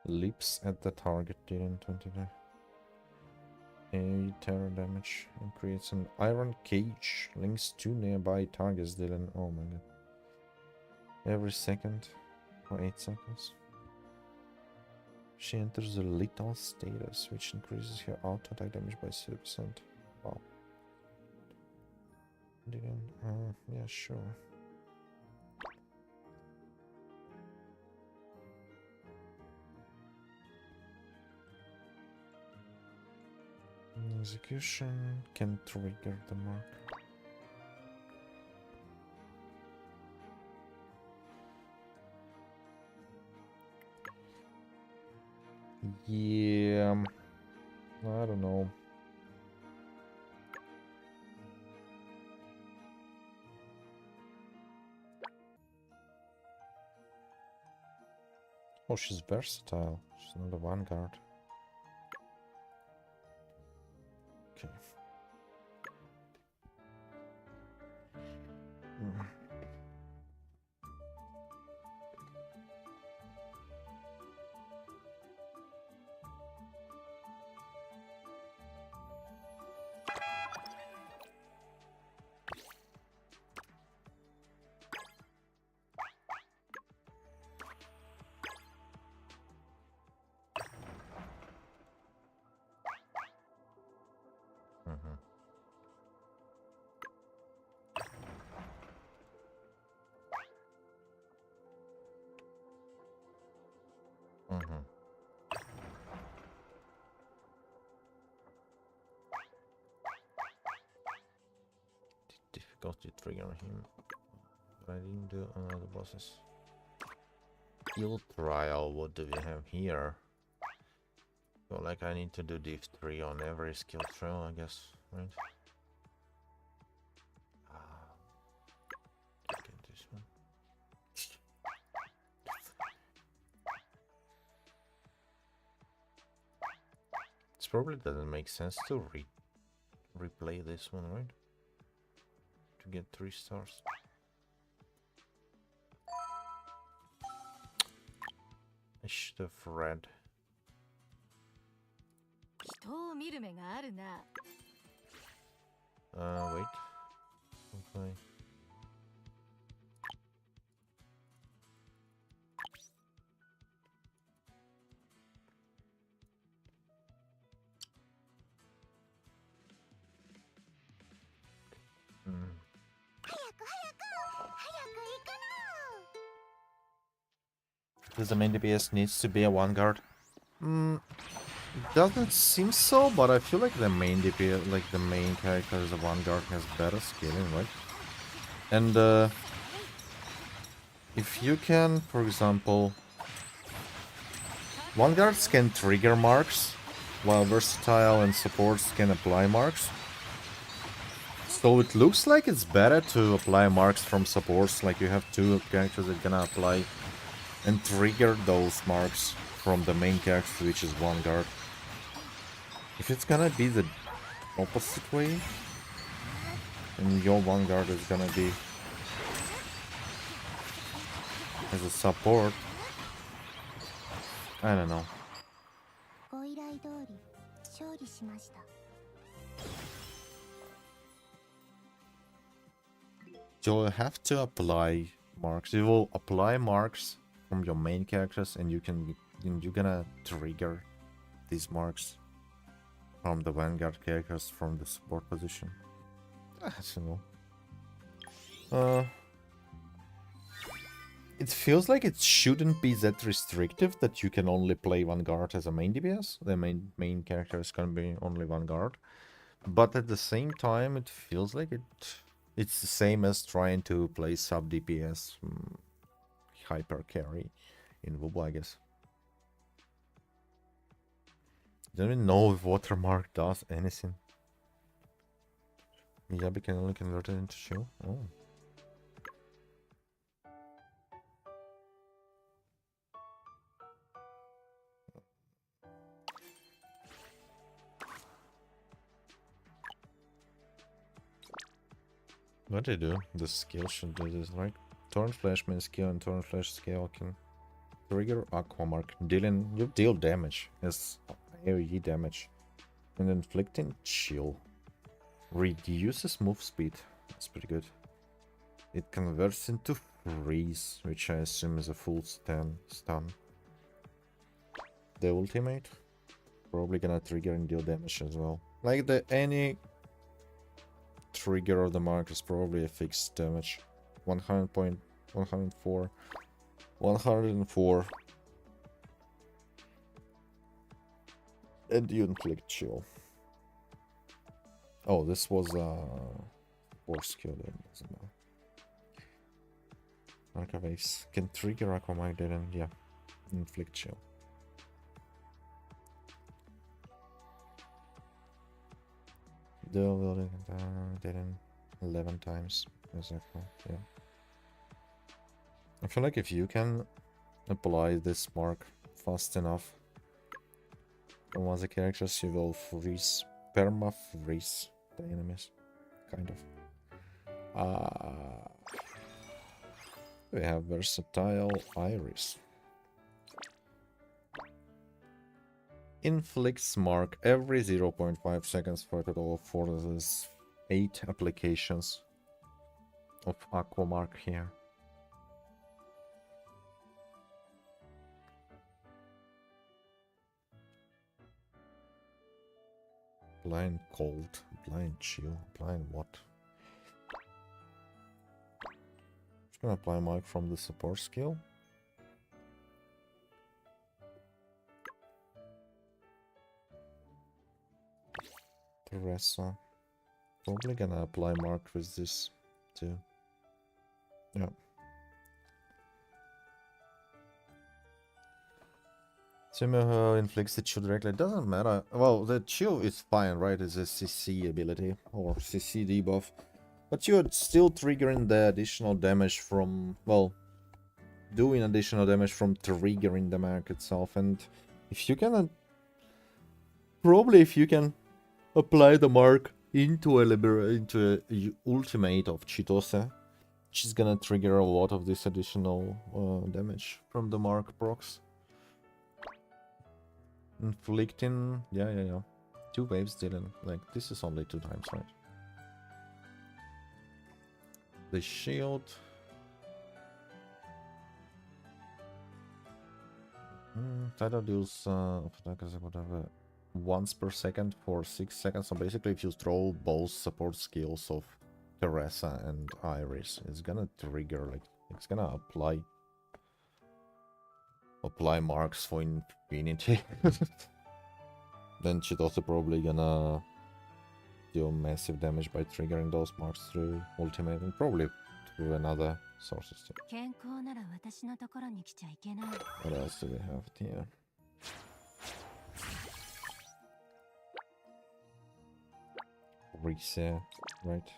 Leaps at the target dealing 29. 8 terror damage and creates an iron cage. Links 2 nearby targets dealing. Oh my god. Every second for 8 seconds. She enters a lethal status, which increases her auto attack damage by 0%. Wow. Yeah, sure. Execution can trigger the mark. Yeah, I don't know. Oh, she's versatile. She's not a vanguard. Okay. Mm-hmm. Mm-hmm. Difficulty trigger him. But I didn't do the bosses. Skill trial, what do we have here? So like I need to do div 3 on every skill trial, I guess, right? Get this one. It probably doesn't make sense to replay this one, right? To get 3 stars. I should have read. Wait. Okay. Does the main DPS needs to be a vanguard? Doesn't seem so, but I feel like the main DPS, like the main character as a vanguard, has better scaling, right? And if you can, for example, vanguards can trigger marks, while versatile and supports can apply marks. So it looks like it's better to apply marks from supports, like you have 2 characters that gonna apply and trigger those marks from the main character, which is vanguard. If it's gonna be the opposite way, and your vanguard is gonna be as a support, I don't know. You'll have to apply marks. You will apply marks from your main characters, and you're gonna trigger these marks from the vanguard characters from the support position. I don't know. It feels like it shouldn't be that restrictive that you can only play vanguard as a main DPS. The main character is gonna be only vanguard, but at the same time, it feels like it's the same as trying to play sub DPS hyper carry in Wubu, I guess. I don't even know if watermark does anything. Miyabi can only convert it into shield. Oh. What do they do? The skill should do this, right? Torn Flash main skill and Torn Flash skill can trigger Aquamark. You deal damage as AoE damage. And inflicting chill. Reduces move speed. That's pretty good. It converts into freeze, which I assume is a full stun. the ultimate, probably gonna trigger and deal damage as well. Like any trigger of the mark is probably a fixed damage. 100.104, 104, and you inflict chill. Oh, this was force skill then, doesn't matter. Arcavase can trigger Aquamark, didn't, yeah, inflict chill. Dual didn't 11 times, exactly, yeah. I feel like if you can apply this mark fast enough on one of the characters, you will perma-freeze the enemies, kind of. We have versatile Iris. Inflicts mark every 0.5 seconds for a total of 8 applications of Aquamark here. Blind cold, blind chill, blind what? Just gonna apply mark from the support skill. Teresa. Probably gonna apply mark with this too. Yeah. Similar inflicts the chill directly. It doesn't matter. Well, the chill is fine, right? It's a CC ability or CC debuff. But you're still triggering the additional damage from, well, doing additional damage from triggering the mark itself. And if you can, probably if you can apply the mark into a ultimate of Chitose, she's gonna trigger a lot of this additional damage from the mark procs. Inflicting, yeah. 2 waves didn't, like, this is only 2 times, right? The shield. Tidal deals whatever once per second for 6 seconds. So basically, if you throw both support skills of Teresa and Iris, it's gonna trigger, like, it's gonna apply marks for infinity. Then she's also probably gonna deal massive damage by triggering those marks through ultimate and probably through another sources too. What else do we have here? Reset, right?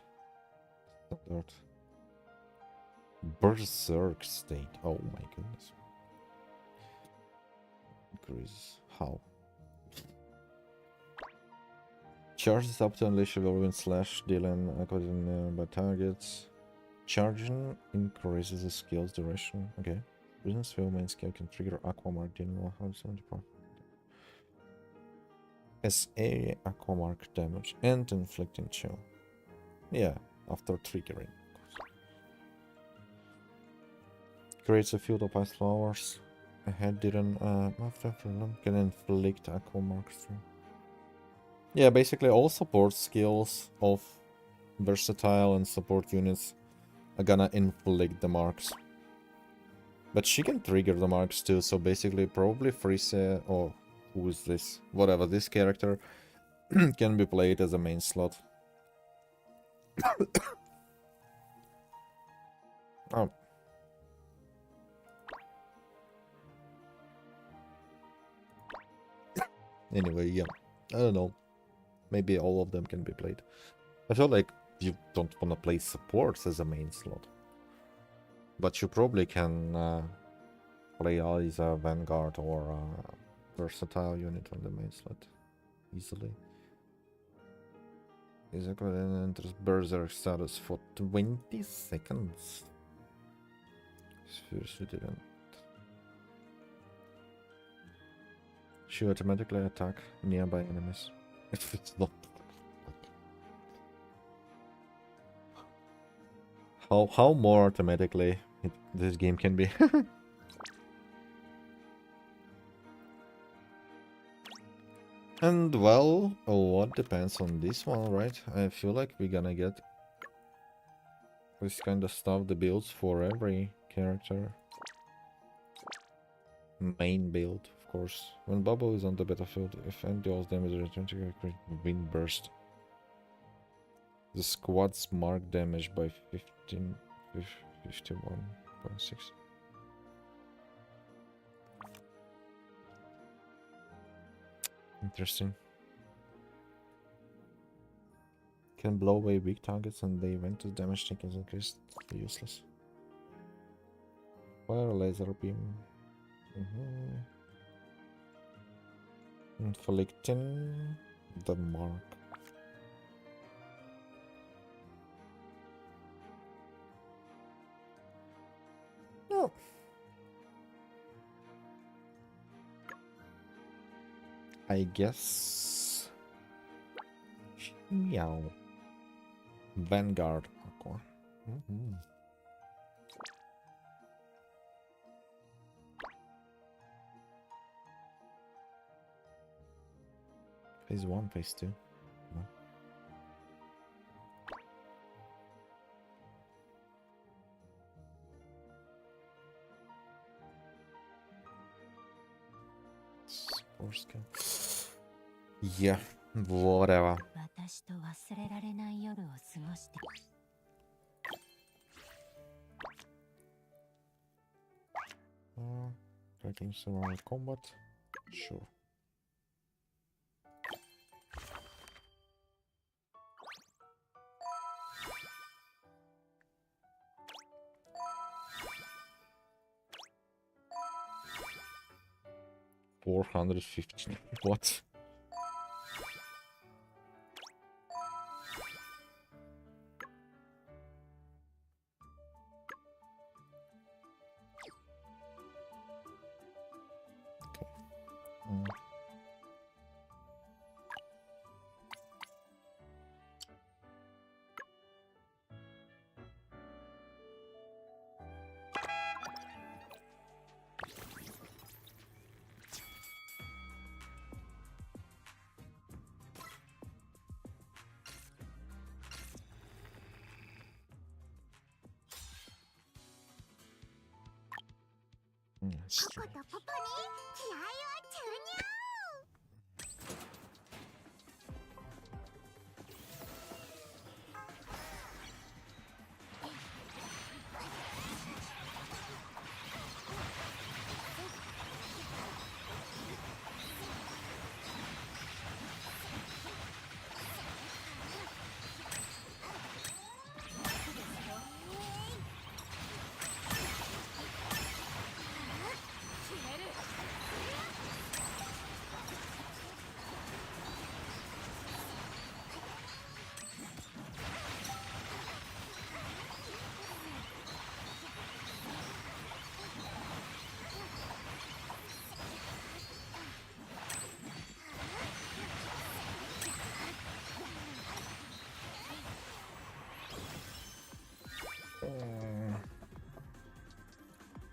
Standard. Berserk state. Oh my goodness. Increase. How? Charges up to unleash a whirlwind slash, dealing according by targets. Charging increases the skill's duration. Okay. Business field main skill can trigger Aquamark dealing 174. SA Aquamark damage and inflicting chill. Yeah, after triggering. Creates a field of ice flowers. A head didn't after can inflict Aquamark through. Yeah, basically all support skills of versatile and support units are gonna inflict the marks. But she can trigger the marks too, so basically probably Freeze or who is this? Whatever, this character can be played as a main slot. Oh. Anyway, yeah. I don't know. Maybe all of them can be played. I feel like you don't want to play supports as a main slot. But you probably can play either Vanguard or Versatile unit on the main slot easily. Exactly, then enters Berserk status for 20 seconds. Seriously didn't. She automatically attack nearby enemies. If it's not. How more automatically this game can be. And well, a lot depends on this one, right? I feel like we're gonna get this kind of stuff, the builds for every character. Main build, of course. When Bubble is on the battlefield, if and deals damage return to a great wind burst. The squads mark damage by 51.6. Interesting. Can blow away weak targets and the event to damage taken is increased. Useless. Fire laser beam. Inflicting the mark. No. I guess. Meow. Vanguard Aqua. Phase 1, phase 2. No. Sports skill. Yeah, whatever. 私と忘れられない夜を過ごして Tracking survival combat. Sure. $450. What? That's パ true. コとポポに気合を注入。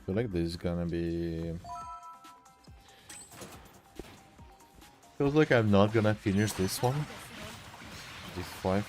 I feel like this is gonna be... Feels like I'm not gonna finish this one. D5.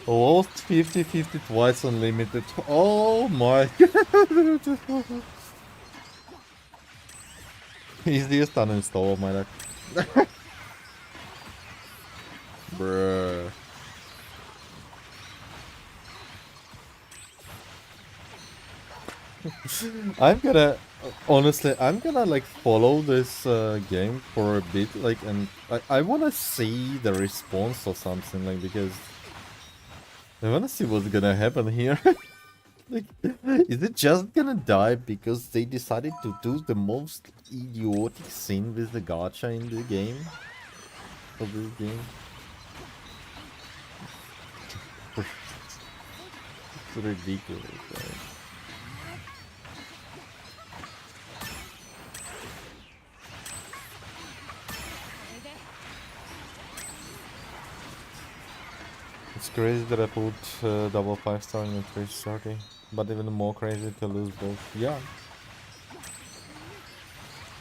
Lost 50-50 twice unlimited. Oh my god. Easiest uninstall of my life. Bruh. I'm gonna honestly, I'm gonna like follow this game for a bit, like, and I wanna see the response or something, like, because I wanna see what's gonna happen here. Like, is it just gonna die because they decided to do the most idiotic thing with the gacha in the game? Of this game? It's ridiculous, right? It's crazy that I put double 5-star in the 330, but even more crazy to lose both. Yeah.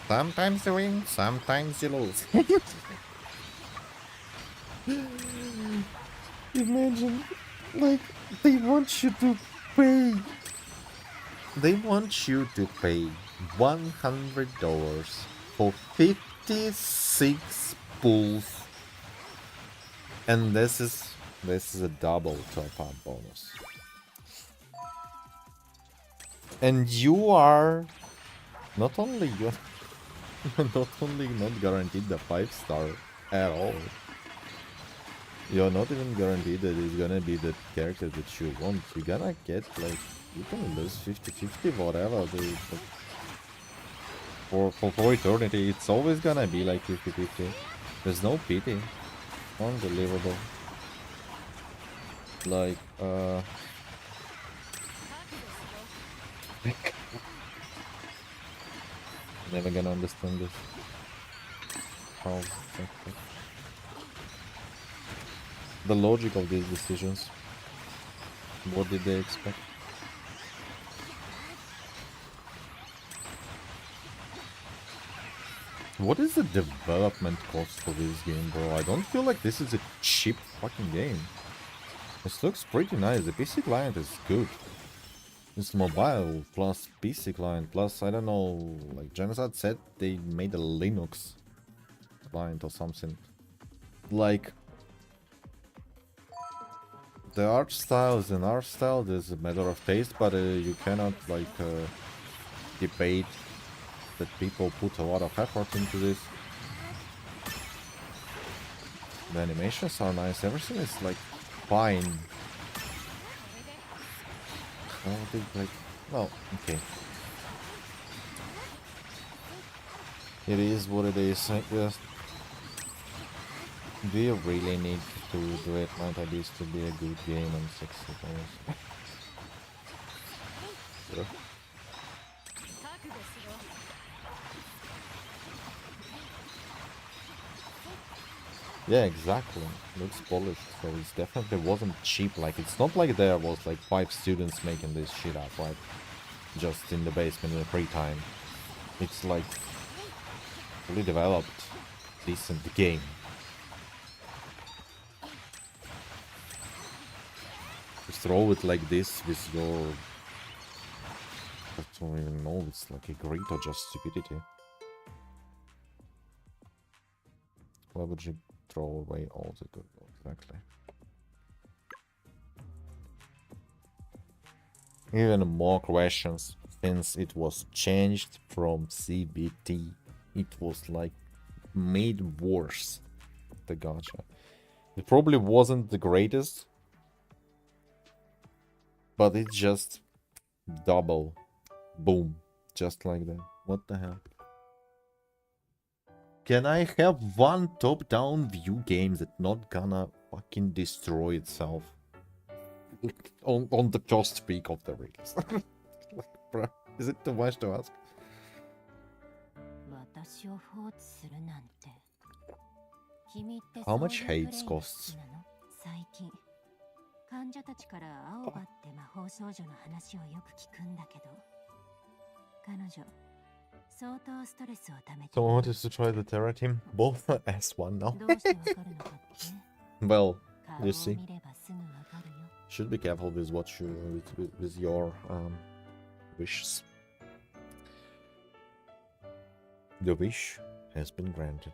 Sometimes you win, sometimes you lose. Imagine, like, they want you to pay. They want you to pay $100 for 56 pulls, and this is a double top-up bonus. And you are not only you not only not guaranteed the 5-star at all. You're not even guaranteed that it's gonna be the character that you want. You're gonna get, like, you can lose 50-50, whatever, dude. But for eternity, it's always gonna be like 50-50. There's no pity. Unbelievable. Like, never gonna understand this. How the logic of these decisions. What did they expect? What is the development cost for this game, bro? I don't feel like this is a cheap fucking game. This looks pretty nice. The PC client is good. It's mobile plus PC client plus, I don't know, like Genocide said they made a Linux client or something. Like, the art style is an art style, there's a matter of taste, but you cannot, like, debate that people put a lot of effort into this. The animations are nice, everything is, like, fine. I don't think, like, no, okay. It is what it is, I guess. Do you really need to do it like this to be a good game on 60 players? Sure. Yeah, exactly. Looks polished, so it definitely wasn't cheap. Like, it's not like there was like 5 students making this shit up, right? Just in the basement in the free time. It's like fully developed, decent game. Just throw it like this with your... I don't even know, it's like a great or just stupidity. Why would you throw away all the good? Exactly. Even more questions, since it was changed from CBT. It was like made worse, the gacha. It probably wasn't the greatest, but it's just double. Boom. Just like that. What the hell? Can I have one top-down view game that not gonna fucking destroy itself? on the first week of the release. Like, bro, is it too much to ask? How much hates costs? 患者たちから青葉って魔法少女の話をよく聞くんだけど、彼女相当ストレスをためて。 Someone wants to try the Terra team? Both S1 now. どうしてわかるのかって？ Well, 顔を you see. 見ればすぐわかるよ。 Should be careful with what you with your wishes. The wish has been granted.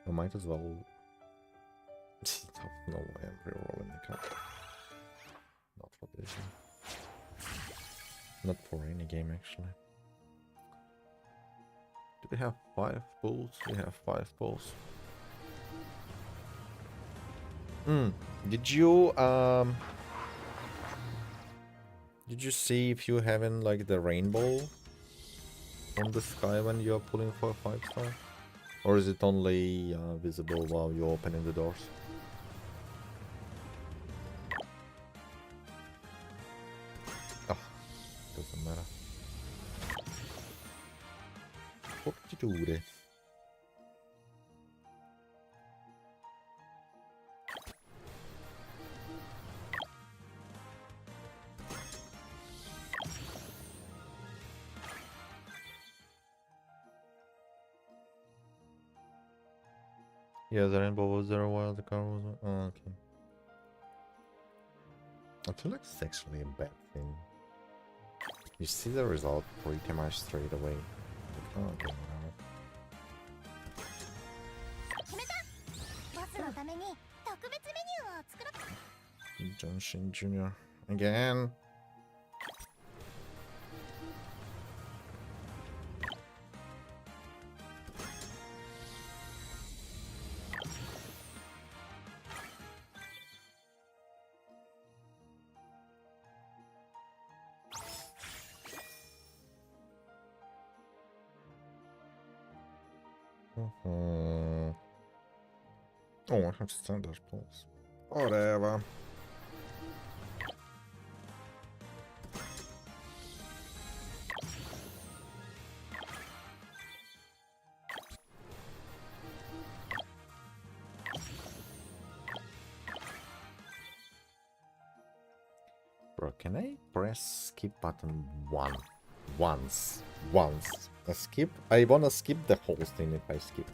I might as well No way I'm rerolling the card. Not for this one. Not for any game, actually. Do we have 5 bulls? We have 5 bulls. Did you see if you having like the rainbow on the sky when you're pulling for a 5-star? Or is it only visible while you're opening the doors? Oh, doesn't matter. What did you do there? Yeah, the rainbow was there while the car was... Oh, okay. I feel like it's actually a bad thing. You see the result pretty much straight away. Like, oh, okay, whatever. 決めた。ボスのために特別メニューを作ろう。 Johnson Jr. again. Oh, I have standard pulse. Whatever. Bro, can I press skip button once? A skip? I wanna skip the whole thing if I skip.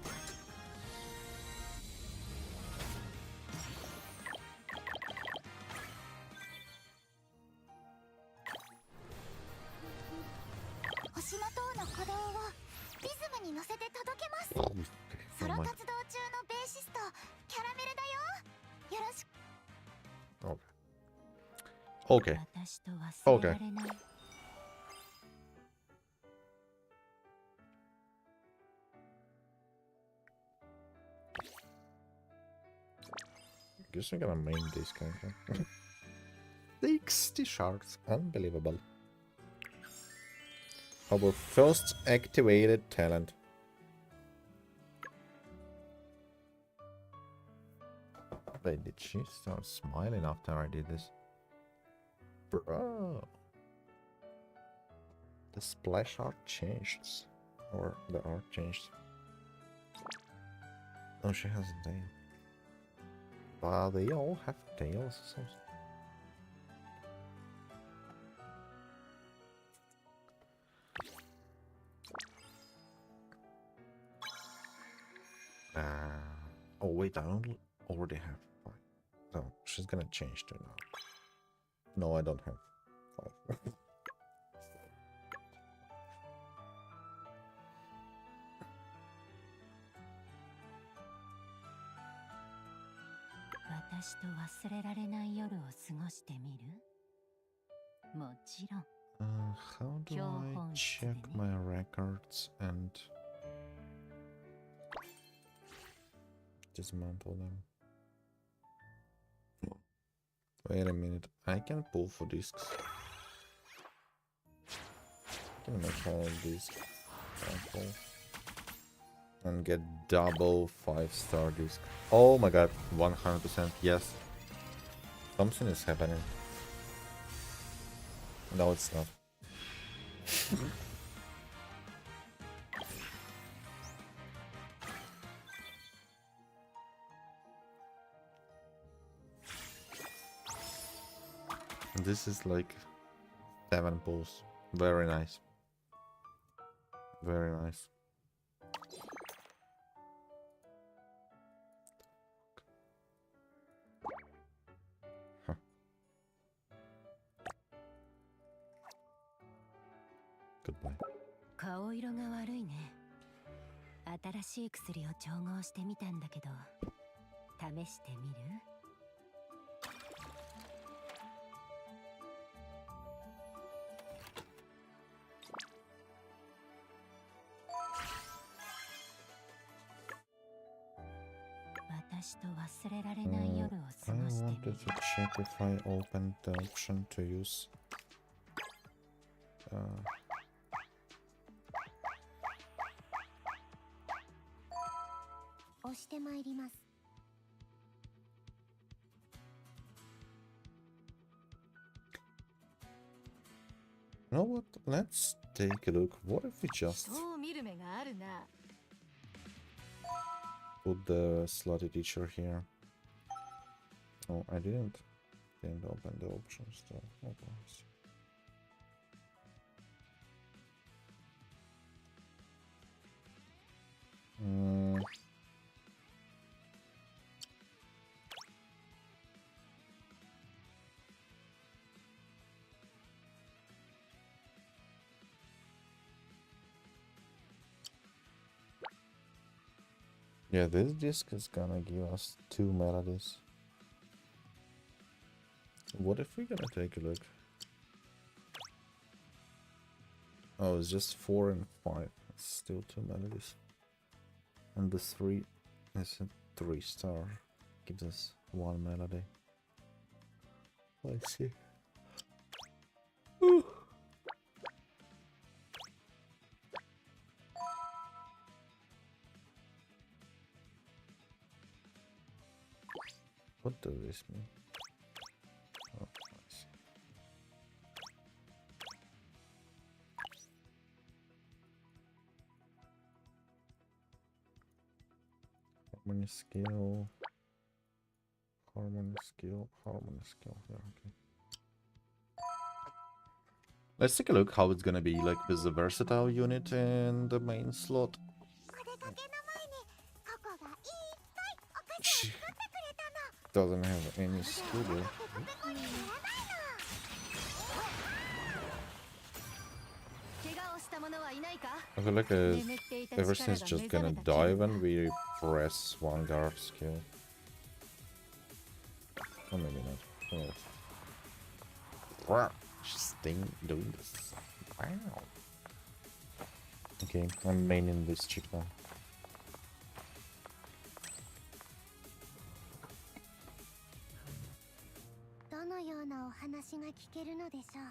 Okay. Okay. Guess I'm gonna main this character. 60 shards. Unbelievable. Our first activated talent. Wait, did she start smiling after I did this? Bro. The splash art changed. Or the art changed. Oh, she has a tail. But they all have tails or something. Oh wait, I already have 5. No, she's gonna change to now. No, I don't have 5. How do I check my records and dismantle them? Wait a minute, I can pull for discs. I can make all discs and get double 5-star disc. Oh my god, 100% yes. Something is happening. No, it's not. This is like 7 pulls. Very nice. Very nice. Huh. Goodbye. 顔色が悪いね。新しい薬を調合してみたんだけど、試してみる？私と忘れられない夜を I 過ごしてみ wanted る。 to check if I opened the option to use. Uh, 押してまいります。 you know what? Let's take a look. What if we just そう見る目があるな。 put the slutty teacher here? Oh, I didn't open the options though. Oh, nice. Yeah, this disc is gonna give us 2 melodies. What if we're gonna take a look? Oh, it's just 4 and 5. It's still 2 melodies. And the 3 is a 3-star. Gives us 1 melody. Let's see. Ooh. What does this mean? Oh, I see. Harmony skill. Harmony skill. Harmony skill. Yeah, okay. Let's take a look how it's gonna be like with the versatile unit in the main slot. お出かけの前にココがいっぱいお菓子 She を作ってくれたの。 doesn't have any skill though. ペコペコにならないの。 I feel like everything's just gonna die when we press one guard skill. Or maybe not. Wow. She's doing this. Wow. Okay, I'm maining this chick now. どのようなお話が聞けるのでしょう。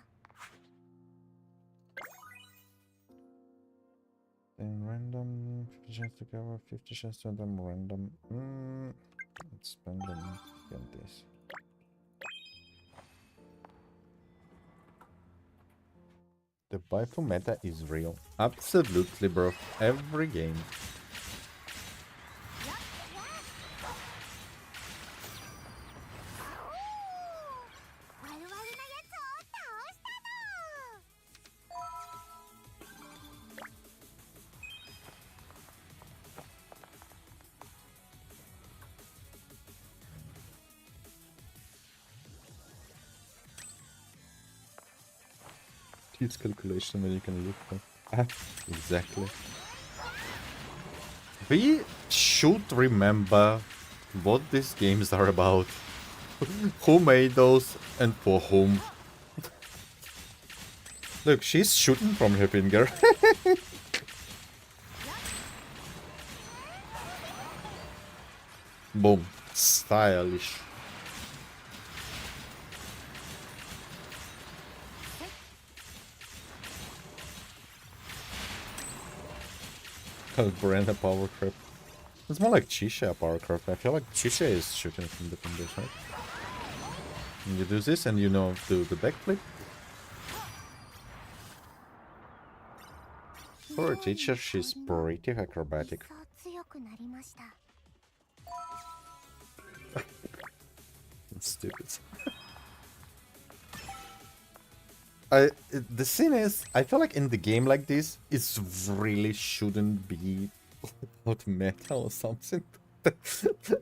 Then random, 50 chance to cover, 50 chance to them random. Let's spend them. Get this. The Baifu meta is real. Absolutely, bro. Every game. It's calculation when you can look for. Exactly. We should remember what these games are about. Who made those and for whom. Look, she's shooting from her finger. Boom. Stylish. Brenda power creep. It's more like Chisha power creep. I feel like Chisha is shooting from the fingers, right? And you do this and you know do the backflip. For a teacher, she's pretty acrobatic. It's stupid. The thing is, I feel like in the game like this, it really shouldn't be about meta or something.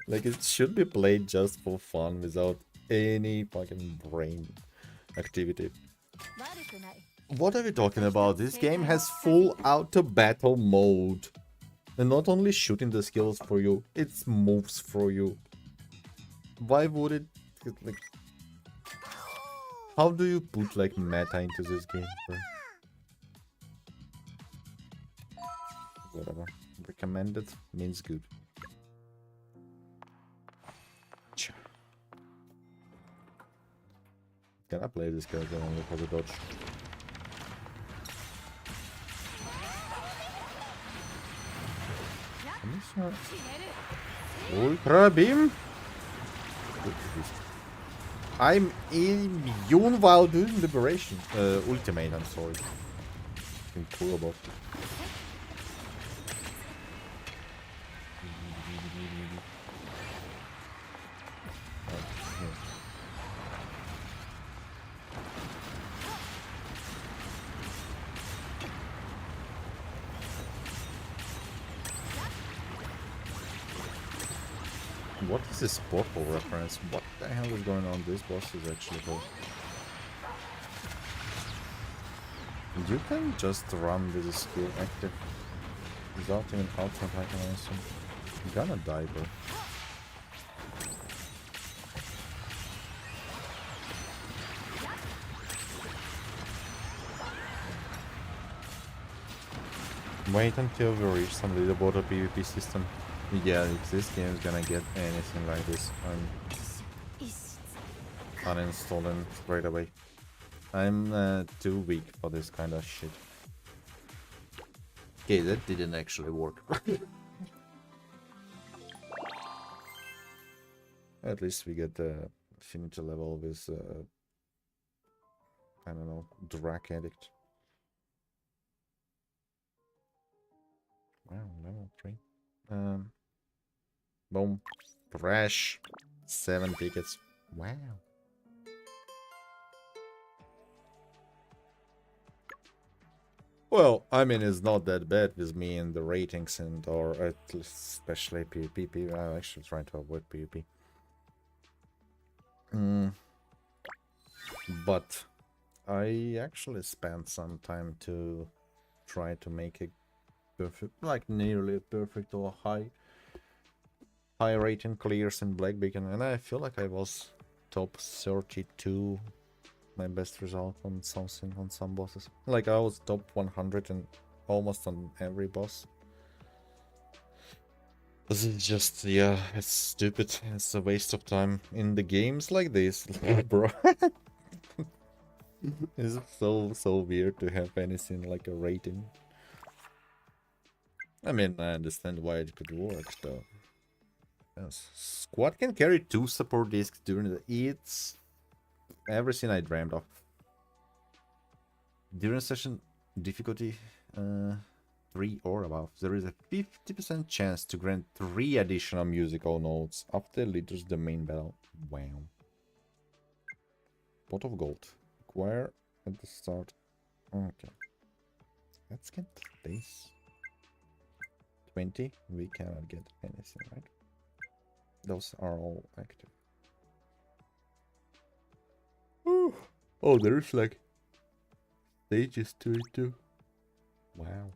Like, it should be played just for fun without any fucking brain activity. What are we talking about? This game has full auto battle mode. And not only shooting the skills for you, it moves for you. Why would it like? How do you put like meta into this game, bro? Whatever. Recommended means good. Can I play this character only for the dodge? Ultra beam? I'm immune while doing liberation. Ultimate, I'm sorry. Something cool about it. What is this portal reference? What the hell is going on? This boss is actually cool. You can just run with the skill active without even ultra attacking anything. I'm gonna die, bro. Wait until we reach some leaderboard or PvP system. Yeah, if this game is gonna get anything like this, I'm uninstalling straight away. I'm too weak for this kind of shit. Okay, that didn't actually work. At least we get the affinity level with, I don't know, Drag Addict. Wow, level 3. Boom. Crash. 7 tickets. Wow. Well, I mean, it's not that bad with me in the ratings and or at least especially PvP. I'm actually trying to avoid PvP. But I actually spent some time to try to make a perfect, like nearly perfect or high rating clears in Black Beacon, and I feel like I was top 32. My best result on something, on some bosses. Like I was top 100 and almost on every boss. This is just, yeah, it's stupid. It's a waste of time in the games like this, bro. It's so weird to have anything like a rating. I mean, I understand why it could work though. Yes. Squad can carry 2 support discs during the... It's everything I dreamed of. During session difficulty 3 or above, there is a 50% chance to grant 3 additional musical notes after it leaders the main battle. Wow. Pot of gold. Acquire at the start. Okay. Let's get this. 20. We cannot get anything, right? Those are all active. Ooh. Oh, there's like stages to it too. Wow.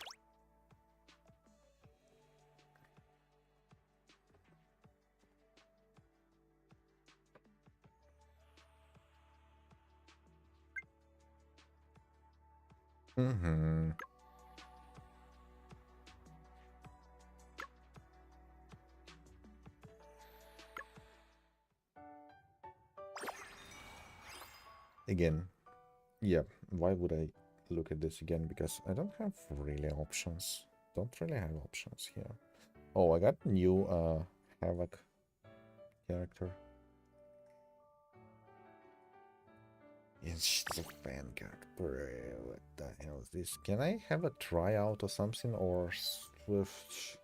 Again, yeah, why would I look at this again? Because I don't have really options. Don't really have options here. Oh, I got new Havoc character. It's the Vanguard. Bro, what the hell is this? Can I have a tryout or something? Or Swift?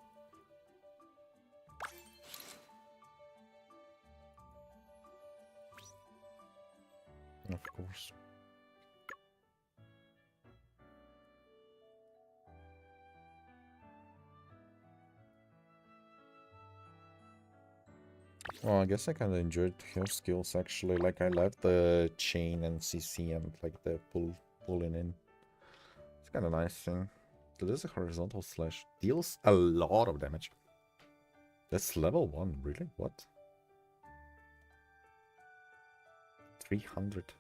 Of course. Well, I guess I kind of enjoyed her skills actually. Like I love the chain and CC and like the pulling in. It's kind of nice thing. So this is a horizontal slash. Deals a lot of damage. That's level 1, really? What? 300.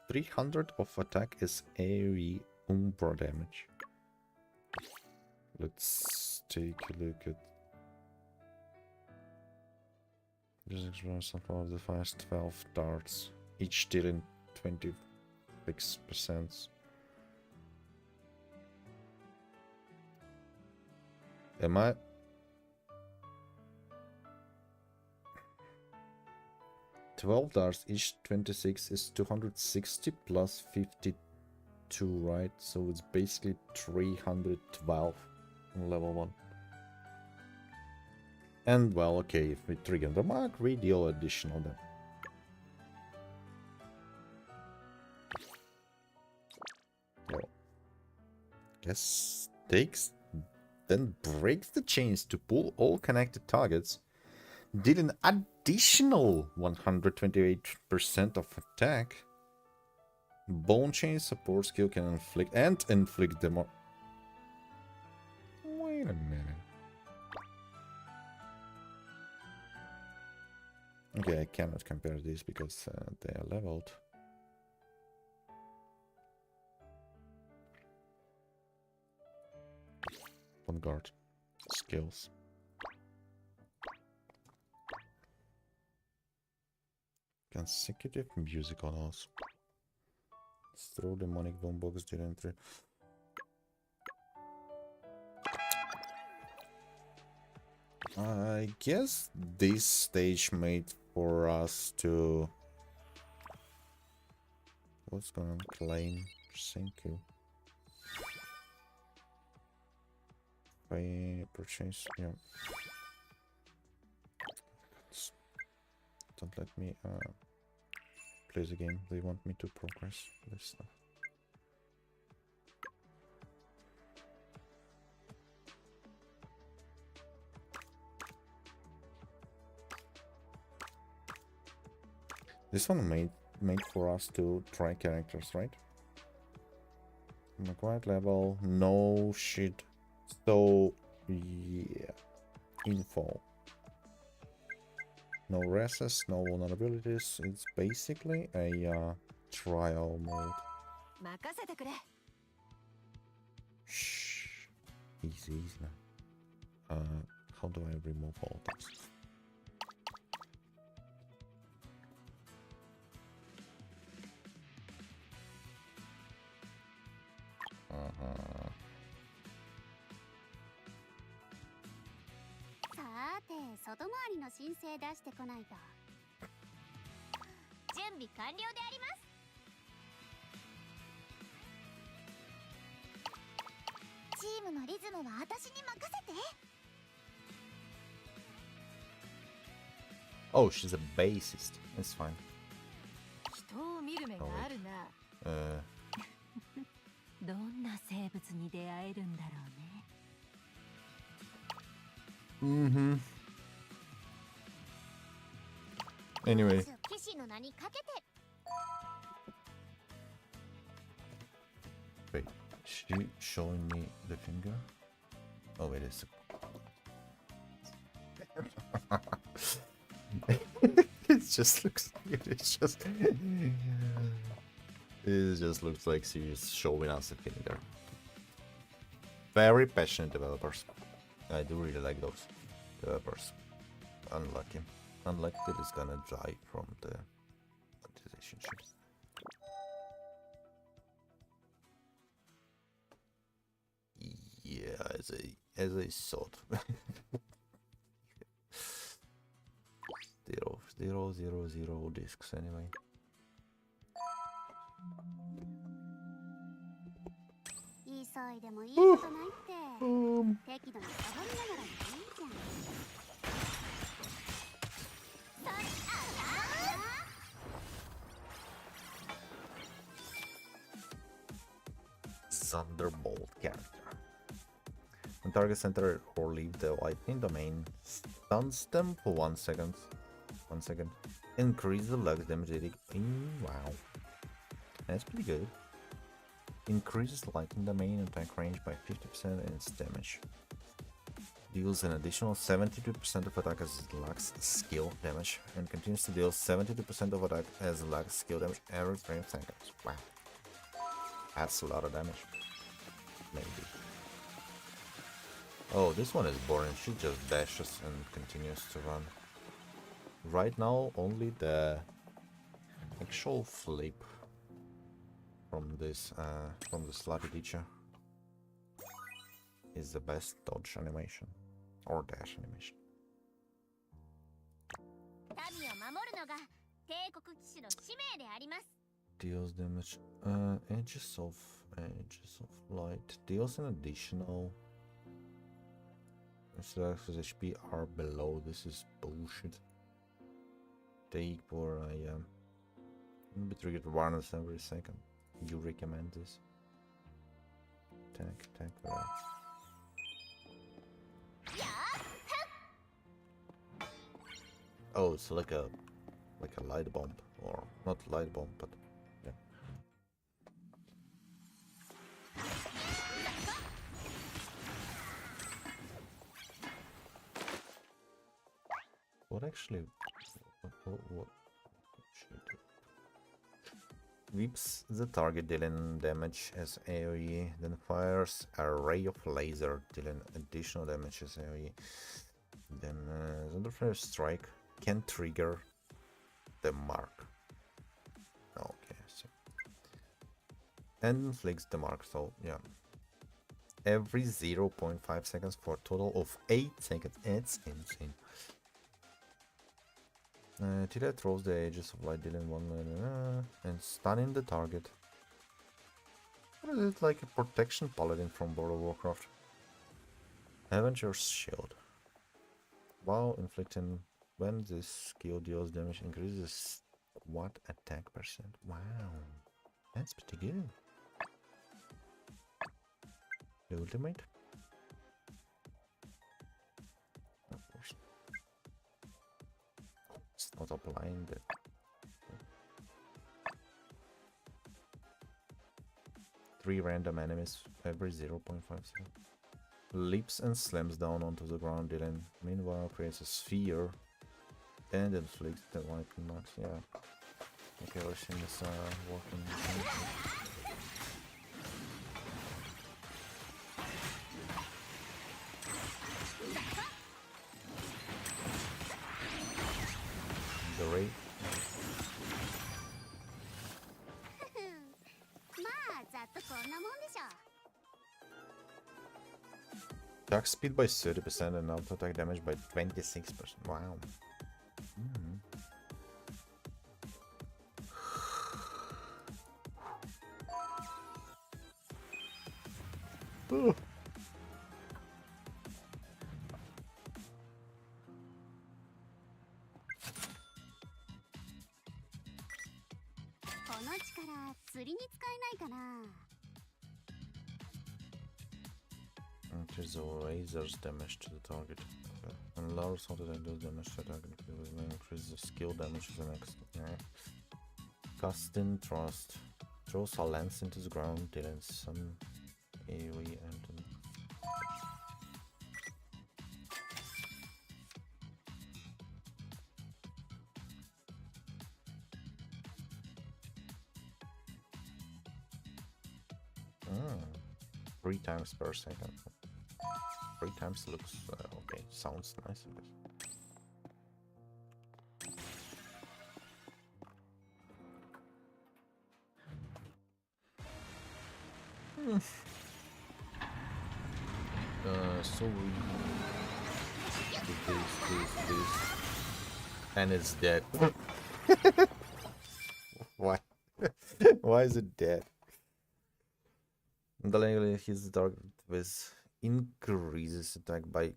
300 of attack is AoE Umbra damage. Let's take a look at... This expresses of the first 12 darts, each dealing 26%. Am I... $12 each 26 is 260 plus 52, right? So it's basically 312 on level 1. And well, okay, if we trigger the mark, we deal additional then. Well, guess takes, then breaks the chains to pull all connected targets, deal an additional 128% of attack. Bone chain support skill can inflict them. Wait a minute. Okay, I cannot compare these because they are leveled. Vanguard skills. Consecutive music on us. Let's throw demonic boombox entry. I guess this stage made for us to... What's going on? Claim Senku. Buy purchase. Yeah. Don't let me play the game. They want me to progress this stuff. This one made for us to try characters, right? Acquired level, no shit. So yeah, info. No races, no vulnerabilities. It's basically a trial mode. Shh. Easy, easy now. How do I remove all this? Oh, she's a bassist. It's fine. Oh, wait. どんな生物に出会えるんだろうね。Mm-hmm. Anyway. Wait, she showing me the finger? Oh, wait a second. It just looks weird. It just looks like she's showing us a finger. Very passionate developers. I do really like those developers. Unlucky. Unlucky that it's gonna die from the monetization ships. Yeah, as I thought. 0 discs anyway. Thunderbolt character. When target center or leave the lightning domain, stuns them for 1 second. 1 second. Increase the lux damage. Wow. That's pretty good. Increases lightning domain attack range by 50% and its damage. deals an additional 72% of attack as lax skill damage and continues to deal 72% of attack as lax skill damage every 3 seconds. Wow. That's a lot of damage. Maybe. Oh, this one is boring. She just dashes and continues to run. Right now, only the actual flip from this, from the Slutty teacher is the best dodge animation or dash animation. Deals damage. Edges of light deals an additional. Instead HP are below. This is bullshit. Take for be triggered once every second. You recommend this? Attack. Oh, it's like a light bomb, or not light bomb, but yeah. What actually? What should I do? Whips the target dealing damage as AoE, then fires a ray of laser dealing additional damage as AoE. Then Thunderfire Strike can trigger the mark. Okay, so and inflicts the mark. So yeah, every 0.5 seconds for a total of 8 seconds. It's insane. Tila throws the Aegis of Light dealing 1 and stunning the target. What is it, like a protection paladin from World of Warcraft? Avenger's Shield. While inflicting, when this skill deals damage, increases what attack percent? Wow, that's pretty good. The ultimate? Of course. It's not applying the... Three random enemies every 0.5 seconds. Leaps and slams down onto the ground, dealing. Meanwhile, creates a sphere and inflicts the lightning marks. Yeah. Okay, everything is working. The ray. Attack speed by 30% and auto attack damage by 26%. Wow. There's a razor's damage to the target. Okay. And lowers auto attack does damage to the target. Increases the skill damage to the next. Yeah. Casting Trust. Throws a lance into the ground, dealing some AoE and three times per second. 3 times looks okay. Sounds nice, I guess. So we do this, and it's dead. Why? Why is it dead? Delaying his target with increases attack by.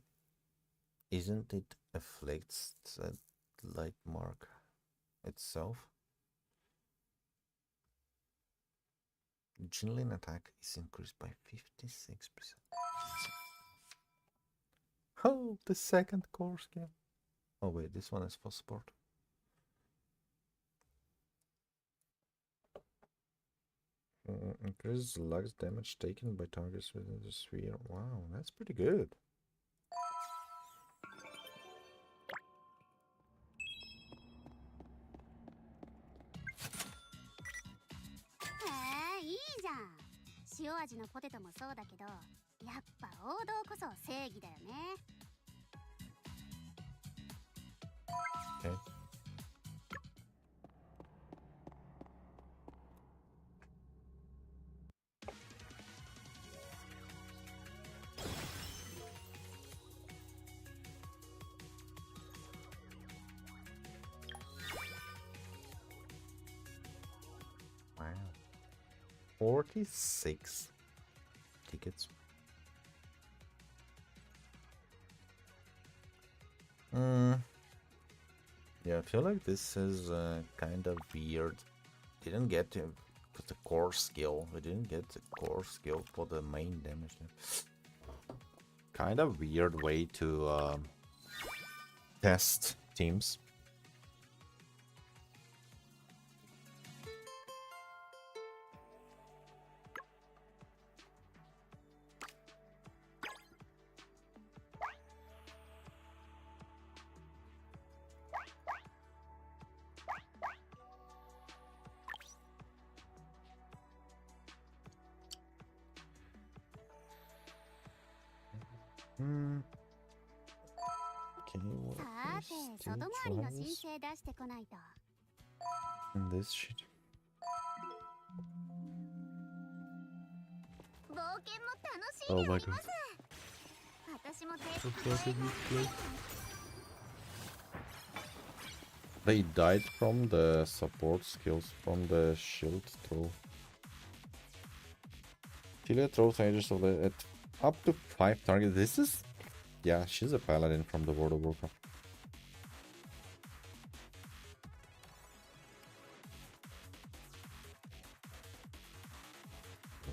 Isn't it afflicts the light mark itself? Jinlin attack is increased by 56%. Oh, the second core skill. Oh wait, this one is for support. Increases lux damage taken by targets within the sphere. Wow, that's pretty good. 塩味のポテトもそうだけど、やっぱ王道こそ正義だよね。 Okay. Wow. 46 tickets. Yeah, I feel like this is kind of weird. Didn't get the core skill. We didn't get the core skill for the main damage. Kind of weird way to test teams. Okay, what さ is て、外 still 回りの申 tries? 請出してこないと。 And this shit. 冒険も楽しい Oh であ my り god. ます。私も手 What 伝 did い you ます。 play? They died from the support skills from the shield throw. Tilia throws ranges of at up to 5 targets. This is... Yeah, she's a paladin from the World of Warcraft.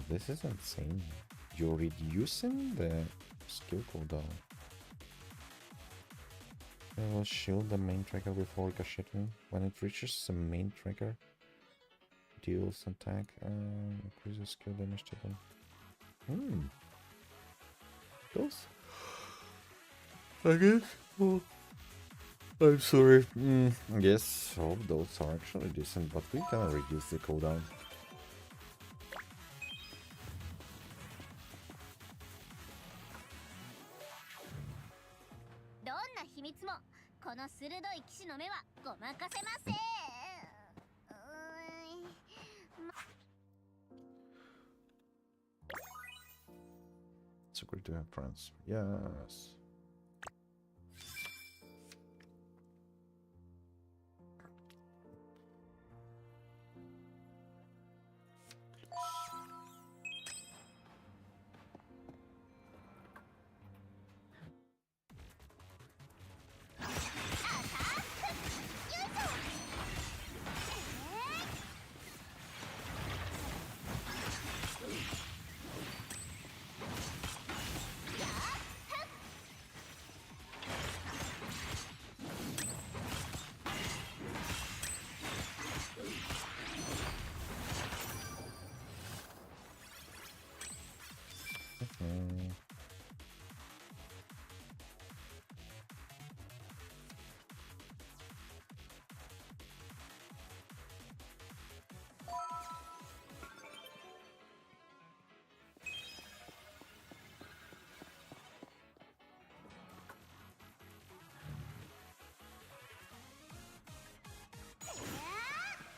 This is insane. You're reducing the skill cooldown. It will shield the main tracker before ricocheting. When it reaches the main tracker, deals attack and increases skill damage taken. Those? I guess. Oh, I'm sorry. Yes, all of those are actually decent, but we can reduce the cooldown. どんな秘密もこの鋭い騎士の目はごまかせません。It's great to have friends. Yes.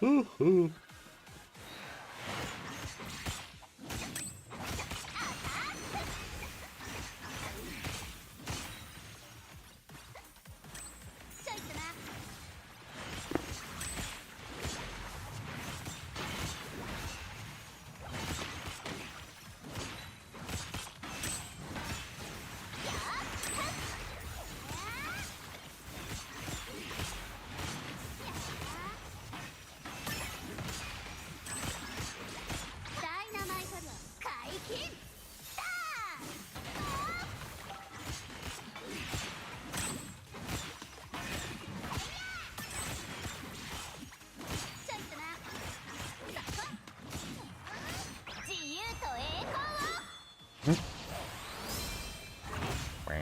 Ooh. ちょいとな。ダイナマイト量解禁。ちょいとな。自由と栄光を。 Wow.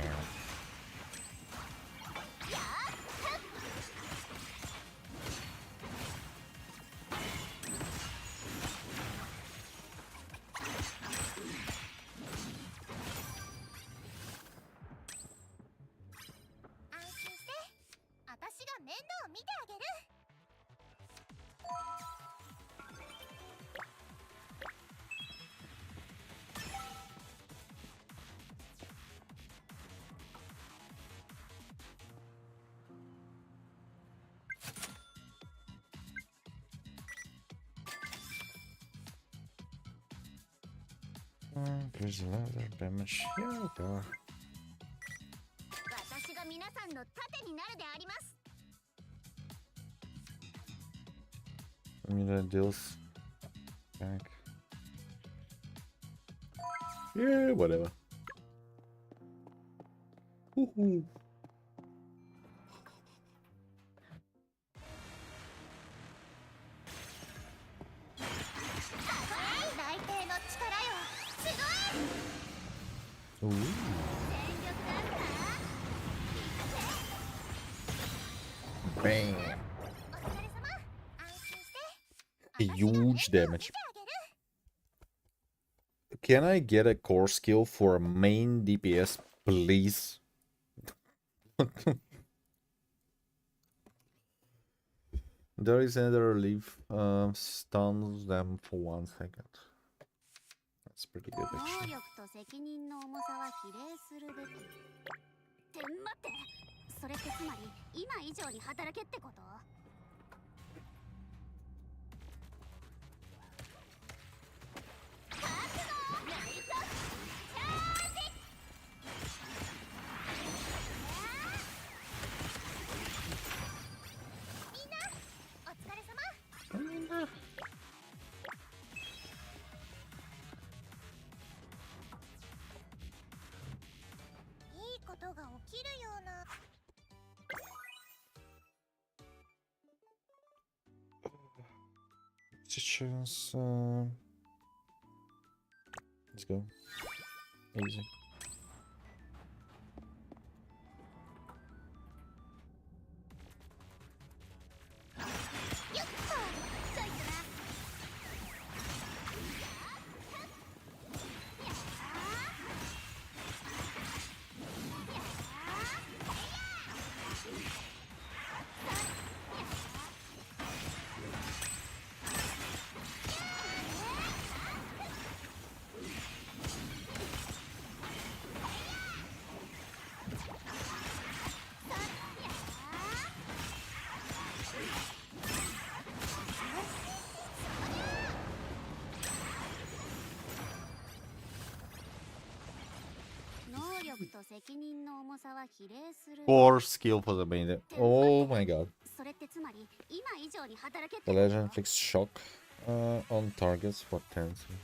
There's a lot of damage. Yeah, there are. 私が皆さんの盾になるであります。 I mean, that deals back. Yeah, whatever. Woohoo. 大帝の力よ、すごい。 Ooh. 全力だった。 Bam. お疲れ様。安心して。 Huge damage. 見てあげる。 Can I get a core skill for main DPS, please? There is another leaf. Stuns them for 1 second. That's pretty good, 能 actually. 力と責任の重さは比例するべき。って待って、それってつまり今以上に働けってこと？ いいことが起きるような。 Situations. Let's go. Easy. よっと、ちょいとな。 能力と責任の重さは比例する。 Core skill for the main. Oh my god. それってつまり今以上に働けっ The てこと？ legend inflicts shock on targets for 10 seconds.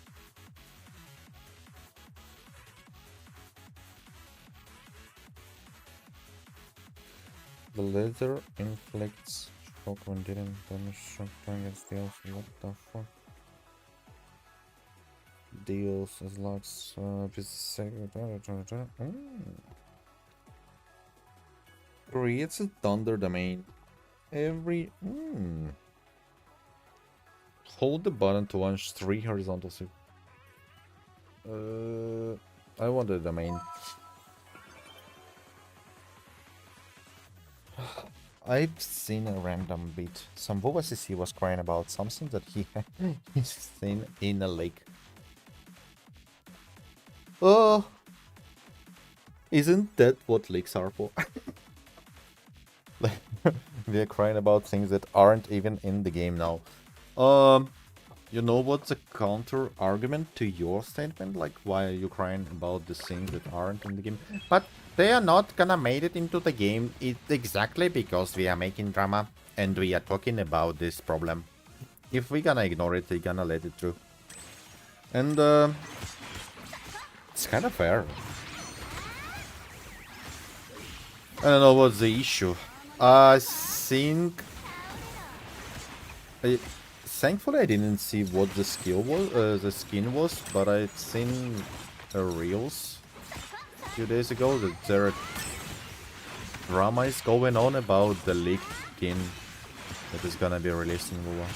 The leather inflicts shock when dealing damage shock targets deals. What the fuck? Deals as large creates a thunder domain. Every hold the button to launch 3 horizontal sweep. I want the domain. I've seen a random bit. Some CC was crying about something that he had seen in a lake. Oh, isn't that what lakes are for? They're crying about things that aren't even in the game now. You know what's the counter argument to your statement? Like, why are you crying about the things that aren't in the game? But they are not gonna make it into the game. It's exactly because we are making drama and we are talking about this problem. If we're gonna ignore it, we're gonna let it through. And it's kind of fair. I don't know what's the issue. I think... Thankfully, I didn't see what the skill was, the skin was, but I'd seen reels a few days ago that there drama is going on about the leaked skin that is gonna be released in WoW.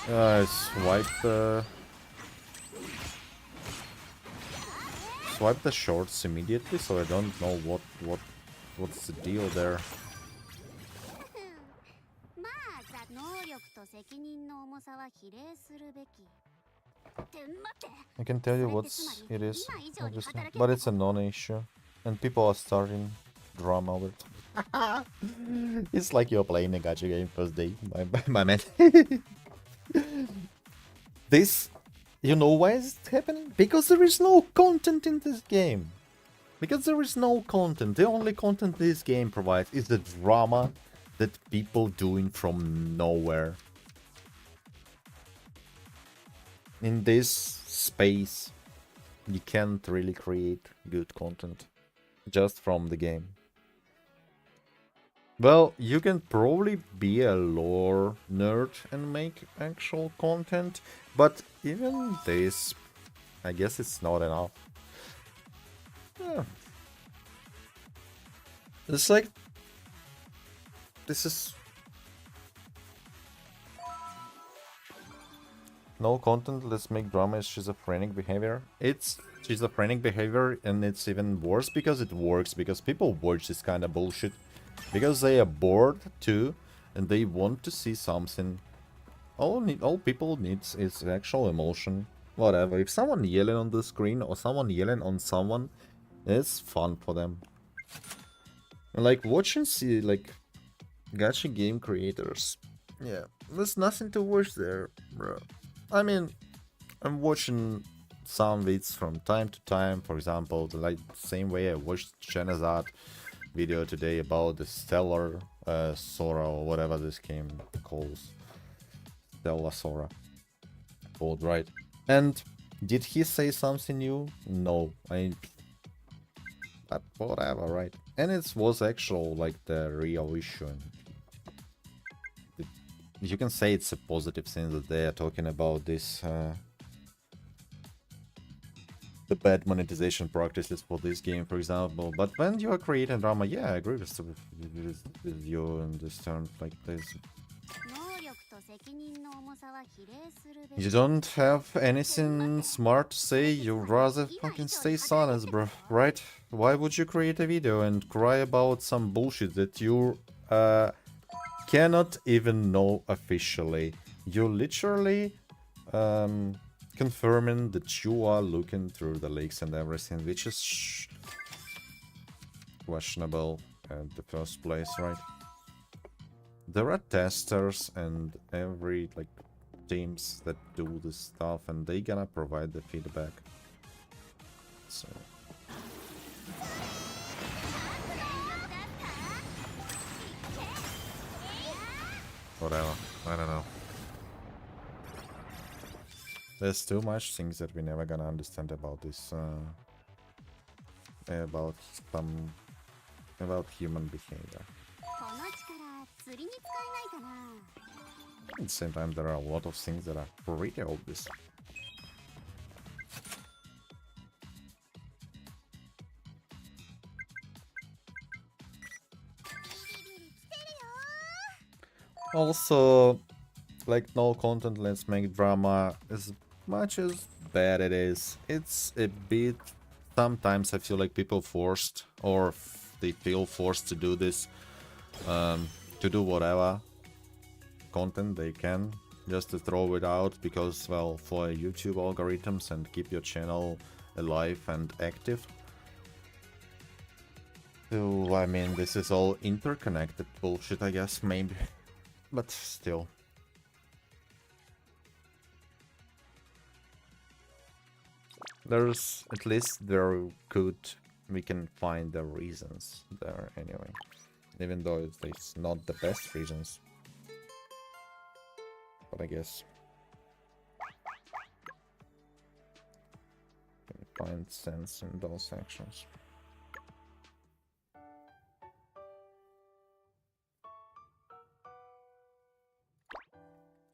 I swiped the shorts immediately, so I don't know what's the deal there. まあ、能力と責任の重さは比例するべき。って待って。 I can tell you what it is, obviously, but it's a non-issue, and people are starting drama over it. It's like you're playing a gacha game first day, my man. This You know why is it happening? Because there is no content in this game. Because there is no content. The only content this game provides is the drama that people doing from nowhere. In this space, you can't really create good content just from the game. Well, you can probably be a lore nerd and make actual content, but even this, I guess it's not enough. Yeah. It's like, this is no content, let's make drama is schizophrenic behavior. It's schizophrenic behavior, and it's even worse because it works, because people watch this kind of bullshit. Because they are bored too, and they want to see something. All people needs is actual emotion. Whatever. If someone yelling on the screen or someone yelling on someone, it's fun for them. And like watching see like gacha game creators. Yeah, there's nothing to watch there, bro. I mean, I'm watching some vids from time to time. For example, the same way I watched Shenazad video today about the Stella Sora or whatever this game calls. Stella Sora. Called, right? And did he say something new? No. But whatever, right? And it was actual like the real issue. You can say it's a positive thing that they are talking about this the bad monetization practices for this game, for example. But when you are creating drama, yeah, I agree with you in this term like this. You don't have anything smart to say, you'd rather fucking stay silent, bro, right? Why would you create a video and cry about some bullshit that you cannot even know officially? You literally confirming that you are looking through the leaks and everything, which is questionable at the first place, right? There are testers and every like teams that do this stuff, and they gonna provide the feedback. So whatever, I don't know. There's too much things that we're never gonna understand about this about human behavior. At the same time, there are a lot of things that are pretty obvious. Also, like no content, let's make drama. As much as bad it is, it's a bit. Sometimes I feel like people forced, or they feel forced to do this, to do whatever content they can, just to throw it out because, well, for YouTube algorithms and keep your channel alive and active. So, I mean, this is all interconnected bullshit, I guess, maybe, but still. There's at least we can find the reasons there anyway, even though it's not the best reasons. But I guess can find sense in those actions.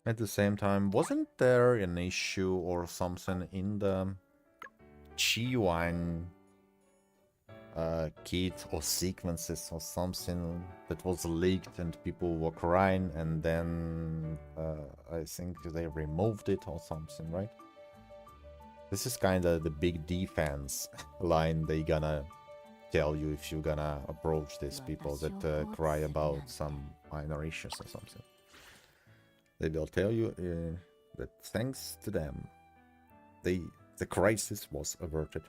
At the same time, wasn't there an issue or something in the Chiwan kit or sequences or something that was leaked and people were crying, and then I think they removed it or something, right? This is kind of the big defense line they gonna tell you if you're gonna approach these people that cry about some minor issues or something. They will tell you that thanks to them, the crisis was averted.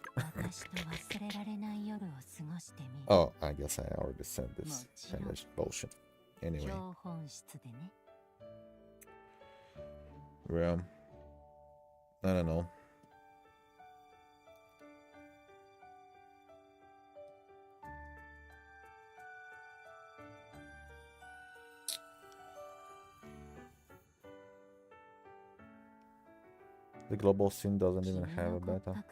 Oh, I guess I already said this kind of bullshit. Anyway. I don't know. The global scene doesn't even have a beta.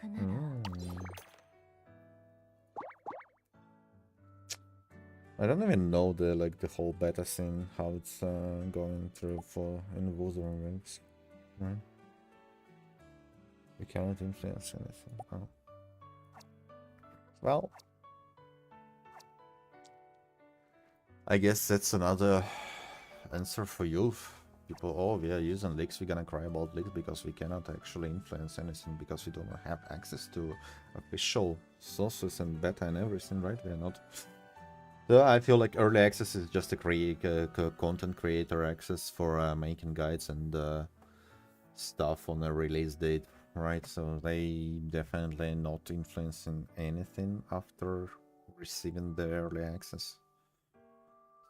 I don't even know the whole beta scene, how it's going through for in Wuthering Rings. Right? We cannot influence anything. Oh. Well, I guess that's another answer for you. People, oh, we are using leaks, we're gonna cry about leaks because we cannot actually influence anything because we don't have access to official sources and beta and everything, right? We are not. So I feel like early access is just a content creator access for making guides and stuff on a release date, right? So they definitely not influencing anything after receiving the early access.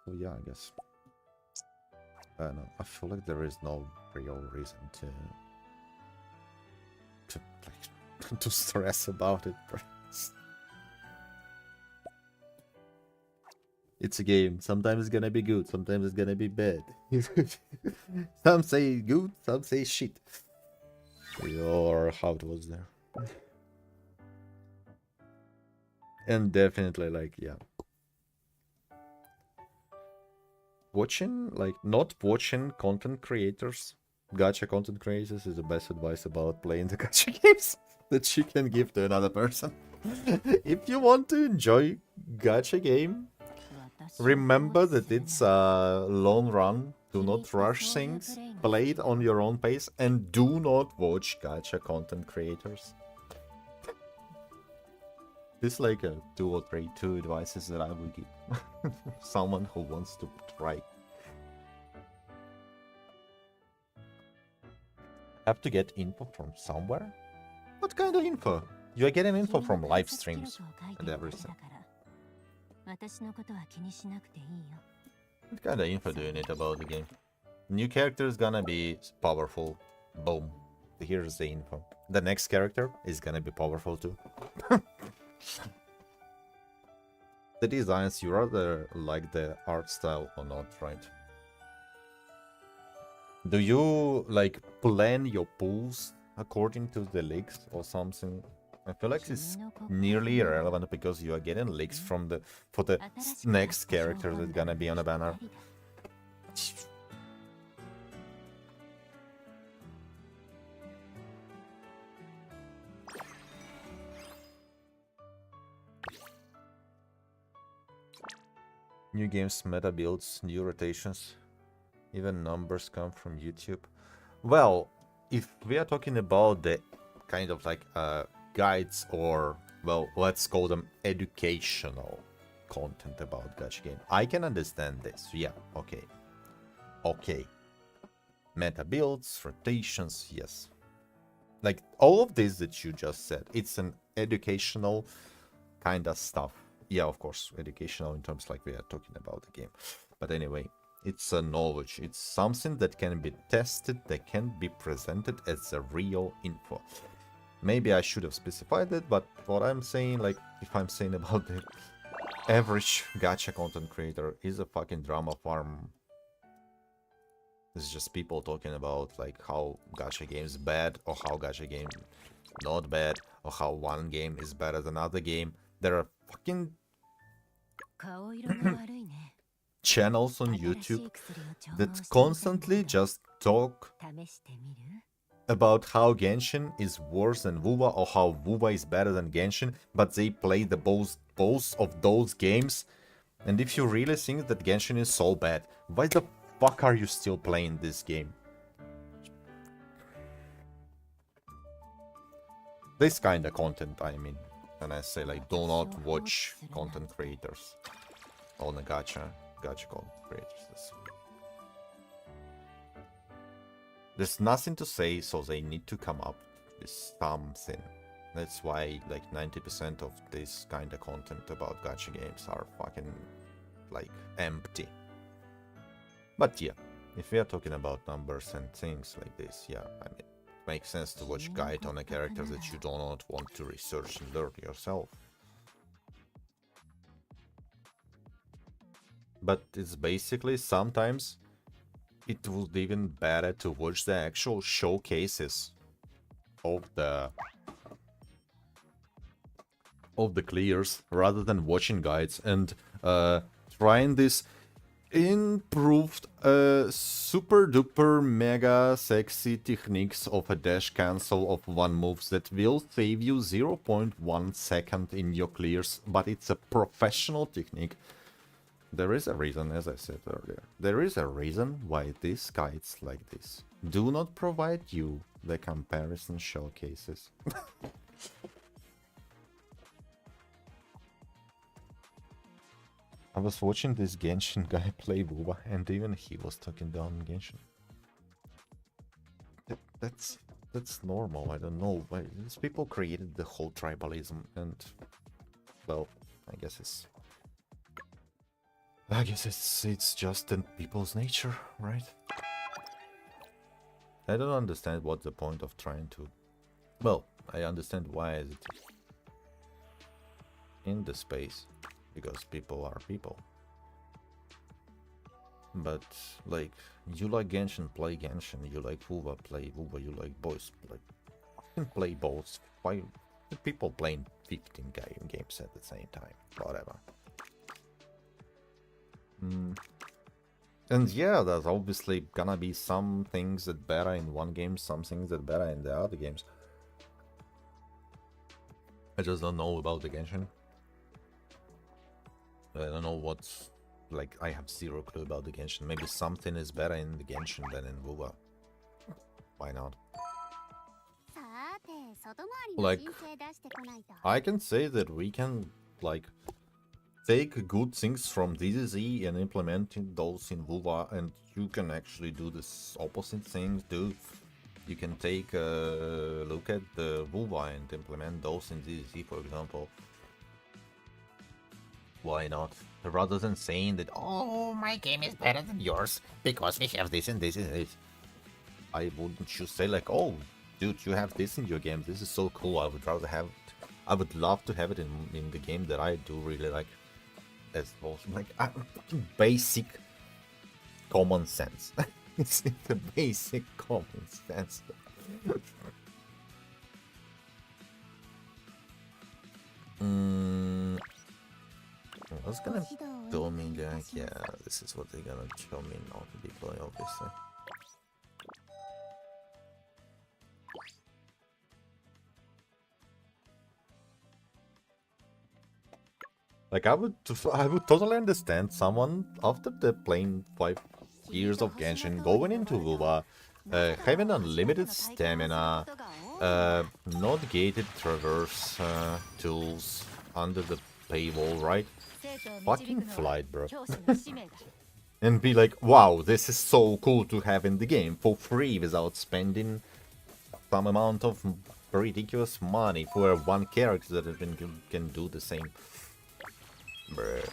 So yeah, I guess. I don't know. I feel like there is no real reason like, to stress about it. It's a game. Sometimes it's gonna be good. Sometimes it's gonna be bad. Some say good. Some say shit. Or how it was there. And definitely, like, yeah. Not watching content creators, gacha content creators is the best advice about playing the gacha games that you can give to another person. If you want to enjoy gacha game, remember that it's a long run. Do not rush things. Play it on your own pace and do not watch gacha content creators. This is like a two advices that I would give someone who wants to try. Have to get info from somewhere? What kind of info? You are getting info from live streams and everything. What kind of info do you need about the game? New character is gonna be powerful. Boom. Here's the info. The next character is gonna be powerful too. The designs, you rather like the art style or not, right? Do you like plan your pools according to the leaks or something? I feel like it's nearly irrelevant because you are getting leaks for the next character that's gonna be on a banner. New games, meta builds, new rotations, even numbers come from YouTube. Well, if we are talking about the kind of like guides or, well, let's call them educational content about gacha game, I can understand this. Yeah, okay. Okay. Meta builds, rotations, yes. Like all of this that you just said, it's an educational kind of stuff. Yeah, of course, educational in terms like we are talking about the game. But anyway, it's a knowledge. It's something that can be tested, that can be presented as a real info. Maybe I should have specified it, but what I'm saying, like, if I'm saying about the average gacha content creator is a fucking drama farm. It's just people talking about, like, how gacha game is bad, or how gacha game not bad, or how one game is better than another game. There are fucking channels on YouTube that constantly just talk about how Genshin is worse than WoWa or how WoWa is better than Genshin, but they play the both of those games. And if you really think that Genshin is so bad, why the fuck are you still playing this game? This kind of content, I mean. And I say, like, do not watch content creators on the gacha content creators. There's nothing to say, so they need to come up with something. That's why, like, 90% of this kind of content about gacha games are fucking, like, empty. But yeah, if we are talking about numbers and things like this, yeah, I mean, make sense to watch guide on a character that you do not want to research and learn yourself. But it's basically sometimes it would even better to watch the actual showcases of the clears rather than watching guides and trying this improved super duper mega sexy techniques of a dash cancel of one moves that will save you 0.1 second in your clears, but it's a professional technique. There is a reason, as I said earlier, there is a reason why these guides like this do not provide you the comparison showcases. I was watching this Genshin guy play Wuba, and even he was talking down Genshin. That's normal. I don't know. These people created the whole tribalism, and well, I guess it's just in people's nature, right? I don't understand what's the point of trying to. Well, I understand why is it in the space. Because people are people. But, like, you like Genshin, play Genshin. You like Wuba, play Wuba. You like boys, play both. Why people playing 15 games at the same time? Whatever. And yeah, there's obviously gonna be some things that better in one game, some things that better in the other games. I just don't know about the Genshin. I don't know what's... Like, I have zero clue about the Genshin. Maybe something is better in the Genshin than in Wuba. Why not? Like, I can say that we can, like, take good things from DZZ and implement those in Wuba, and you can actually do this opposite thing too. You can take a look at the Wuba and implement those in DZZ, for example. Why not? Rather than saying that, oh, my game is better than yours because we have this and this and this. I wouldn't just say like, oh, dude, you have this in your game. This is so cool. I would rather have it. I would love to have it in the game that I do really like. That's awesome. Like, basic common sense. It's the basic common sense. I was gonna tell me that, yeah, this is what they're gonna show me, not the big boy, obviously. Like, I would totally understand someone after the playing 5 years of Genshin going into Wuba, having unlimited stamina, not gated traverse tools under the paywall, right? Fucking flight, bro. And be like, wow, this is so cool to have in the game for free without spending some amount of ridiculous money for one character that can do the same. Bruh.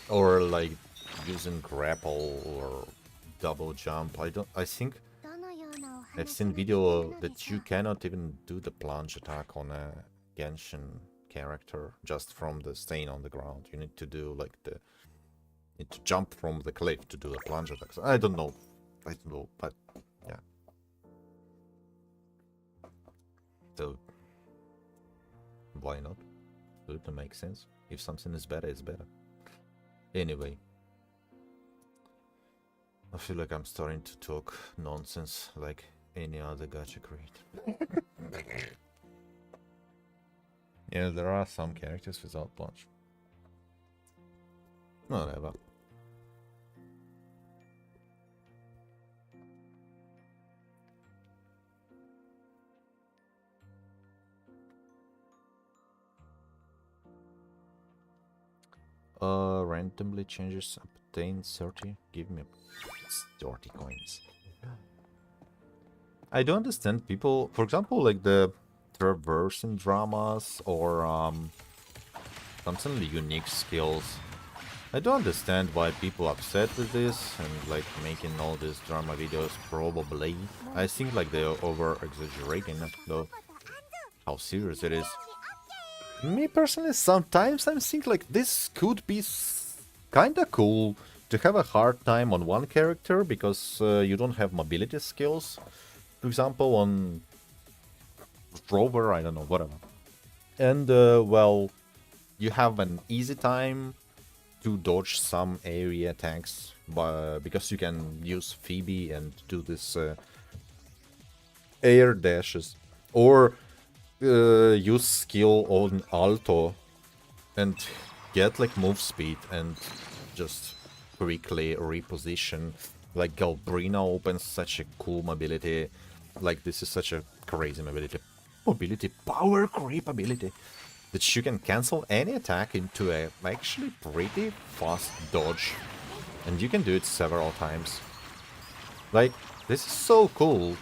Or like using grapple or double jump. I think I've seen video that you cannot even do the plunge attack on a Genshin character just from the staying on the ground. You need to do like you need to jump from the cliff to do the plunge attack. I don't know, but yeah. So why not? It makes sense. If something is better, it's better. Anyway, I feel like I'm starting to talk nonsense like any other gacha creator. Yeah, there are some characters without plunge. Whatever. Randomly changes obtain 30. Give me 30 coins. I don't understand people, for example, like the traversing dramas or something like unique skills. I don't understand why people upset with this and like making all these drama videos probably. I think like they're over exaggerating though how serious it is. Me personally, sometimes I think like this could be kinda cool to have a hard time on one character because you don't have mobility skills. For example, on Rover, I don't know, whatever. And well, you have an easy time to dodge some area attacks because you can use Phoebe and do this air dashes, or use skill on Alto and get like move speed and just quickly reposition. Like Galbrina opens such a cool mobility. Like this is such a crazy mobility power creep ability that you can cancel any attack into a actually pretty fast dodge, and you can do it several times. Like this is so cool,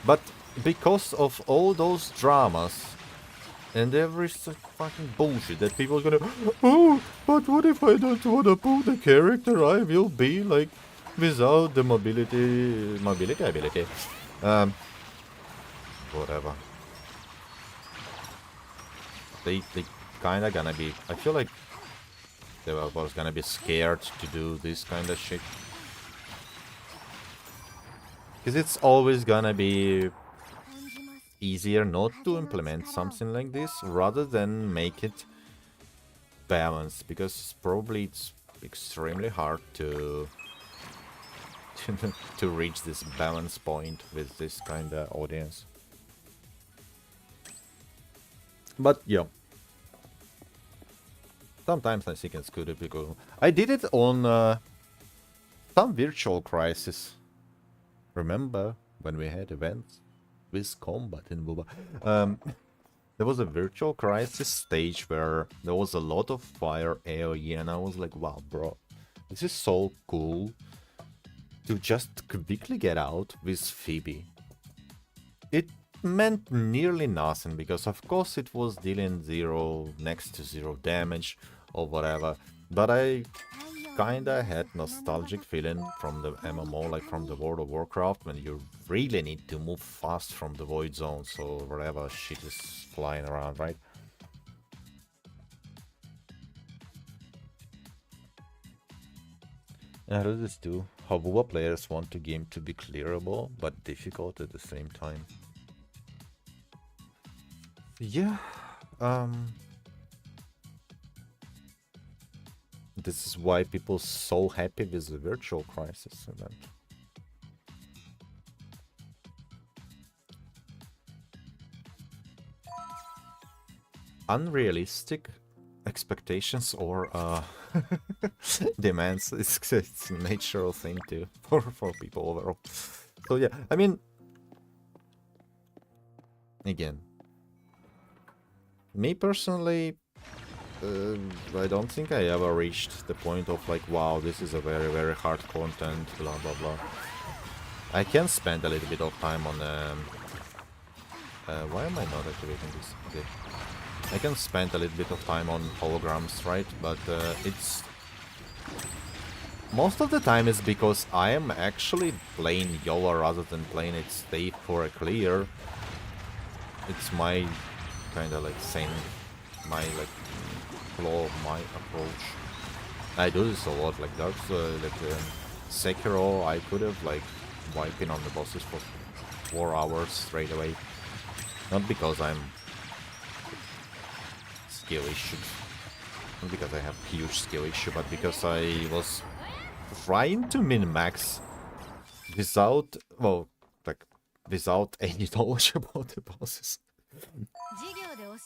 but because of all those dramas and every fucking bullshit that people are gonna, oh, but what if I don't wanna pull the character I will be, like, without the mobility ability. Whatever. They kinda gonna be, I feel like developers gonna be scared to do this kind of shit. Because it's always gonna be easier not to implement something like this rather than make it balanced, because probably it's extremely hard to to reach this balance point with this kind of audience. But yeah, sometimes I think it's good be cool. I did it on some Virtual Crisis. Remember when we had events with combat in WoW? There was a Virtual Crisis stage where there was a lot of fire AoE, and I was like, wow, bro, this is so cool to just quickly get out with Phoebe. It meant nearly nothing, because of course it was dealing next to zero damage or whatever, but I kinda had nostalgic feeling from the MMO, like from the World of Warcraft, when you really need to move fast from the void zones or whatever shit is flying around, right? I heard this too, how WoW players want the game to be clearable, but difficult at the same time. Yeah, this is why people so happy with the Virtual Crisis event. Unrealistic expectations or demands, it's a natural thing too for people overall. So yeah, I mean, again, me personally, I don't think I ever reached the point of like, wow, this is a very, very hard content, blah, blah, blah. I can spend a little bit of time on... why am I not activating this? Okay. I can spend a little bit of time on holograms, right? But it's... most of the time it's because I am actually playing YOLO rather than playing it safe for a clear. It's my kind of like same, my like flaw of my approach. I do this a lot, like Dark Sekiro, I could have like wiping on the bosses for 4 hours straight away. Not because I'm skill issue, not because I have huge skill issue, but because I was trying to min-max without, well, like without any knowledge about the bosses.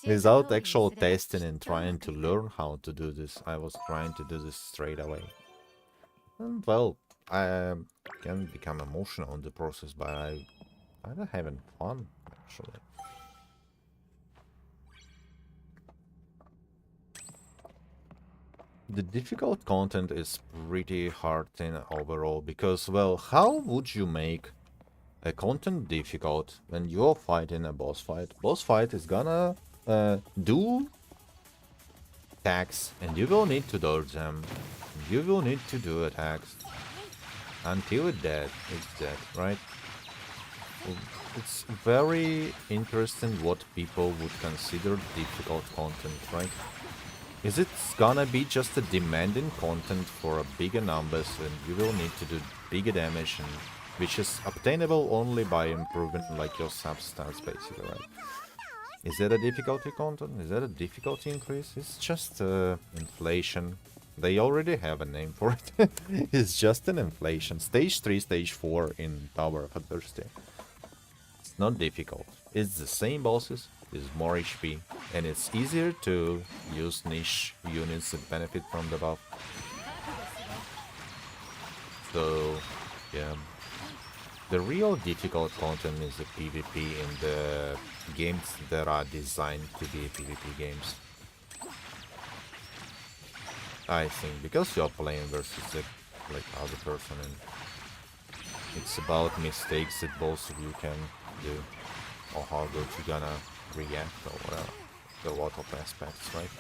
Without actual testing and trying to learn how to do this, I was trying to do this straight away. And well, I can become emotional in the process, but I'm kinda having fun, actually. The difficult content is pretty hard thing overall, because, well, how would you make a content difficult when you're fighting a boss fight? Boss fight is gonna do attacks and you will need to dodge them. You will need to do attacks until it's dead, right? It's very interesting what people would consider difficult content, right? Is it gonna be just a demanding content for a bigger numbers and you will need to do bigger damage, and which is obtainable only by improving like your substance basically, right? Is that a difficulty content? Is that a difficulty increase? It's just inflation. They already have a name for it. It's just an inflation. Stage 3, stage 4 in Tower of Adversity. It's not difficult. It's the same bosses, it's more HP, and it's easier to use niche units that benefit from the buff. So, yeah. The real difficult content is the PvP in the games that are designed to be PvP games. I think, because you're playing versus the like other person, and it's about mistakes that both of you can do, or how good you're gonna react, or whatever. There are a lot of aspects, right?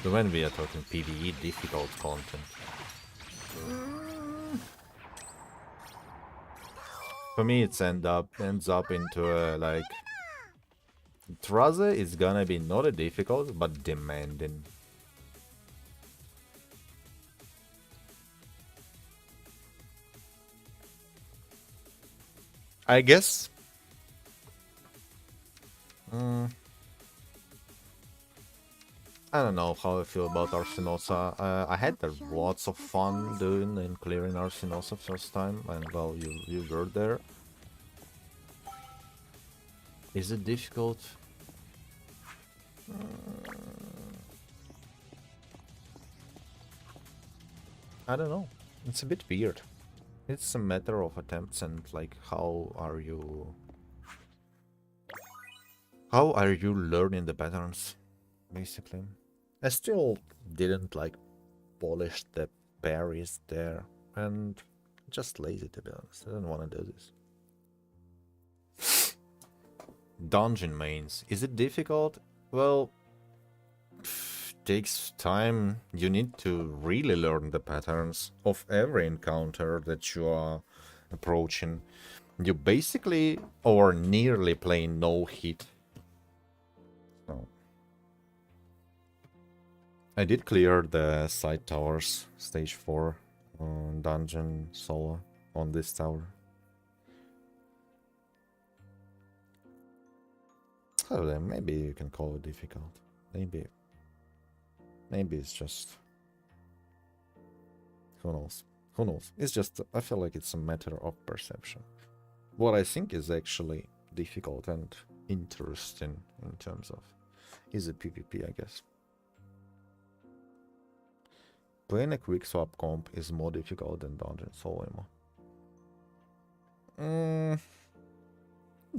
So when we are talking PvE difficult content, for me it ends up into a like Traze is gonna be not a difficult but demanding. I guess. I don't know how I feel about Arsinosa. I had lots of fun doing and clearing Arsinosa first time, and well, you were there. Is it difficult? I don't know. It's a bit weird. It's a matter of attempts and like how are you learning the patterns, basically. I still didn't like polish the berries there, and just lazy to be honest. I don't want to do this. Dungeon mains. Is it difficult? Well, takes time. You need to really learn the patterns of every encounter that you are approaching. You basically or nearly play no hit. So I did clear the side towers, stage 4 dungeon solo on this tower. Oh, then maybe you can call it difficult. Maybe it's just... Who knows? Who knows? It's just... I feel like it's a matter of perception. What I think is actually difficult and interesting in terms of... is a PvP, I guess. Playing a quick swap comp is more difficult than dungeon solo ammo.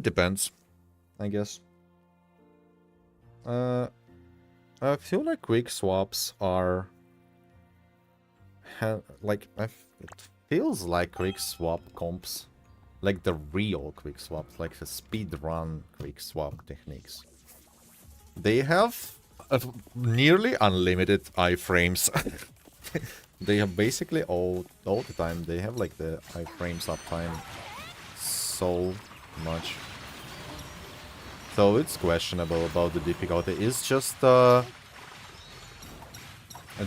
Depends, I guess. I feel like quick swaps are like it feels like quick swap comps, like the real quick swaps, like the speed run quick swap techniques. They have nearly unlimited iframes. They have basically all the time. They have like the iframes uptime so much. So it's questionable about the difficulty. It's just I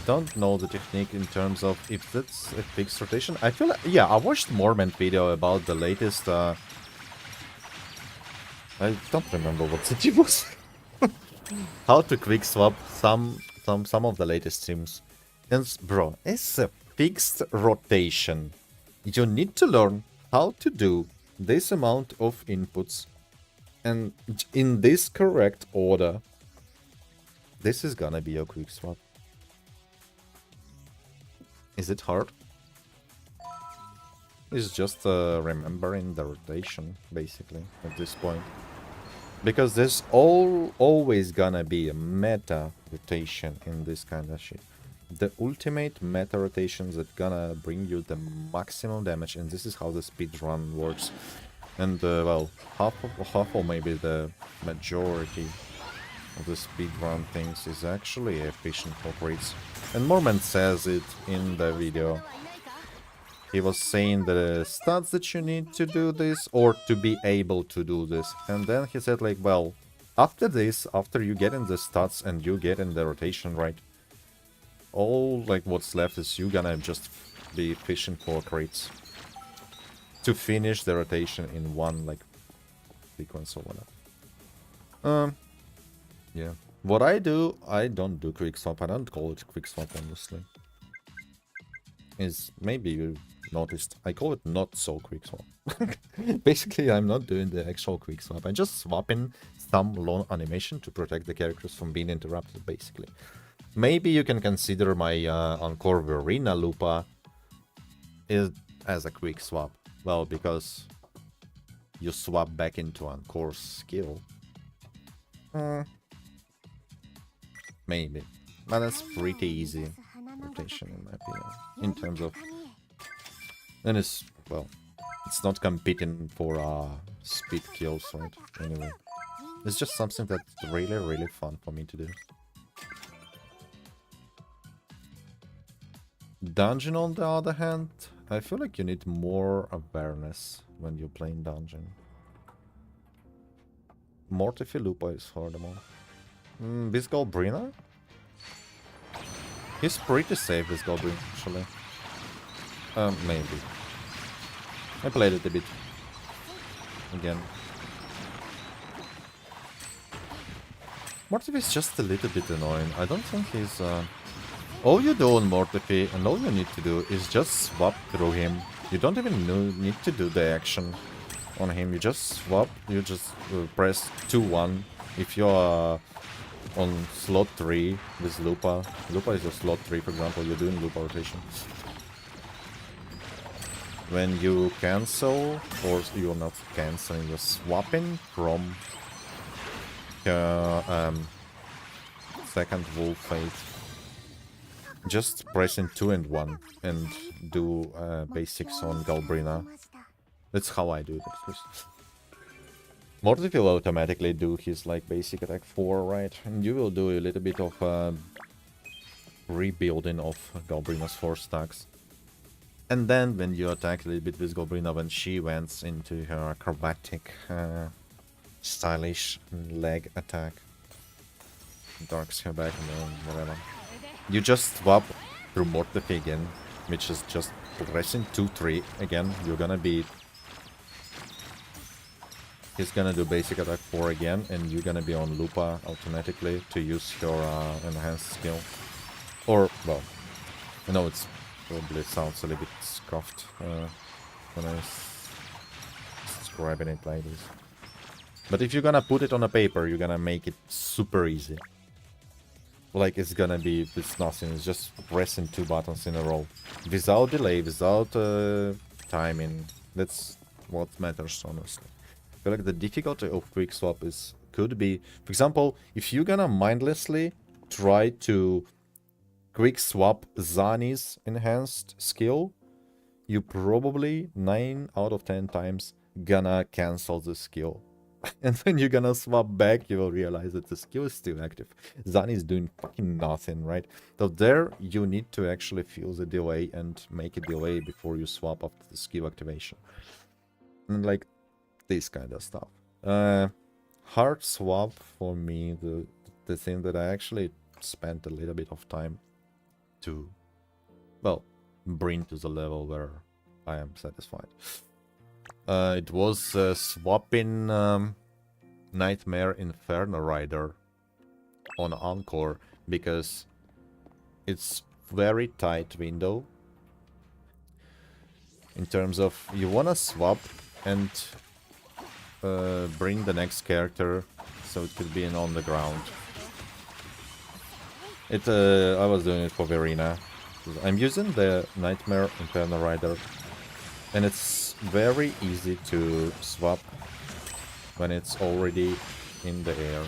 don't know the technique in terms of if that's a fixed rotation. I feel like, yeah, I watched Mormont video about the latest I don't remember what city was. How to quick swap some of the latest streams. And bro, it's a fixed rotation. You need to learn how to do this amount of inputs and in this correct order. This is gonna be a quick swap. Is it hard? It's just remembering the rotation, basically, at this point. Because there's always gonna be a meta rotation in this kind of shit. The ultimate meta rotations that gonna bring you the maximum damage, and this is how the speedrun works. And well, half or maybe the majority of the speedrun things is actually efficient for crits. And Mormon says it in the video. He was saying the stats that you need to do this or to be able to do this. And then he said like, well, after this, after you get in the stats and you get in the rotation, right? All like what's left is you gonna just be efficient for crits. To finish the rotation in one like sequence or whatever. Yeah. What I do, I don't do quick swap. I don't call it quick swap, honestly. Is maybe you noticed. I call it not so quick swap. Basically, I'm not doing the actual quick swap. I'm just swapping some long animation to protect the characters from being interrupted, basically. Maybe you can consider my Encore Verena Lupa as a quick swap. Well, because you swap back into Encore's skill. Maybe. But that's pretty easy rotation in my opinion. In terms of... And it's, well, it's not competing for speed kills, right? Anyway. It's just something that's really, really fun for me to do. Dungeon, on the other hand, I feel like you need more awareness when you're playing dungeon. Mortifi Lupa is hardable. This Galbrina? He's pretty safe, this Galbrina, actually. Maybe. I played it a bit. Again. Mortifi is just a little bit annoying. I don't think he's... All you do on Mortifi, and all you need to do, is just swap through him. You don't even need to do the action on him. You just swap, you just press 2-1. If you're on slot 3 with Lupa. Lupa is a slot 3, for example, you're doing Lupa rotation. When you cancel, or you're not canceling, you're swapping from second Wolf Fate. Just pressing 2 and 1 and do basics on Galbrina. That's how I do it. Mortifi will automatically do his like basic attack 4, right? And you will do a little bit of rebuilding of Galbrina's 4 stacks. And then when you attack a little bit with Galbrina, when she went into her acrobatic, stylish leg attack, darks her back and then whatever. You just swap through Mortifi again, which is just pressing 2-3 again. You're gonna be... He's gonna do basic attack 4 again, and you're gonna be on Lupa automatically to use your enhanced skill. Or, well, I know it's probably sounds a little bit scuffed when I describing it like this. But if you're gonna put it on a paper, you're gonna make it super easy. Like it's gonna be, it's nothing, it's just pressing 2 buttons in a row. Without delay, without timing. That's what matters, honestly. I feel like the difficulty of quick swap could be, for example, if you're gonna mindlessly try to quick swap Zani's enhanced skill, you probably 9 out of 10 times gonna cancel the skill. And when you're gonna swap back, you will realize that the skill is still active. Zani is doing fucking nothing, right? So there, you need to actually feel the delay and make a delay before you swap after the skill activation. And like, this kind of stuff. Hard swap for me, the thing that I actually spent a little bit of time to, well, bring to the level where I am satisfied. It was swapping Nightmare Inferno Rider on Encore because it's very tight window in terms of you wanna swap and bring the next character so it could be on the ground. I was doing it for Verena. I'm using the Nightmare Inferno Rider, and it's very easy to swap when it's already in the air.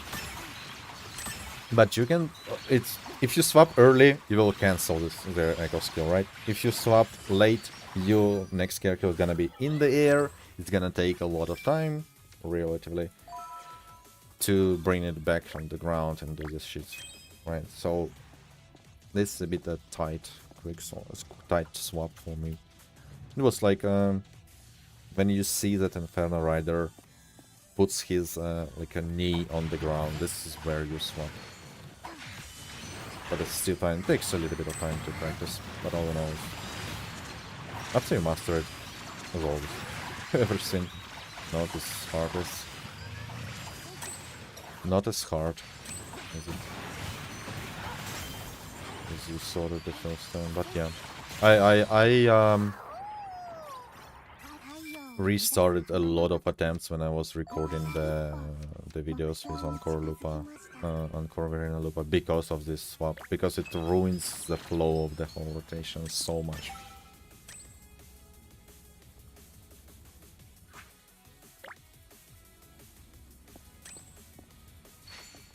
But you can, if you swap early, you will cancel the echo skill, right? If you swap late, your next character is gonna be in the air. It's gonna take a lot of time, relatively, to bring it back from the ground and do this shit, right? So this is a bit a tight tight swap for me. It was like when you see that Inferno Rider puts his like a knee on the ground, this is where you swap. But it's still fine. It takes a little bit of time to practice, but all in all, after you master it, as always, everything not as hard as you saw it the first time. But yeah, I restarted a lot of attempts when I was recording the videos with Encore Lupa, Encore Verena Lupa, because of this swap, because it ruins the flow of the whole rotation so much.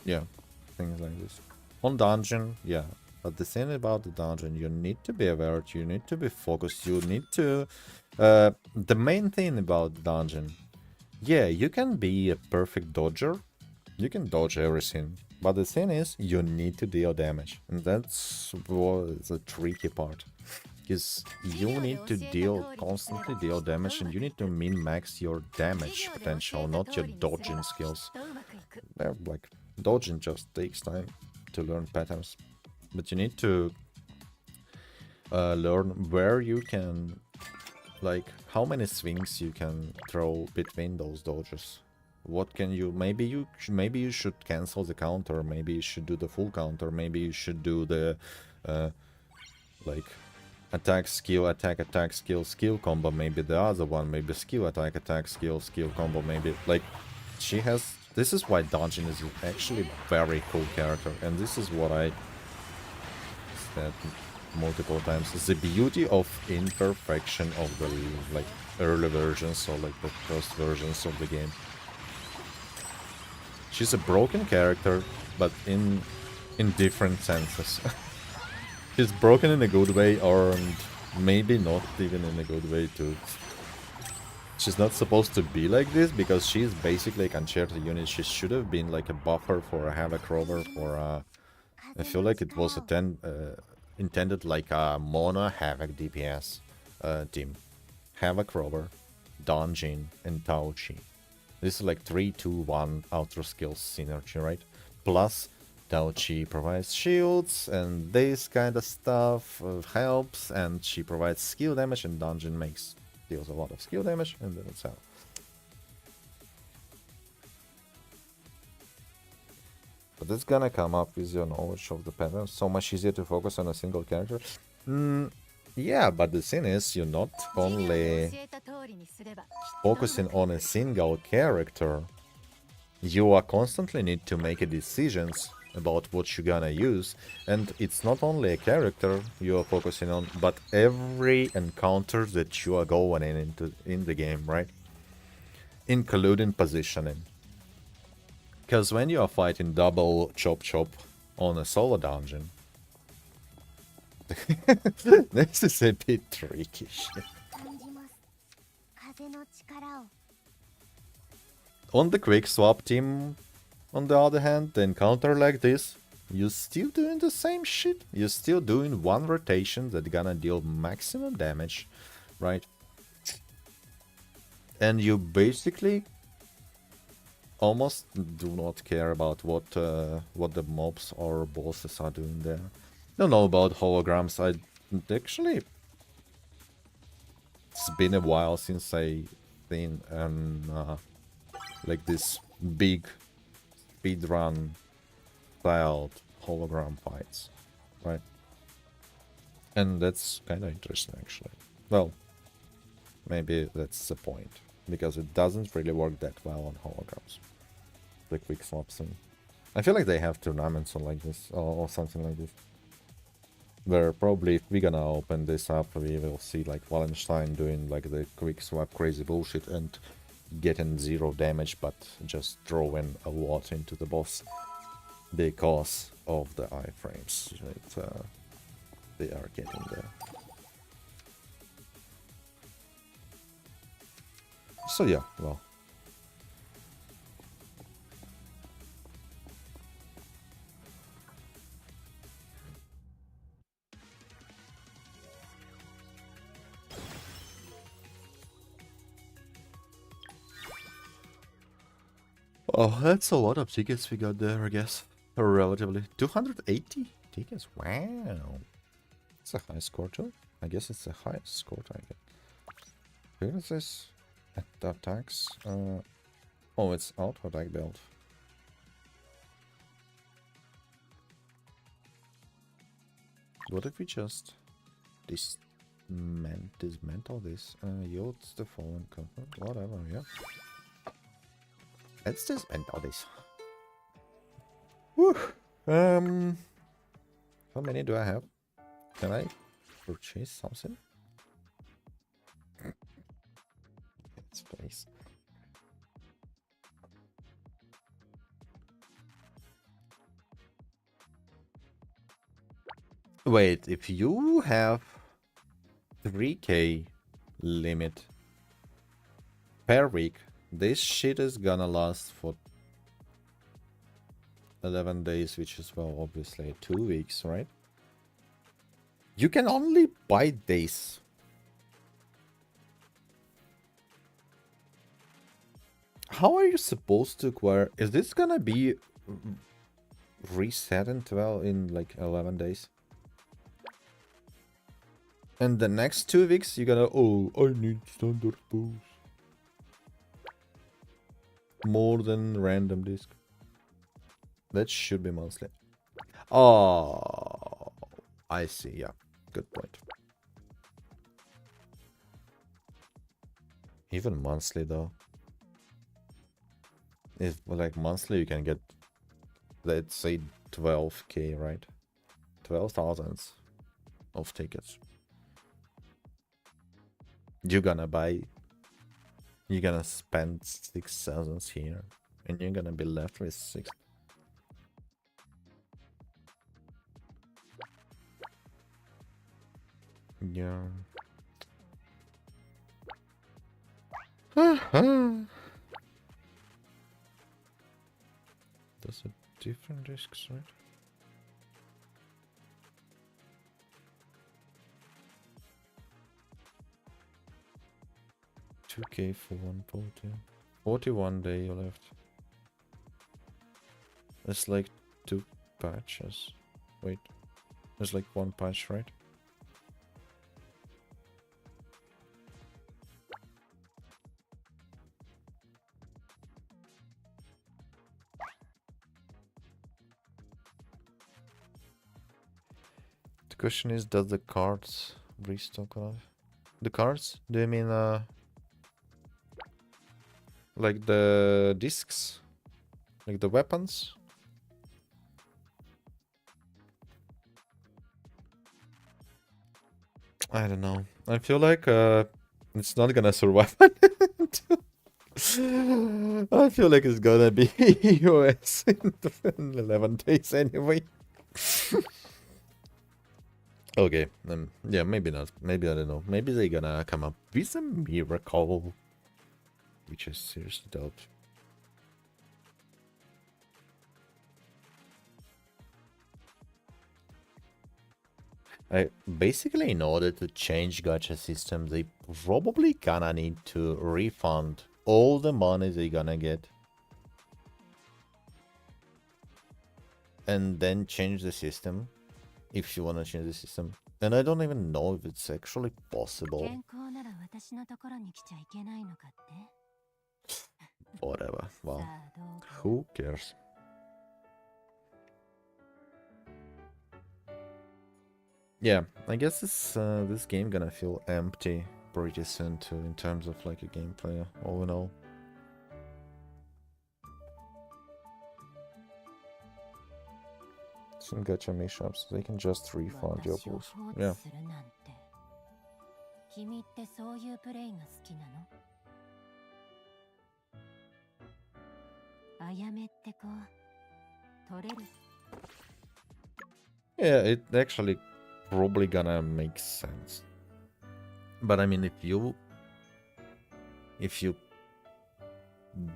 Yeah, things like this. On dungeon, yeah. But the thing about the dungeon, you need to be aware, you need to be focused, you need to... the main thing about dungeon, yeah, you can be a perfect dodger, you can dodge everything, but the thing is, you need to deal damage, and that's what the tricky part. Because you need to constantly deal damage, and you need to min-max your damage potential, not your dodging skills. They're like, dodging just takes time to learn patterns. But you need to learn where you can, like, how many swings you can throw between those dodges. What can you, maybe you should cancel the counter, maybe you should do the full counter, maybe you should do the, like, attack, skill, skill combo, maybe the other one, maybe skill, attack, skill combo, maybe, like, she has, this is why Dodging is actually very cool character, and this is what I said multiple times, the beauty of imperfection of the, like, early versions, or like the first versions of the game. She's a broken character, but in different senses. She's broken in a good way, or maybe not even in a good way too. She's not supposed to be like this, because she's basically a concerto unit. She should have been like a buffer for a Havoc Rover, for I feel like it was intended like a mono Havoc DPS team. Havoc Rover, Donjin, and Taochi. This is like 3-2-1 outer skills synergy, right? Plus, Taochi provides shields, and this kind of stuff helps, and she provides skill damage, and Donjin deals a lot of skill damage, and then it's how. But it's gonna come up with your knowledge of the pattern. So much easier to focus on a single character. Yeah, but the thing is, you're not only focusing on a single character, you are constantly need to make decisions about what you're gonna use, and it's not only a character you are focusing on, but every encounter that you are going in the game, right? Including positioning. Because when you are fighting double chop on a solo dungeon, this is a bit tricky shit. On the quick swap team, on the other hand, the encounter like this, you're still doing the same shit. You're still doing one rotation that's gonna deal maximum damage, right? And you basically almost do not care about what the mobs or bosses are doing there. Don't know about holograms. Actually, it's been a while since I seen like this big speedrun styled hologram fights, right? And that's kind of interesting, actually. Well, maybe that's the point, because it doesn't really work that well on holograms. The quick swaps, and I feel like they have tournaments on like this, or something like this, where probably if we're gonna open this up, we will see like Wallenstein doing like the quick swap crazy bullshit and getting 0 damage, but just throwing a lot into the boss because of the iframes that they are getting there. So yeah, well, Oh, that's a lot of tickets we got there, I guess. Relatively. 280 tickets? Wow. It's a high score too. I guess it's the highest score I get. Where is this? Attacks? Oh, it's auto attack build. What if we just dismantle this? Yields the fallen component. Whatever, yeah. Let's dismantle this. Whew. How many do I have? Can I purchase something? Space. Wait, if you have 3k limit per week, this shit is gonna last for 11 days, which is, well, obviously 2 weeks, right? You can only buy days. How are you supposed to acquire? Is this gonna be reset in 12 in like 11 days? And the next 2 weeks you're gonna, oh, I need standard pools. More than random disc. That should be monthly. Oh, I see. Yeah, good point. Even monthly though. If like monthly you can get, let's say 12k, right? 12,000 of tickets. You're gonna spend 6,000 here, and you're gonna be left with 6. Yeah. Those are different risks, right? $2k for 140. 41 day left. It's like 2 patches. Wait. There's like 1 patch, right? The question is, does the cards restock or not? The cards? Do you mean like the discs? Like the weapons? I don't know. I feel like it's not gonna survive. I feel like it's gonna be US in 11 days anyway. Okay, yeah, maybe not. Maybe, I don't know. Maybe they're gonna come up with a miracle. Which I seriously doubt. Basically, in order to change gacha system, they probably gonna need to refund all the money they're gonna get. And then change the system. If you wanna change the system. And I don't even know if it's actually possible. Whatever. Well, who cares? Yeah, I guess this game gonna feel empty pretty soon too, in terms of like a gameplay, all in all. Some gacha mashups, they can just refund your pools. Yeah. Yeah, it actually probably gonna make sense. But I mean, if you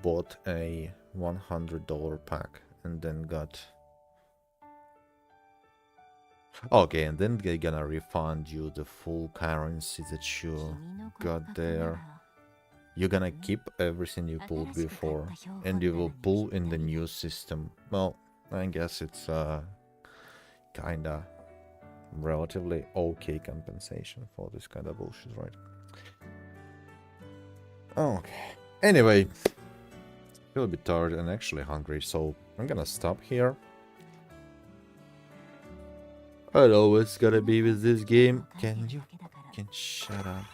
bought a $100 pack and then got, okay, and then they're gonna refund you the full currency that you got there. you're gonna keep everything you pulled before, and you will pull in the new system. Well, I guess it's kinda relatively okay compensation for this kind of bullshit, right? Okay. Anyway, feel a bit tired and actually hungry, so I'm gonna stop here. I don't know what's gonna be with this game. Can shut up?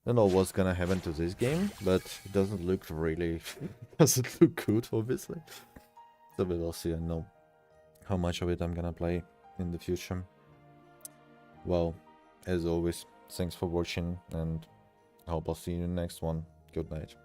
Don't know what's gonna happen to this game, but it doesn't look really doesn't look good, obviously. So we will see and know how much of it I'm gonna play in the future. Well, as always, thanks for watching, and I hope I'll see you in the next one. Good night.